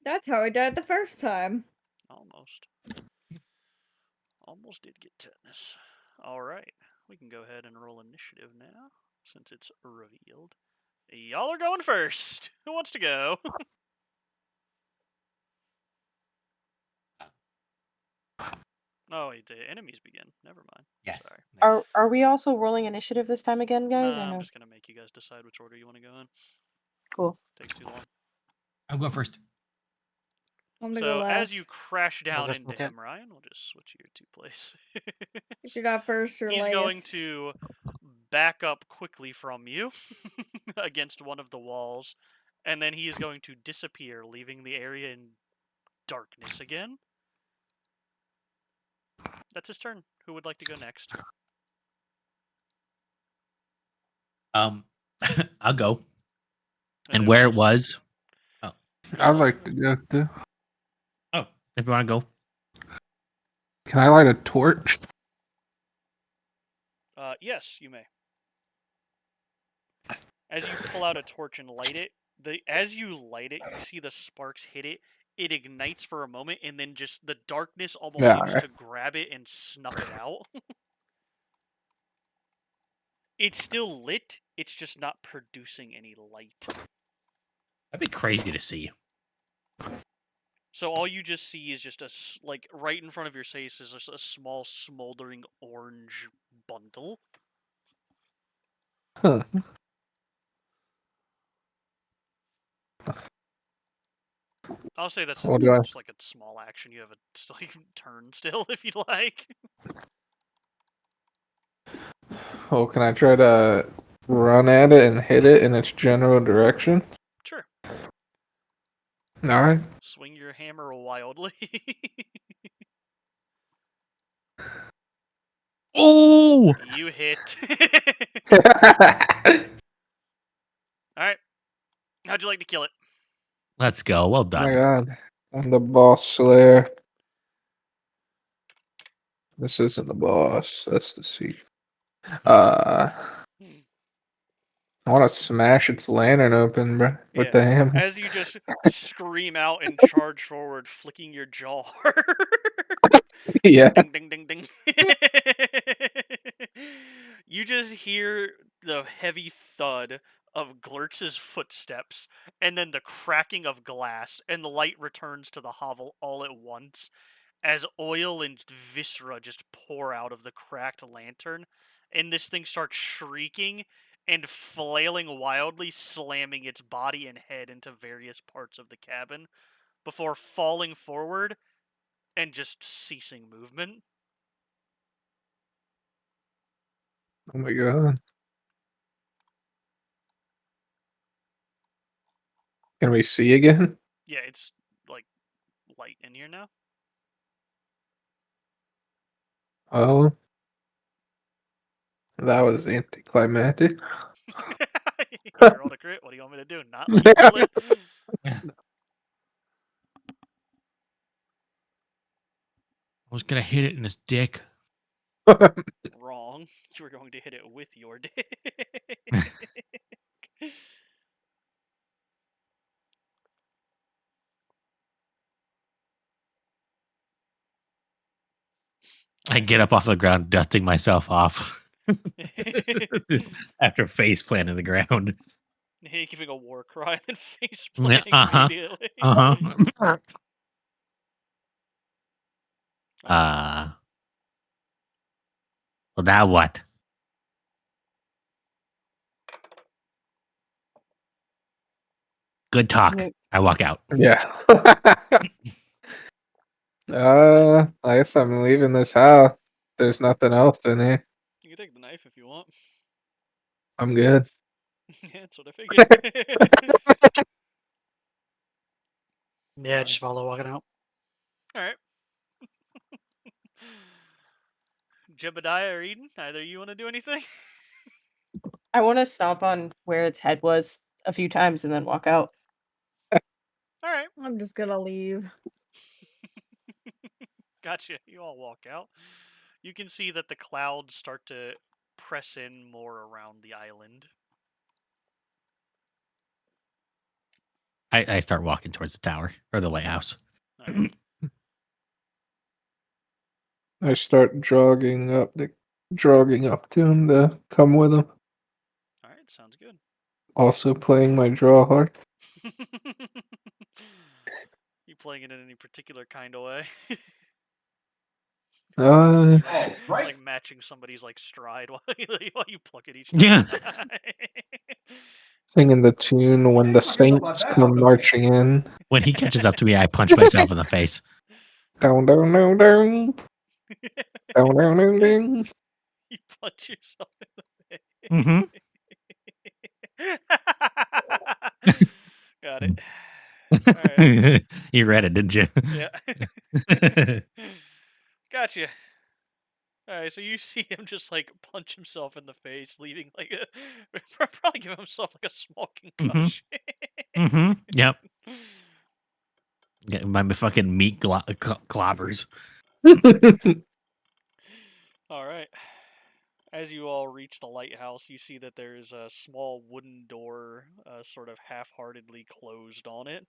That's how I died the first time. Almost. Almost did get tetanus. Alright, we can go ahead and roll initiative now, since it's revealed. Y'all are going first. Who wants to go? Oh, wait, the enemies begin. Never mind. Yes. Sorry. Are we also rolling initiative this time again, guys? Nah, or no? I'm just gonna make you guys decide which order you want to go in. Cool. Takes too long. I'll go first. I'm gonna go So, last. as you crash down just into look at- him, Ryan, we'll just switch your two places. If you're not first, you're He's last. going to back up quickly from you against one of the walls, and then he is going to disappear, leaving the area in darkness again. That's his turn. Who would like to go next? I'll go. Is And anyone where else? it was. I'd like to go too. Oh, if you want to go. Can I light a torch? Yes, you may. As you pull out a torch and light it, as you light it, you see the sparks hit it. It ignites for a moment, and then just the darkness almost Yeah, seems right. to grab it and snuff it out. It's still lit. It's just not producing any light. That'd be crazy to see. So all you just see is just like right in front of your face is just a small smoldering orange bundle. Huh. I'll say that's What do I? just like a small action. You have a like, turn still if you'd like. Oh, can I try to run at it and hit it in its general direction? Sure. All right. Swing your hammer wildly. Oh! You hit. Alright. How'd you like to kill it? Let's go. Well Oh my done. god. I'm the boss slayer. This isn't the boss. That's the secret. I want to smash its lantern open, bro, with Yeah. the hammer. As you just scream out and charge forward, flicking your jaw hard. Yeah. Ding, ding, ding, ding. You just hear the heavy thud of Glurtz's footsteps, and then the cracking of glass, and the light returns to the hovel all at once, as oil and viscera just pour out of the cracked lantern, and this thing starts shrieking and flailing wildly, slamming its body and head into various parts of the cabin, before falling forward and just ceasing movement. Oh my god. Can we see again? Yeah, it's like light in here now. Oh. That was anticlimactic. You rolled a crit. What do you want me to do? Not let you roll it? I was gonna hit it in his dick. Wrong. You were going to hit it with your dick. I get up off the ground, dusting myself off after face planting the ground. Giving a war cry and then face planting Uh huh. immediately. Uh huh. Alright. Well, now what? Good talk. Mm. I walk out. Yeah. I guess I'm leaving this house. There's nothing else in here. You can take the knife if you want. I'm good. Yeah, that's what I figured. Yeah, just follow walking out. Alright. Jebediah or Eden, either you want to do anything? I want to stomp on where its head was a few times and then walk out. Alright. I'm just gonna leave. Gotcha. You all walk out. You can see that the clouds start to press in more around the island. I start walking towards the tower or the lighthouse. Alright. I start jogging up to him to come with him. Alright, sounds good. Also playing my draw heart. You playing it in any particular kind of way? Uh, Oh, right. Like matching somebody's like stride while you pluck at each Yeah. time. singing the tune when the I forget about saints that come one. marching in. When he catches up to me, I punch myself in the face. Down, down, down, down. Down, down, down, down. You punch yourself in the face. Mm-hmm. Got it. Alright. You read it, didn't you? Yeah. Gotcha. Alright, so you see him just like punch himself in the face, leaving like a probably give himself like a small concussion. Mm-hmm. Yep. Get my fucking meat clobbers. Alright. As you all reach the lighthouse, you see that there's a small wooden door, sort of half-heartedly closed on it.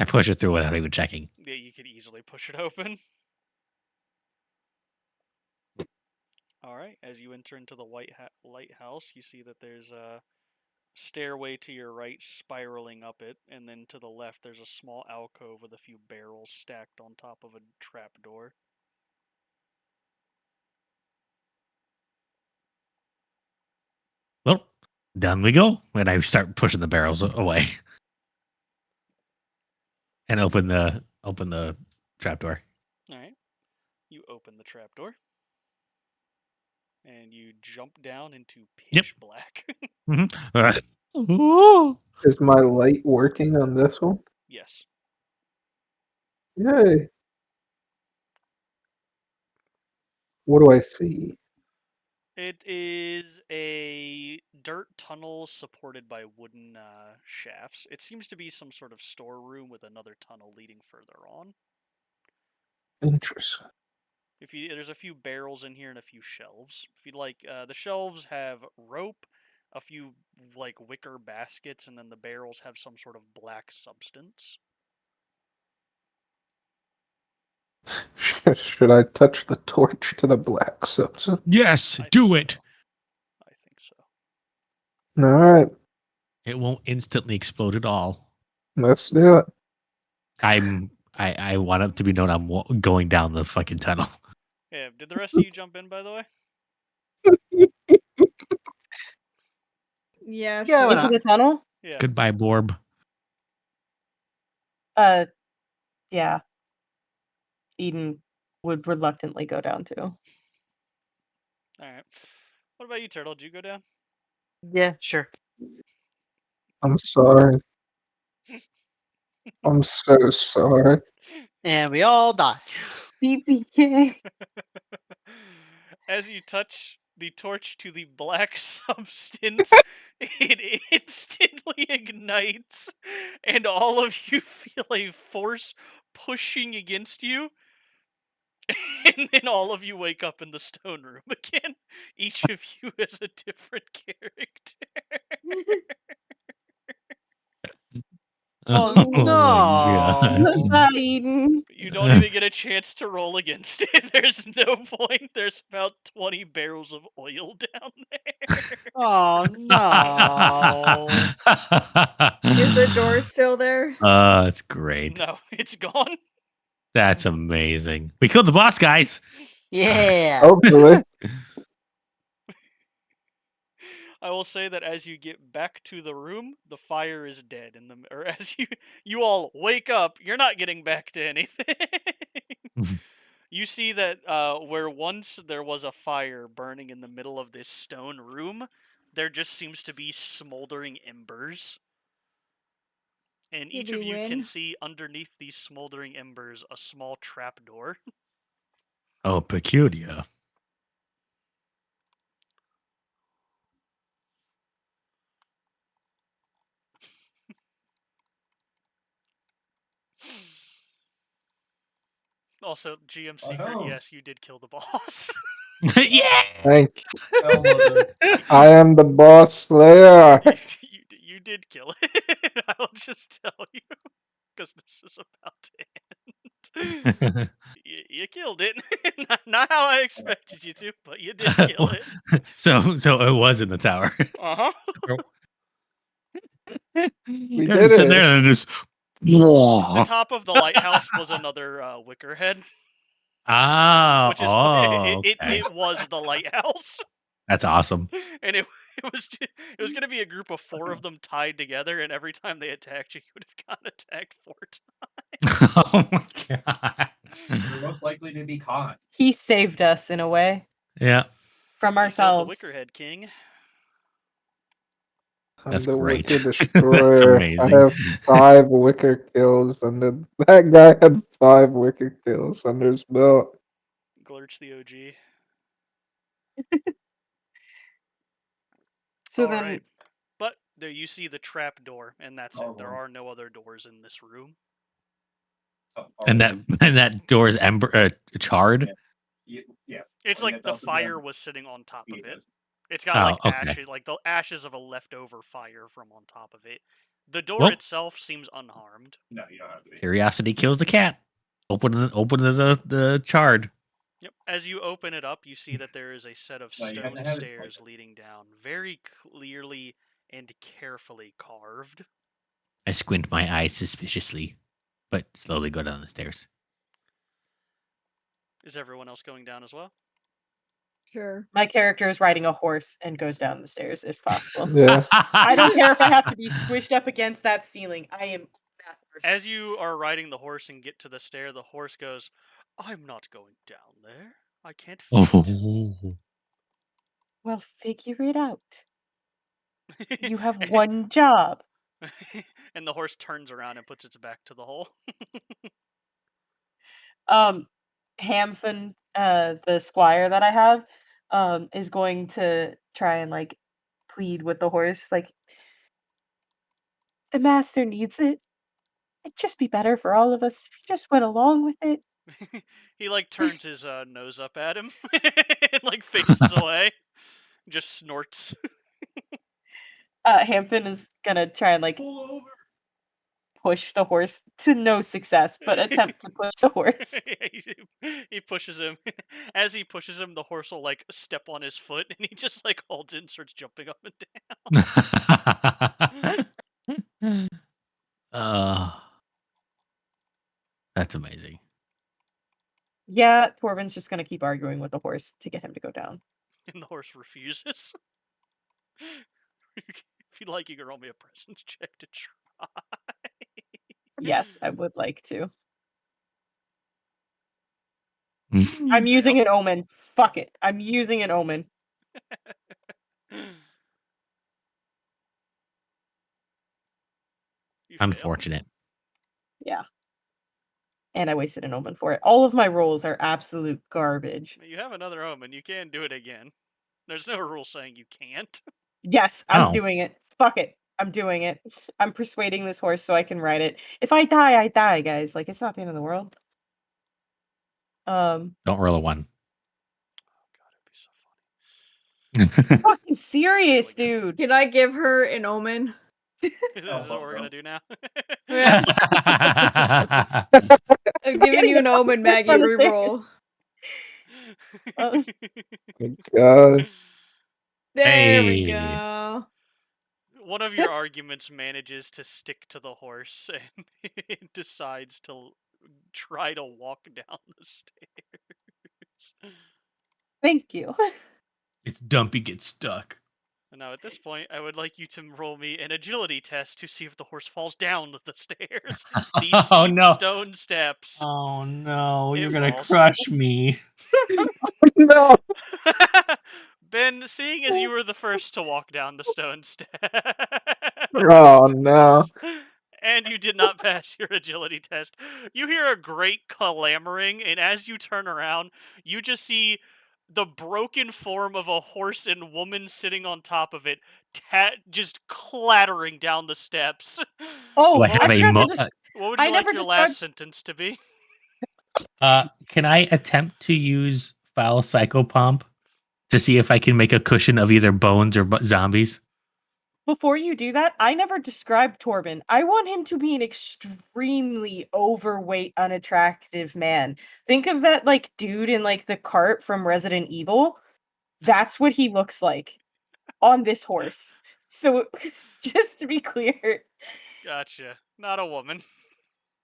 I push it through without even checking. Yeah, you could easily push it open. Alright, as you enter into the lighthouse, you see that there's a stairway to your right spiraling up it, and then to the left there's a small alcove with a few barrels stacked on top of a trapdoor. Well, down we go. And I start pushing the barrels away and open the trapdoor. Alright, you open the trapdoor, and you jump down into pitch black. Ooh. Is my light working on this one? Yes. Yay. What do I see? It is a dirt tunnel supported by wooden shafts. It seems to be some sort of storeroom with another tunnel leading further on. Interesting. There's a few barrels in here and a few shelves. If you'd like, the shelves have rope, a few like wicker baskets, and then the barrels have some sort of black substance. Should I touch the torch to the black substance? Yes, I do think it. so. I think so. Alright, It won't instantly explode at all. let's do it. I want it to be known I'm going down the fucking tunnel. Yeah. Did the rest of you jump in, by the way? Yeah, Yeah, why Into sure. not? the tunnel? Yeah. Goodbye, Borb. Yeah. Eden would reluctantly go down too. All right. What about you, Turtle? Did you go down? Yeah, sure. I'm sorry. I'm so sorry. And we all die. BBK. As you touch the torch to the black substance, it instantly ignites, and all of you feel a force pushing against you. And then all of you wake up in the stone room again. Each of you is a different character. Oh, God. no. Bye, Eden. You don't even get a chance to roll against it. There's no point. There's about 20 barrels of oil down there. Oh, no. Is the door still there? That's great. No, it's gone. That's amazing. We killed the boss, guys. Yeah. Hopefully. I will say that as you get back to the room, the fire is dead. Or as you all wake up, you're not getting back to anything. You see that where once there was a fire burning in the middle of this stone room, there just seems to be smoldering embers. And Did each we of you can win? see underneath these smoldering embers a small trapdoor. Oh, peculiar. Also, GM secret, Oh. yes, you did kill the boss. Yeah. Thank you. Elmo, I am the boss slayer. You did kill it. I'll just tell you, because this is about to end. You killed it. Not how I expected you to, but you did kill it. so it was in the tower. Uh-huh. We You're did sitting there it. and just. The top of the lighthouse was another wicker head, which is Okay. it was the lighthouse, That's awesome. and it was gonna be a group of 4 of them tied together, and every time they attacked you, you would have gotten attacked 4 times. Oh my god. We're most likely to be caught. He saved us in a way Yeah, from You killed the ourselves. wicker head king. I'm that's the great. Wicker That's Destroyer. I amazing. have 5 Wicker kills under that guy had 5 Wicker kills under his belt. Glurch the OG. So All then, right. But there you see the trap door, and that's Oh, it. There Lord. are no other doors in this room. So, And that door is charred. Yeah. It's Well, you like have to the also be fire on was sitting on top of speed it. list. It's got Oh, like okay. ashes, like the ashes of a leftover fire from on top of it. The door Well, itself seems unharmed. No, you don't have to be. curiosity kills the cat. Open the charred. Yep. As you open it up, you see that there is a set of No, you have stone to have it stairs spoken. leading down, very clearly and carefully carved. I squint my eyes suspiciously, but slowly go down the stairs. Is everyone else going down as well? Sure. my character is riding a horse and goes down the stairs if possible. Yeah. I don't care if I have to be squished up against that ceiling. I am that horse. As you are riding the horse and get to the stair, the horse goes, "I'm not going down there. I can't fit." Oh. Well, figure it out. You have And- one job. and the horse turns around and puts its back to the hole. Hamfin, the squire that I have, is going to try and like plead with the horse, like the master needs it. It'd just be better for all of us if you just went along with it. He like turns his nose up at him and like faces away. Just snorts. Hamfin is gonna try and like Pull over. push the horse to no success, but attempt to push the horse. He pushes him. As he pushes him, the horse will like step on his foot, and he just like holds it and starts jumping up and down. That's amazing. Yeah, Torben's just gonna keep arguing with the horse to get him to go down. And the horse refuses. If you'd like, you can roll me a presence check to try. Yes, I would like to. Mm. I'm You using fail. an omen. Fuck it. I'm using an omen. You fail. Unfortunate. Yeah. And I wasted an omen for it. All of my rolls are absolute garbage. You have another omen. You can do it again. There's no rule saying you can't. Yes, I'm Oh. doing it. Fuck it. I'm doing it. I'm persuading this horse so I can ride it. If I die, I die, guys. Like, it's not the end of the world. Don't roll a 1. Oh god, it'd be so funny. Fucking serious, again. dude. Can I give her an omen? This is what we're gonna do now. Yeah. I'm giving you an omen, Horse Maggie. on the stairs. Reroll. God. There we Hey. go. One of your arguments manages to stick to the horse and it decides to try to walk down the stairs. Thank you. It's Dumpy gets stuck. And now at this point, I would like you to roll me an agility test to see if the horse falls down the stairs. These Oh, steep no. stone steps. Oh no, It you're gonna falls. crush me. No. Ben, seeing as you were the first to walk down the stone steps, Oh no. and you did not pass your agility test, you hear a great clamoring, and as you turn around, you just see the broken form of a horse and woman sitting on top of it, just clattering down the steps. Oh, Do I What have would a you, forgot to what would I you like never your described- last sentence to be? Can I attempt to use foul psychopomp to see if I can make a cushion of either bones or zombies? Before you do that, I never described Torben. I want him to be an extremely overweight, unattractive man. Think of that like dude in like the cart from Resident Evil. That's what he looks like on this horse. So just to be clear, Gotcha. Not a woman.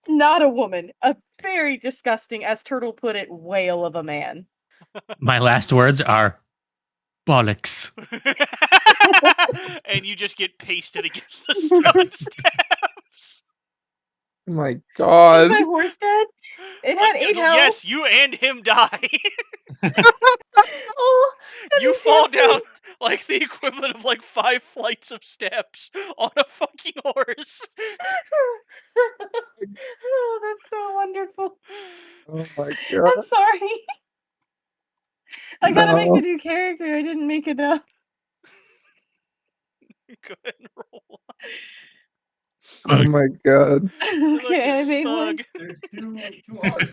not a woman. A very disgusting, as Turtle put it, whale of a man. My last words are bollocks. And you just get pasted against the stone steps. Oh my Is God. my horse dead? It had 8 health. Yes, you and him die. Oh, that You makes me fall happy. down like the equivalent of like 5 flights of steps on a fucking horse. Oh, that's so wonderful. Oh my I'm God. sorry. I gotta make a No. new character. I didn't make it up. Go ahead and roll. Oh my God. Look, Okay, I it's made one. Spug. There's two R's.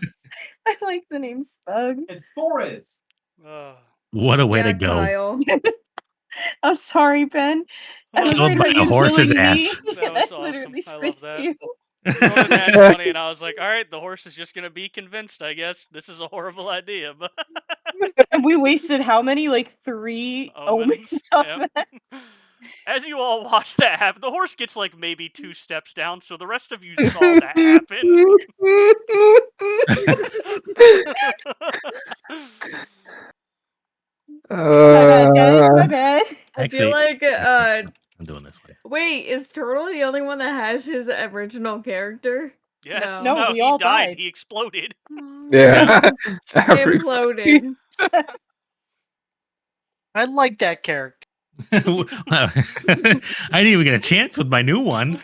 I like the name Spug. It's Forrest. Oh. What a way Yeah, to go. Kyle. I'm sorry, Ben. I was Killed worried by about a you horse's killing ass. me. That and was I awesome. literally I love squished that. you. You rolled a nat 20, and I was like, all right, the horse is just going to be convinced, I guess. This is a horrible idea, but And we wasted how many? Like 3 omens on Yep. that? As you all watch that happen, the horse gets like maybe 2 steps down, so the rest of you saw that happen. My bad, guys. My bad. I feel Actually, like I'm doing this one. wait, is Turtle the only one that has his original character? Yes, No, no, we he all died. died. He exploded. Oh, Yeah. no. I Everybody. imploded. I like that character. I didn't even get a chance with my new one.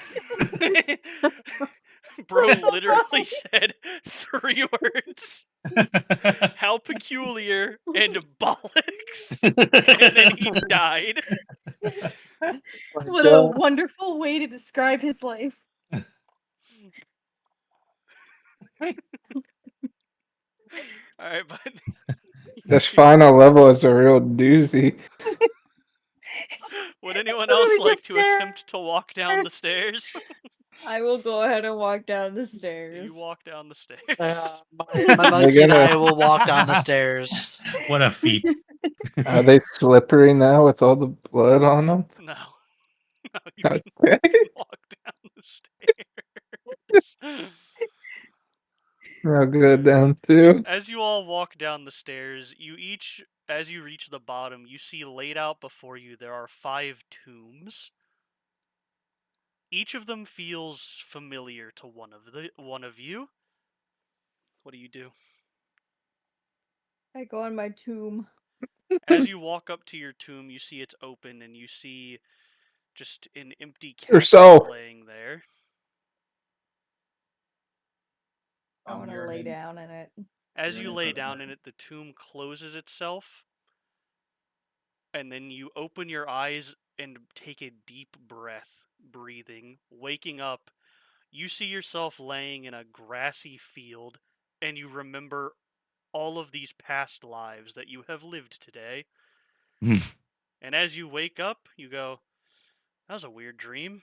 Bro literally said 3 words. How peculiar and bollocks. And then he died. What a wonderful way to describe his life. Alright, but This final level is a real doozy. would anyone Literally else like just to attempt to walk down the stairs? I will go ahead and walk down the stairs. You walk down the stairs. My monkey and I will walk down the stairs. What a feat. Are they slippery now with all the blood on them? No. No, you Okay. can walk down the stairs. I'll go down too. As you all walk down the stairs, you each, as you reach the bottom, you see laid out before you there are 5 tombs. Each of them feels familiar to one of you. What do you do? I go in my tomb. As you walk up to your tomb, you see it's open, and you see just an empty casket Yourself. laying there. I want to You're lay in- down in it. As You're you in lay for the down night. in it, the tomb closes itself, and then you open your eyes and take a deep breath, breathing. Waking up, you see yourself laying in a grassy field, and you remember all of these past lives that you have lived today. And as you wake up, you go, that was a weird dream.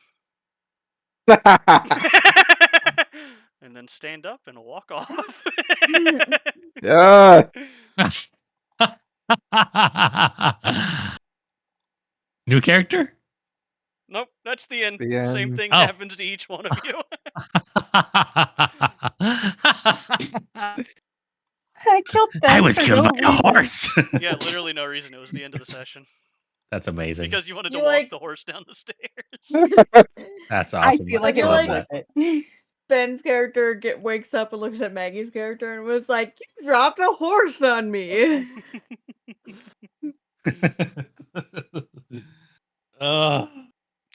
And then stand up and walk off. Yeah. New character? Nope, that's the end. The Same end. thing Oh. happens to each one of you. I killed Ben I was for killed no by a reason. horse. Yeah, literally no reason. It was the end of the session. That's amazing. Because you wanted to You walk like- the horse down the stairs. That's I awesome. feel like I it feel was like- worth it. Ben's character wakes up and looks at Maggie's character and was like, "You dropped a horse on me." Oh.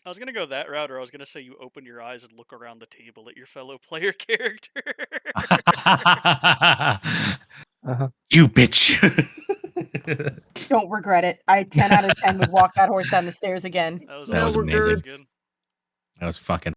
I was gonna go that route, or I was gonna say you open your eyes and look around the table at your fellow player character. Uh-huh. You bitch. Don't regret it. I 10 out of 10 would walk that horse down the stairs again. That was No awesome. That was amazing. good. regrets. That was fucking